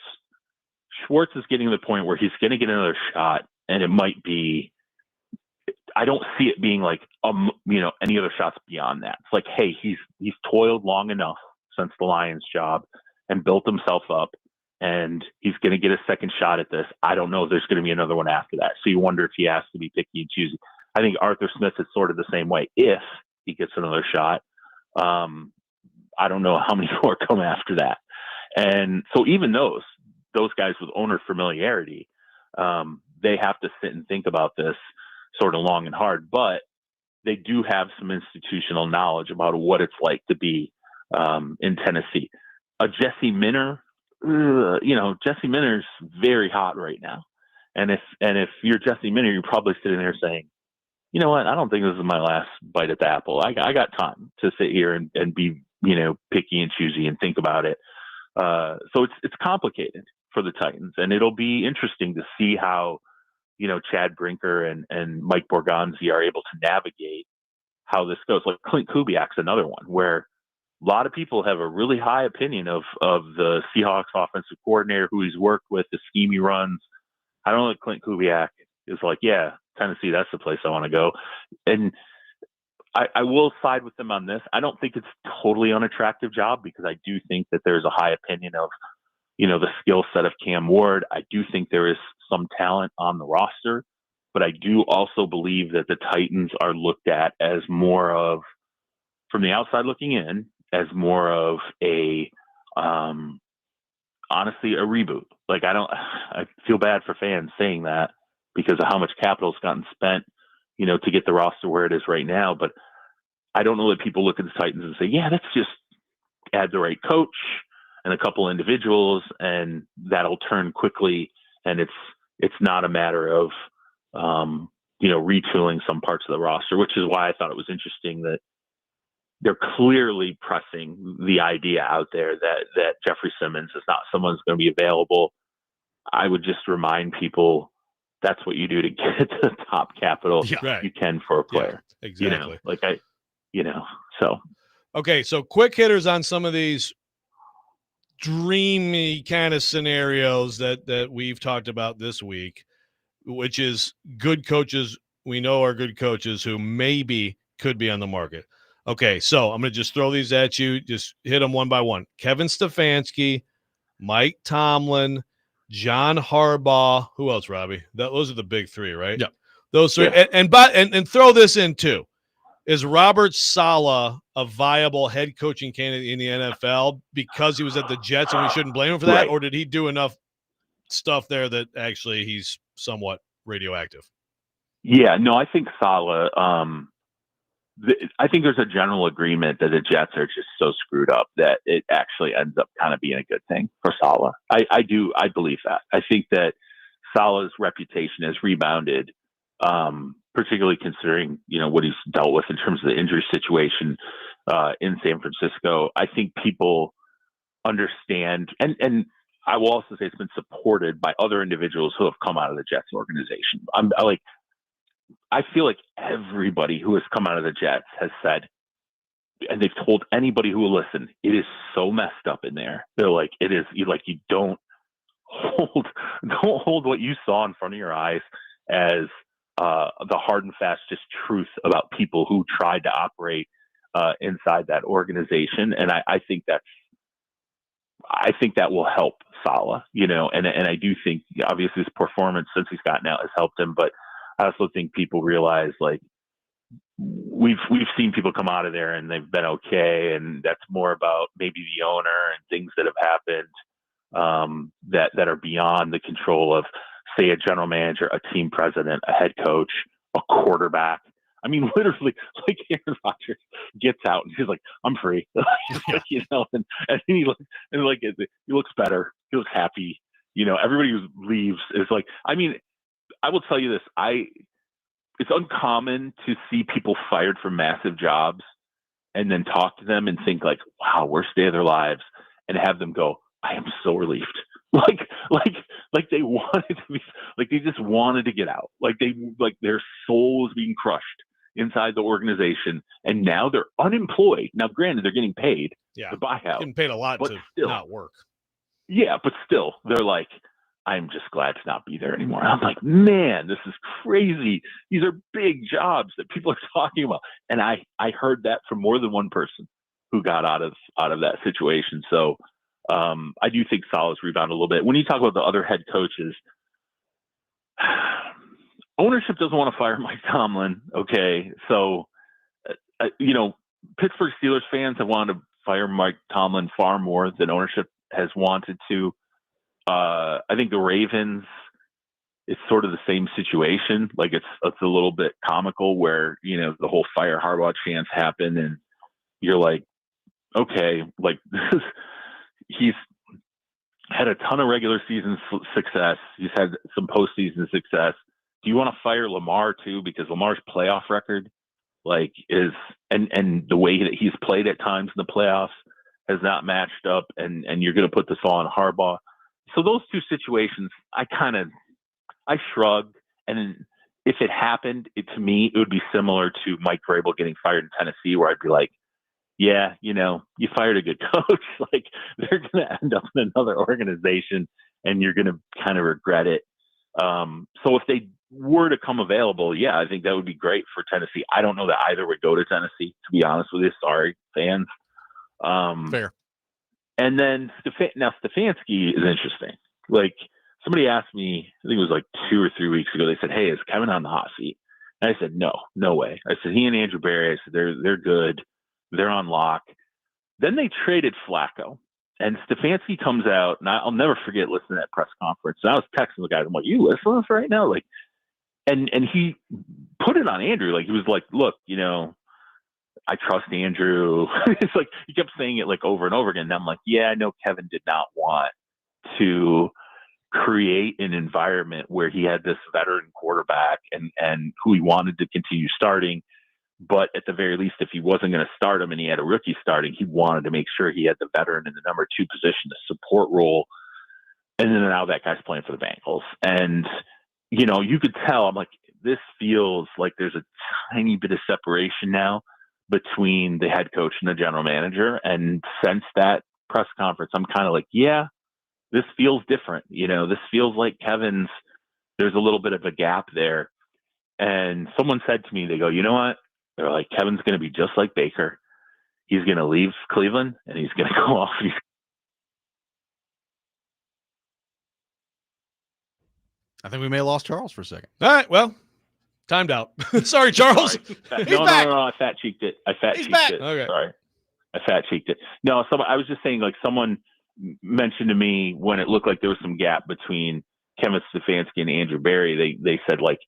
is getting to the point where he's going to get another shot, and it might be, I don't see it being like, any other shots beyond that. It's like, hey, he's toiled long enough since the Lions job and built himself up, and he's going to get a second shot at this. I don't know if there's going to be another one after that. So you wonder if he has to be picky and choosy. I think Arthur Smith is sort of the same way. If he gets another shot, I don't know how many more come after that. And so even those guys with owner familiarity, they have to sit and think about this sort of long and hard, but they do have some institutional knowledge about what it's like to be in Tennessee. Jesse Minter, Jesse Minter's very hot right now. And if you're Jesse Minter, you're probably sitting there saying, you know what, I don't think this is my last bite at the apple. I got time to sit here and be, picky and choosy and think about it. So it's complicated for the Titans, and it'll be interesting to see how, Chad Brinker and Mike Borgonzi are able to navigate how this goes. Like Clint Kubiak's another one where a lot of people have a really high opinion of the Seahawks offensive coordinator who he's worked with, the scheme he runs. I don't know if Clint Kubiak is like, yeah, Tennessee, that's the place I want to go. And I will side with them on this. I don't think it's a totally unattractive job because I do think that there's a high opinion of, the skill set of Cam Ward. I do think there is some talent on the roster, but I do also believe that the Titans are looked at as more of, from the outside looking in, as more of a, honestly, a reboot. Like I feel bad for fans saying that because of how much capital's gotten spent, to get the roster where it is right now. But I don't know that people look at the Titans and say, yeah, let's just add the right coach and a couple individuals and that'll turn quickly. And it's not a matter of, retooling some parts of the roster, which is why I thought it was interesting that they're clearly pressing the idea out there that Jeffrey Simmons is not someone who's going to be available. I would just remind people that's what you do to get the top capital you can for a player. Yeah, exactly. So. Okay, so quick hitters on some of these dreamy kind of scenarios that we've talked about this week, which is good coaches we know are good coaches who maybe could be on the market. Okay, so I'm going to just throw these at you. Just hit them one by one. Kevin Stefanski, Mike Tomlin, John Harbaugh. Who else, Robbie? Those are the big three, right? Yeah. Those three. Yeah. And throw this in too. Is Robert Saleh a viable head coaching candidate in the NFL because he was at the Jets and we shouldn't blame him for that? Right. Or did he do enough stuff there that actually he's somewhat radioactive? Yeah, no, I think Saleh, I think there's a general agreement that the Jets are just so screwed up that it actually ends up kind of being a good thing for Saleh. I believe that. I think that Saleh's reputation has rebounded, particularly considering, what he's dealt with in terms of the injury situation in San Francisco. I think people understand, and I will also say it's been supported by other individuals who have come out of the Jets organization. I feel like everybody who has come out of the Jets has said, and they've told anybody who will listen, it is so messed up in there. They're like, it is you don't hold what you saw in front of your eyes as the hard and fast just truth about people who tried to operate inside that organization. And I think that will help Saleh, and I do think obviously his performance since he's gotten out has helped him, but I also think people realize we've seen people come out of there and they've been okay, and that's more about maybe the owner and things that have happened that are beyond the control of, say, a general manager, a team president, a head coach, a quarterback. I mean, literally, Aaron Rodgers gets out and he's like, "I'm free," and he looks better, he looks happy. Everybody who leaves is like, I mean. I will tell you this. It's uncommon to see people fired from massive jobs and then talk to them and think wow, worst day of their lives, and have them go, I am so relieved. They wanted to be, they just wanted to get out. Their soul was being crushed inside the organization, and now they're unemployed. Now, granted, they're getting paid the buyout. Getting paid a lot to still, not work. Yeah, but still, they're like, I'm just glad to not be there anymore. I'm like, man, this is crazy. These are big jobs that people are talking about. And I heard that from more than one person who got out of that situation. So I do think Saleh's rebounded a little bit. When you talk about the other head coaches, ownership doesn't want to fire Mike Tomlin. Okay. So, Pittsburgh Steelers fans have wanted to fire Mike Tomlin far more than ownership has wanted to. I think the Ravens, it's sort of the same situation. It's a little bit comical where, the whole fire Harbaugh chance happened and you're like, okay, had a ton of regular season success. He's had some postseason success. Do you want to fire Lamar too? Because Lamar's playoff record, and the way that he's played at times in the playoffs has not matched up, and you're going to put this all on Harbaugh. So those two situations, I shrugged, and if it happened, to me, it would be similar to Mike Vrabel getting fired in Tennessee, where I'd be like, yeah, you fired a good coach. Like, they're going to end up in another organization, and you're going to kind of regret it. So if they were to come available, yeah, I think that would be great for Tennessee. I don't know that either would go to Tennessee, to be honest with you. Sorry, fans. Fair. And then now Stefanski is interesting. Like, somebody asked me, I think it was like 2 or 3 weeks ago, they said, hey, is Kevin on the hot seat? And I said, no way. I said, he and Andrew Berry, I said, they're good. They're on lock. Then they traded Flacco. And Stefanski comes out, and I'll never forget listening to that press conference. And I was texting the guys. I'm like, you listen to us right now? Like, and he put it on Andrew. Like, he was like, look, I trust Andrew. It's like, he kept saying it like over and over again. And I'm like, yeah, I know Kevin did not want to create an environment where he had this veteran quarterback and who he wanted to continue starting. But at the very least, if he wasn't going to start him and he had a rookie starting, he wanted to make sure he had the veteran in the number 2 position, the support role. And then now that guy's playing for the Bengals. And, you could tell, I'm like, this feels like there's a tiny bit of separation now between the head coach and the general manager. And since that press conference, I'm kind of like, yeah, this feels different. This feels like there's a little bit of a gap there. And someone said to me, they go, you know what? They're like, Kevin's going to be just like Baker. He's going to leave Cleveland and he's going to go off. I think we may have lost Charles for a second. All right, well, timed out. Sorry, Charles. Sorry. No, I fat cheeked it. Okay. Sorry, I fat cheeked it. No, I was just saying, like, someone mentioned to me when it looked like there was some gap between Kevin Stefanski and Andrew Berry. They said, like,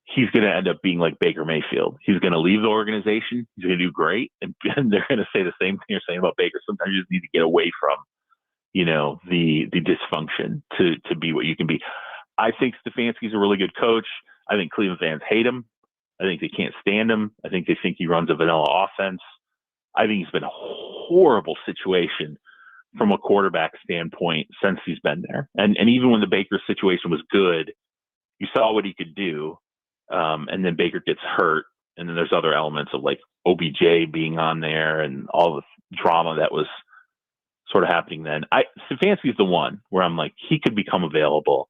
he's going to end up being like Baker Mayfield. He's going to leave the organization. He's going to do great. And they're going to say the same thing you're saying about Baker. Sometimes you just need to get away from, the dysfunction to be what you can be. I think Stefanski's a really good coach. I think Cleveland fans hate him. I think they can't stand him. I think they think he runs a vanilla offense. I think he's been a horrible situation from a quarterback standpoint since he's been there. And even when the Baker situation was good, you saw what he could do. And then Baker gets hurt. And then there's other elements of like OBJ being on there and all the drama that was sort of happening then. Stefanski's the one where I'm like, he could become available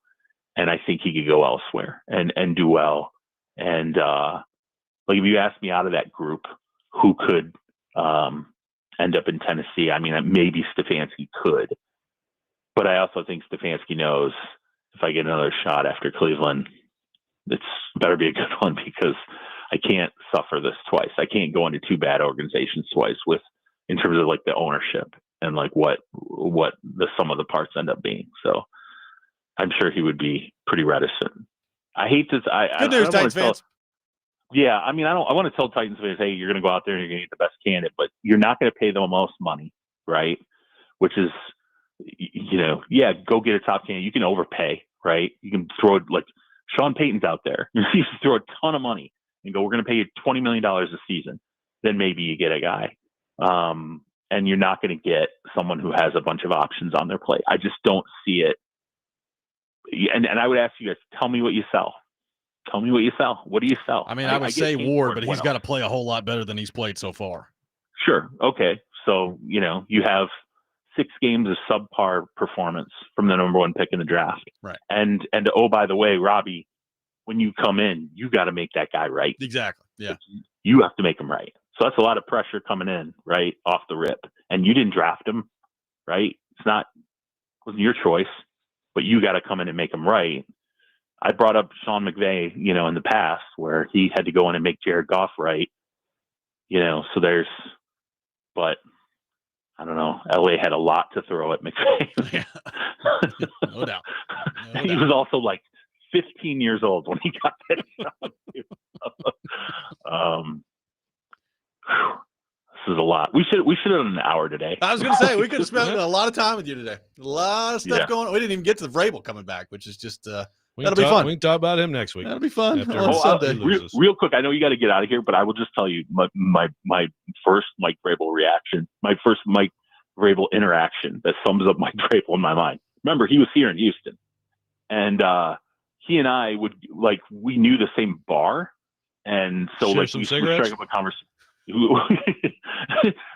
and I think he could go elsewhere and do well. And like, if you ask me out of that group, who could end up in Tennessee? I mean, maybe Stefanski could, but I also think Stefanski knows if I get another shot after Cleveland, it's better be a good one because I can't suffer this twice. I can't go into 2 bad organizations twice in terms of like the ownership and like what the sum of the parts end up being. So I'm sure he would be pretty reticent. I hate this. Good news, Titans fans. Yeah, I mean, I want to tell Titans fans, hey, you're going to go out there and you're going to get the best candidate, but you're not going to pay them the most money, right? Which is, go get a top candidate. You can overpay, right? You can throw it like Sean Payton's out there. You just throw a ton of money and go, we're going to pay you $20 million a season. Then maybe you get a guy. And you're not going to get someone who has a bunch of options on their plate. I just don't see it. And I would ask you guys, tell me what you sell. Tell me what you sell. What do you sell? I mean, I would say Ward, but he's got to play a whole lot better than he's played so far. Sure. Okay. So, you have 6 games of subpar performance from the number 1 pick in the draft. Right. And oh, by the way, Robby, when you come in, you got to make that guy right. Exactly. Yeah. You have to make him right. So that's a lot of pressure coming in, right, off the rip. And you didn't draft him, right? Wasn't your choice, but you got to come in and make him right. I brought up Sean McVay, in the past where he had to go in and make Jared Goff right. But I don't know. LA had a lot to throw at McVay. Yeah. No doubt. He was also like 15 years old when he got that job. is a lot. We should have done an hour today. I was going to say, we could have spent a lot of time with you today. A lot of stuff going on. We didn't even get to the Vrabel coming back, which is just that'll be fun. We can talk about him next week. That'll be fun. After Sunday. Real quick, I know you got to get out of here, but I will just tell you my first Mike Vrabel reaction, my first Mike Vrabel interaction that sums up Mike Vrabel in my mind. Remember, he was here in Houston, and he and I we knew the same bar, and so Share some we cigarettes? struck up a conversation.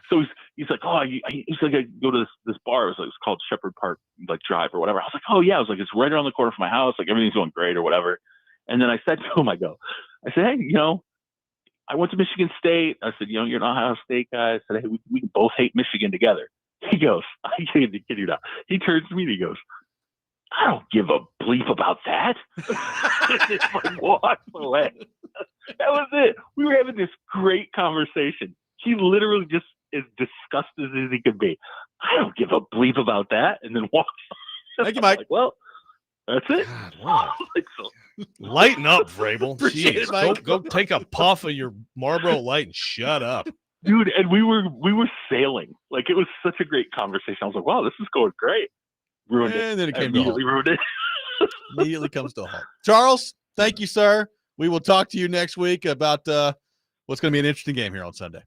So he's like, oh, he's like, I go to this bar. It was called Shepherd Park, Drive or whatever. I was like, oh yeah. I was like, it's right around the corner from my house. Like everything's going great or whatever. And then I said to him, I said, hey, I went to Michigan State. I said, you're an Ohio State guy. I said, hey, we can both hate Michigan together. He goes, I can't kid you not. He turns to me and he goes, I don't give a bleep about that. Just walks away. That was it. We were having this great conversation. He literally just as disgusted as he could be. I don't give a bleep about that. And then walks. Thank you, Mike. Well, that's it. God, lighten up, Vrabel. Appreciate it, Mike. Go take a puff of your Marlboro Light and shut up. Dude, and we were sailing. It was such a great conversation. I was like, wow, this is going great. Ruined it. And then it came to a halt. Ruined it. Immediately comes to a halt. Charles, thank you, sir. We will talk to you next week about what's going to be an interesting game here on Sunday.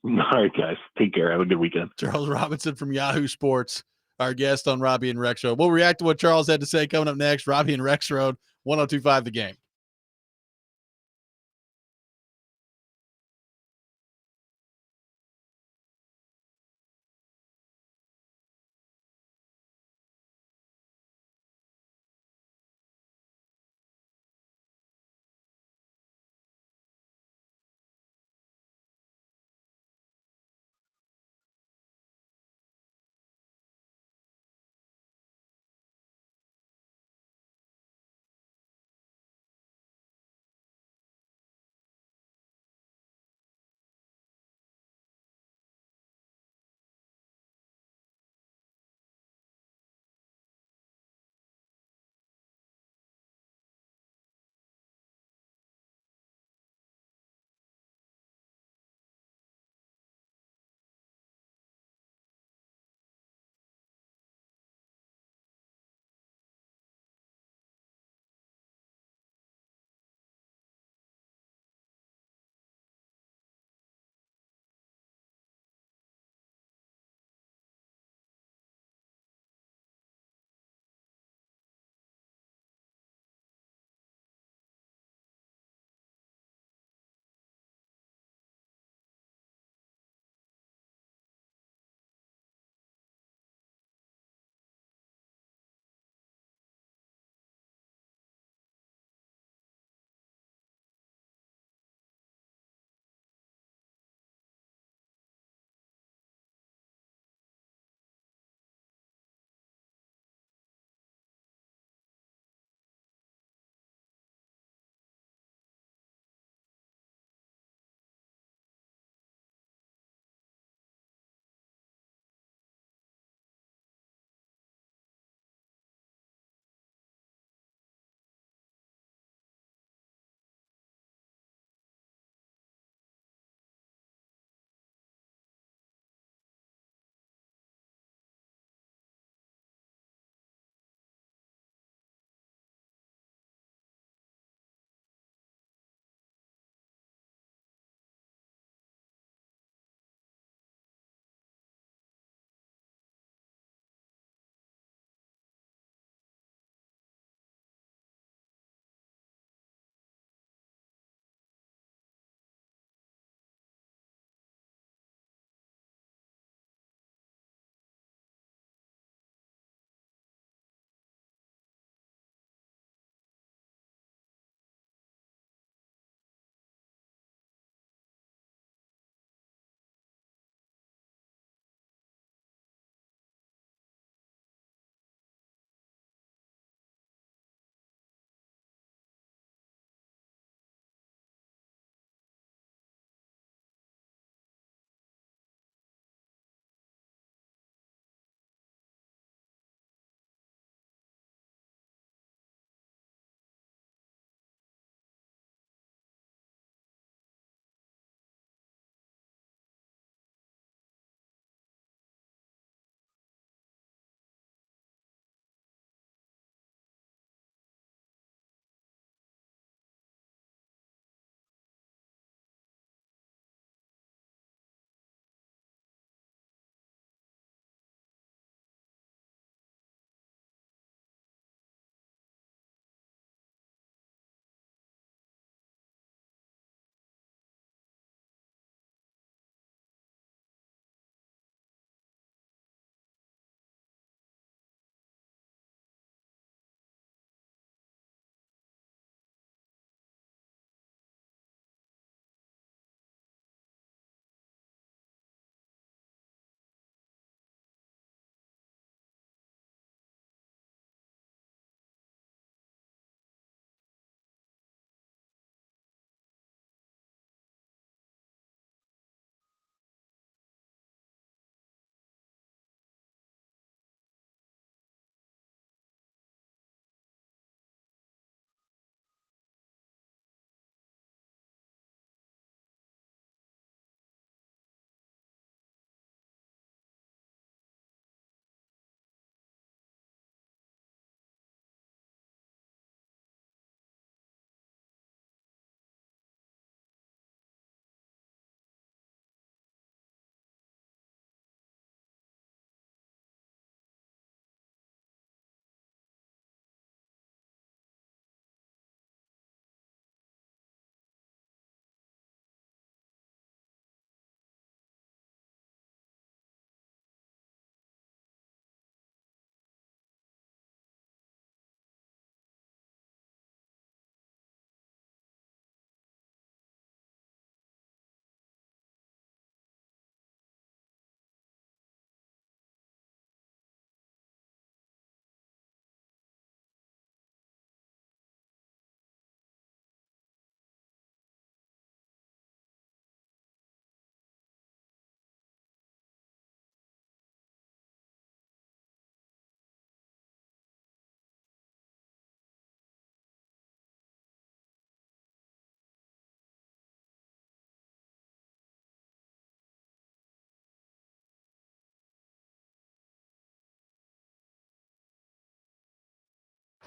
All right, guys. Take care. Have a good weekend. Charles Robinson from Yahoo Sports, our guest on Robby and Rexrode. We'll react to what Charles had to say coming up next. Robby and Rexrode, 102.5 The Game.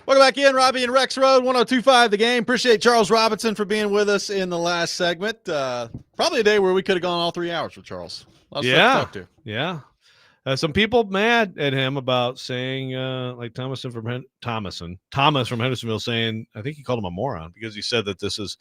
Welcome back in, Robby and Rexrode, 102.5 The Game. Appreciate Charles Robinson for being with us in the last segment. Probably a day where we could have gone all 3 hours with Charles. Lots of stuff to talk to. Yeah. Some people mad at him about saying, like Thomas from Hendersonville saying, I think he called him a moron because he said that this is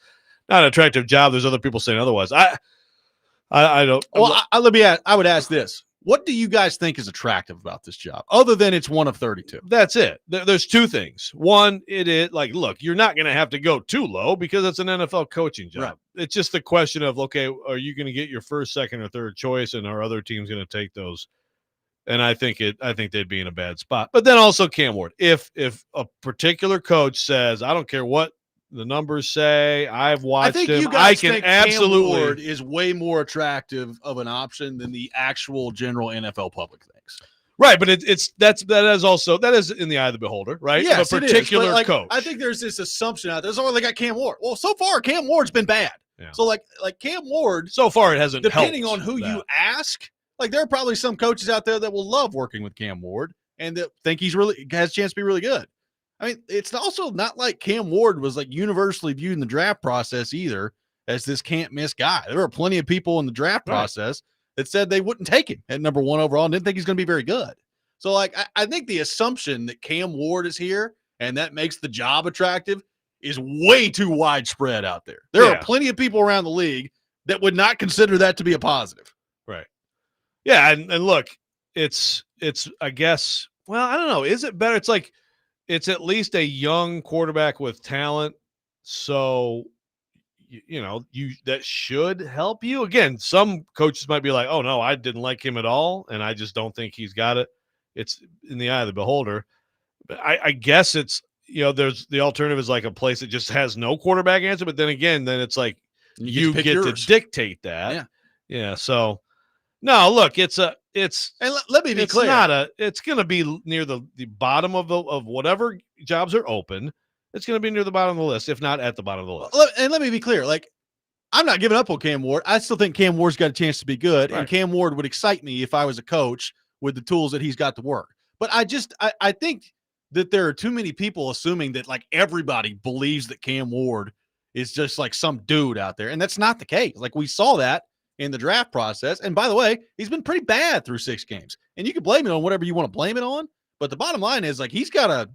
not an attractive job. There's other people saying otherwise. I don't. Well, I would ask this. What do you guys think is attractive about this job, other than it's one of 32? That's it. There's two things. One, it is like, look, you're not going to have to go too low because it's an NFL coaching job. Right. It's just the question of, okay, are you going to get your first, second, or third choice, and are other teams going to take those? And I think they'd be in a bad spot. But then also Cam Ward. If a particular coach says, I don't care what the numbers say, I've watched him, I can absolutely. Cam Ward is way more attractive of an option than the actual general NFL public thinks. Right, but that is in the eye of the beholder, right? Yes, of a particular coach. I think there's this assumption out there. So they got Cam Ward. Well, so far Cam Ward's been bad. Yeah. So like Cam Ward, so far it hasn't. Depending on who you ask, like there are probably some coaches out there that will love working with Cam Ward and that think he's really has a chance to be really good. I mean, it's also not like Cam Ward was like universally viewed in the draft process either as this can't miss guy. There were plenty of people in the draft process that said they wouldn't take him at number 1 overall and didn't think he's going to be very good. So like, I think the assumption that Cam Ward is here and that makes the job attractive is way too widespread out there. There are plenty of people around the league that would not consider that to be a positive. Right. Yeah. And look, it's, I guess, well, I don't know. Is it better? It's like, it's at least a young quarterback with talent. So, that should help you. Again, some coaches might be like, oh, no, I didn't like him at all, and I just don't think he's got it. It's in the eye of the beholder. But I guess it's, there's the alternative is like a place that just has no quarterback answer. But then again, it's like you get to dictate that. Yeah. Yeah. So, no, look, and let me be clear. It's going to be near the bottom of whatever jobs are open. It's going to be near the bottom of the list, if not at the bottom of the list. And let me be clear. Like, I'm not giving up on Cam Ward. I still think Cam Ward's got a chance to be good. Right. And Cam Ward would excite me if I was a coach with the tools that he's got to work. But I think that there are too many people assuming that like everybody believes that Cam Ward is just like some dude out there. And that's not the case. Like we saw that in the draft process. And by the way, he's been pretty bad through 6 games. And you can blame it on whatever you want to blame it on. But the bottom line is like he got to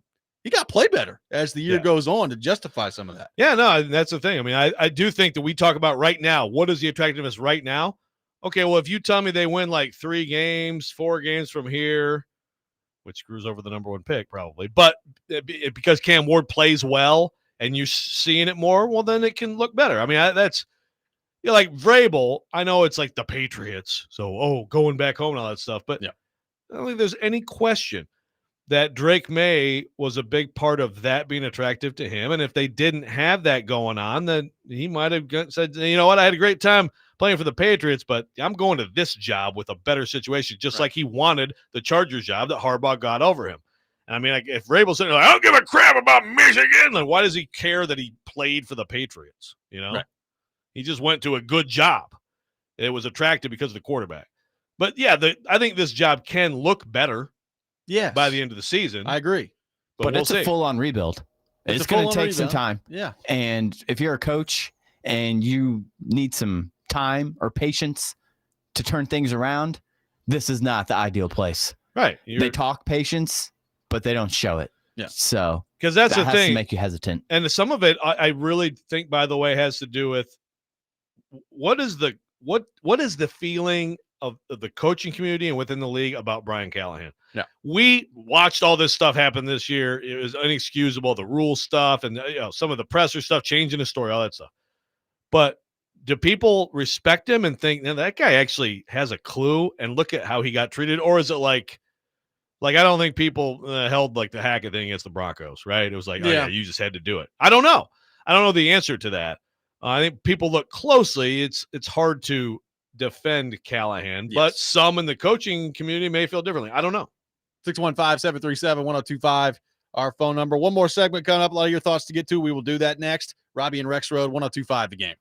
play better as the year goes on to justify some of that. Yeah, no, that's the thing. I mean, I do think that we talk about right now. What is the attractiveness right now? Okay, well, if you tell me they win like 3 games, 4 games from here, which screws over the number 1 pick probably, but because Cam Ward plays well and you're seeing it more, well, then it can look better. I mean, that's like Vrabel. I know it's like the Patriots, so going back home and all that stuff, but I don't think there's any question that Drake May was a big part of that being attractive to him. And if they didn't have that going on, then he might have said, you know what, I had a great time playing for the Patriots, but I'm going to this job with a better situation, just like he wanted the Chargers job that Harbaugh got over him. And I mean, like, if Vrabel's sitting there like, I don't give a crap about Michigan, then why does he care that he played for the Patriots? Right. He just went to a good job. It was attractive because of the quarterback. But yeah, I think this job can look better. Yes. By the end of the season. I agree. But we'll it's see. a full-on rebuild. It's going to take some time. Yeah. And if you're a coach and you need some time or patience to turn things around, this is not the ideal place. Right. They talk patience, but they don't show it. Yeah. So because that's the has thing to make you hesitant. And some of it, I really think, by the way, has to do with what is the feeling of the coaching community and within the league about Brian Callahan. Yeah. We watched all this stuff happen this year. It was inexcusable, the rule stuff and some of the presser stuff, changing the story, all that stuff. But do people respect him and think that guy actually has a clue and look at how he got treated? Or is it like I don't think people held like the Hackett thing against the Broncos, right? It was like, you just had to do it. I don't know. I don't know the answer to that. I think people look closely. It's hard to defend Callahan, but some in the coaching community may feel differently. I don't know. 615-737-1025, our phone number. One more segment coming up. A lot of your thoughts to get to. We will do that next. Robby and Rexrode, 1025 The Game.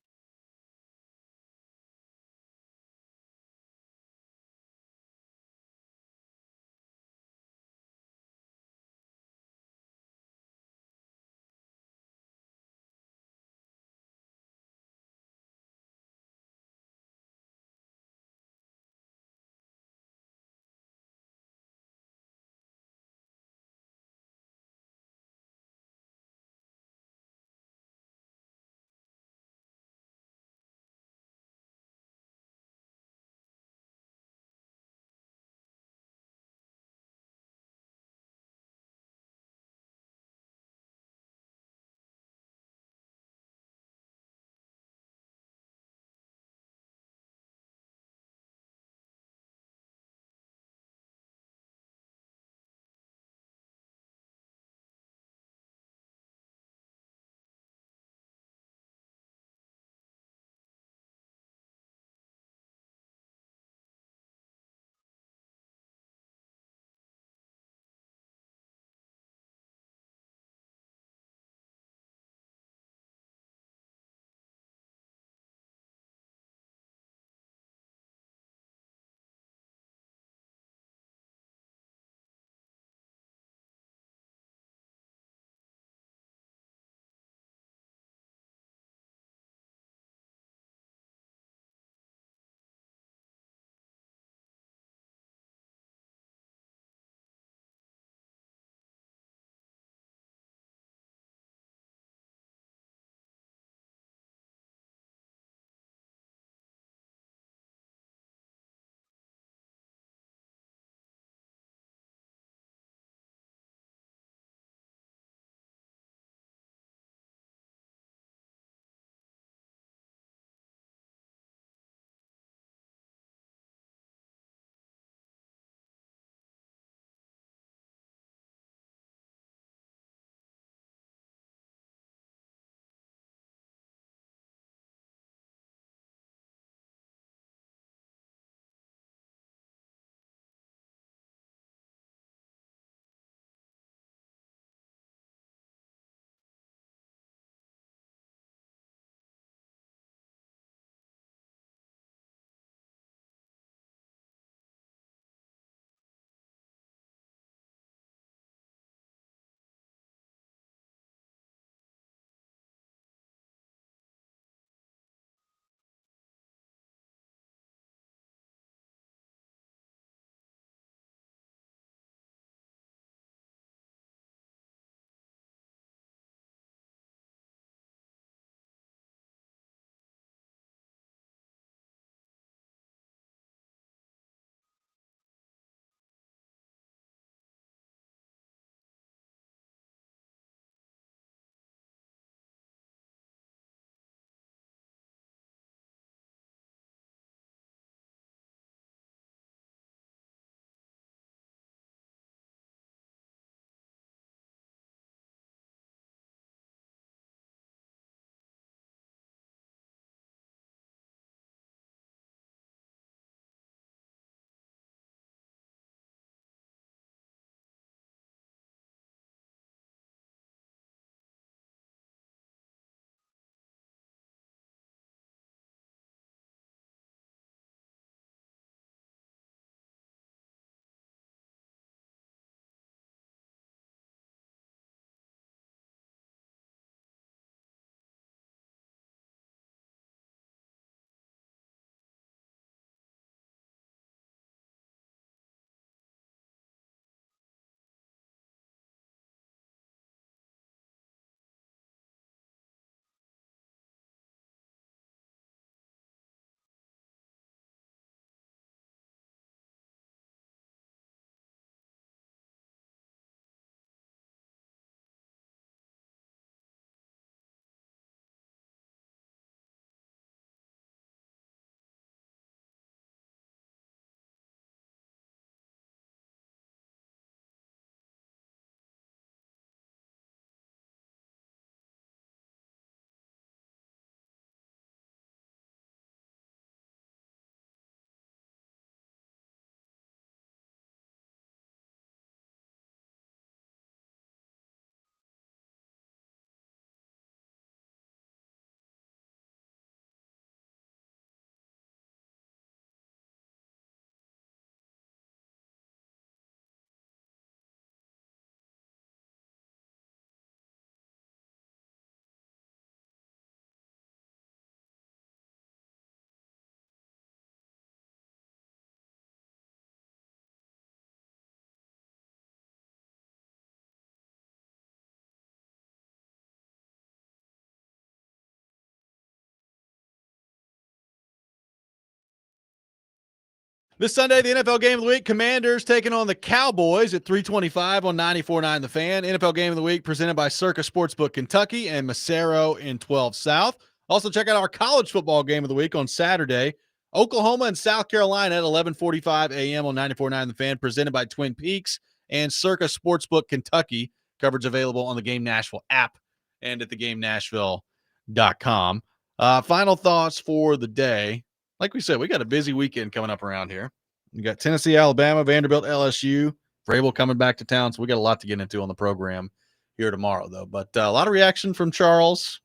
This Sunday, the NFL Game of the Week, Commanders taking on the Cowboys at 3:25 on 94.9 The Fan. NFL Game of the Week presented by Circa Sportsbook Kentucky and Macero in 12 South. Also, check out our college football Game of the Week on Saturday. Oklahoma and South Carolina at 11:45 a.m. on 94.9 The Fan, presented by Twin Peaks and Circa Sportsbook Kentucky. Coverage available on the Game Nashville app and at thegamenashville.com. Final thoughts for the day. Like we said, we got a busy weekend coming up around here. We got Tennessee, Alabama, Vanderbilt, LSU, Vrabel coming back to town. So we got a lot to get into on the program here tomorrow, though. But a lot of reaction from Charles,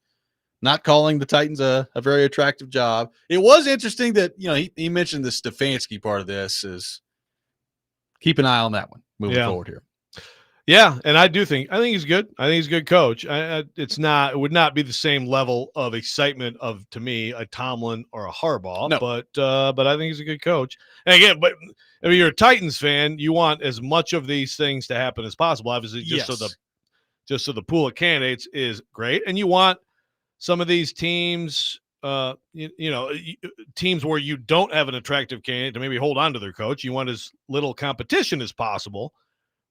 not calling the Titans a very attractive job. It was interesting that, he mentioned the Stefanski part of this is keep an eye on that one moving forward here. Yeah, and I think he's good. I think he's a good coach. It would not be the same level of excitement to me, a Tomlin or a Harbaugh. No. But I think he's a good coach. And again, you're a Titans fan, you want as much of these things to happen as possible. Obviously, so the pool of candidates is great, and you want some of these teams, teams where you don't have an attractive candidate to maybe hold on to their coach. You want as little competition as possible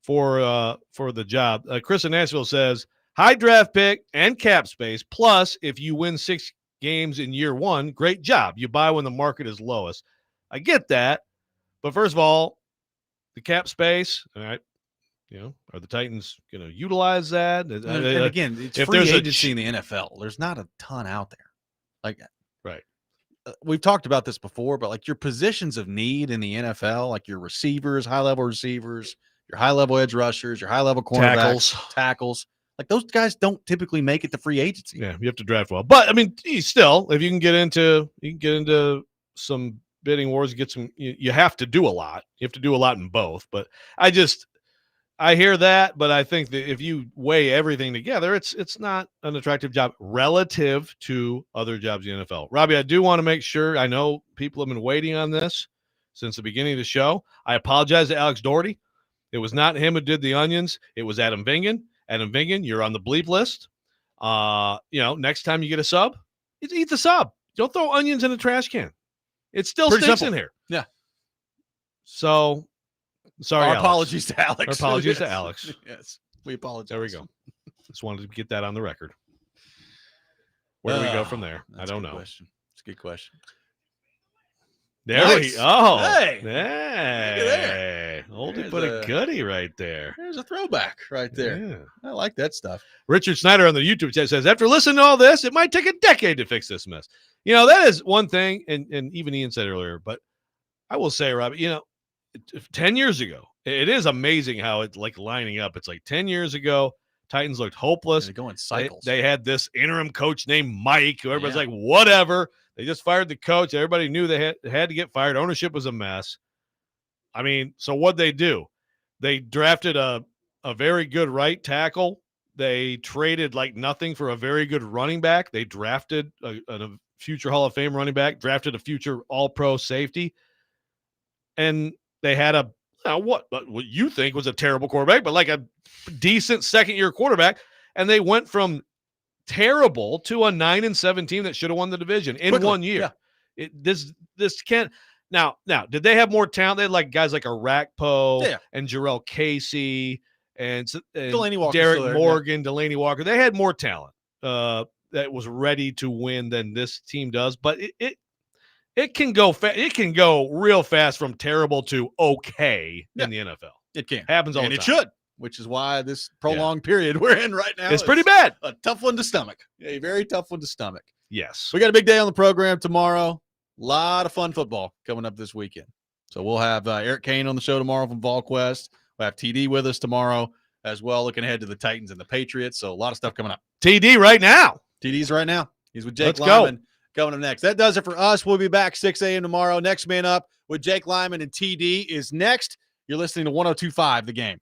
for the job. Chris in Nashville says, high draft pick and cap space, plus if you win 6 games in year 1, great job. You buy when the market is lowest. I get that, but first of all, the cap space, all right, are the Titans going to utilize that? And again, it's free agency in the NFL. There's not a ton out there. Right. We've talked about this before, but your positions of need in the NFL, like your receivers, high-level receivers, your high-level edge rushers, your high-level cornerbacks, tackles, those guys don't typically make it to free agency. Yeah, you have to draft well. But still, if you can get into some bidding wars, you have to do a lot. You have to do a lot in both. But I hear that, but I think that if you weigh everything together, it's not an attractive job relative to other jobs in the NFL. Robby, I do want to make sure, I know people have been waiting on this since the beginning of the show. I apologize to Alex Doherty. It was not him who did the onions. It was Adam Vingan. Adam Vingan, you're on the bleep list. Next time you get a sub, eat the sub. Don't throw onions in a trash can. It still stinks in here. Yeah. So, sorry, Our apologies to Alex. Our apologies to Alex. Yes, we apologize. There we go. Just wanted to get that on the record. Where do we go from there? I don't know. Question. It's a good question. There nice. we go. Hey. Hey. Oldie but a goodie right there. There's a throwback right there. Yeah. I like that stuff. Richard Snyder on the YouTube chat says, after listening to all this, it might take a decade to fix this mess. That is one thing, and even Ian said earlier, but I will say, Robby, 10 years ago, it is amazing how it's lining up. It's 10 years ago, Titans looked hopeless. They go in cycles. They had this interim coach named Mike, who everybody's like, whatever. They just fired the coach. Everybody knew they had to get fired. Ownership was a mess. So what'd they do? They drafted a very good right tackle. They traded nothing for a very good running back. They drafted a future Hall of Fame running back, drafted a future All-Pro safety. And they had what you think was a terrible quarterback, but a decent second-year quarterback. And they went from terrible to a 9-7 team that should have won the division in quickly, 1 year. Yeah. This can't now. Did they have more talent? They had guys like Arakpo and Jarrell Casey and Delaney Walker, Derek Morgan, Delaney Walker. They had more talent that was ready to win than this team does. But it can go it can go real fast from terrible to okay in the NFL. It can happens all the time. And it should. Which is why this prolonged period we're in right now it's pretty bad. A tough one to stomach. A very tough one to stomach. Yes. We got a big day on the program tomorrow. A lot of fun football coming up this weekend. So we'll have Eric Kane on the show tomorrow from VolQuest. We'll have TD with us tomorrow as well, looking ahead to the Titans and the Patriots. So a lot of stuff coming up. TD right now. TD's right now. He's with Jake Lyman coming up next. That does it for us. We'll be back 6 a.m. tomorrow. Next Man Up with Jake Lyman and TD is next. You're listening to 102.5 The Game.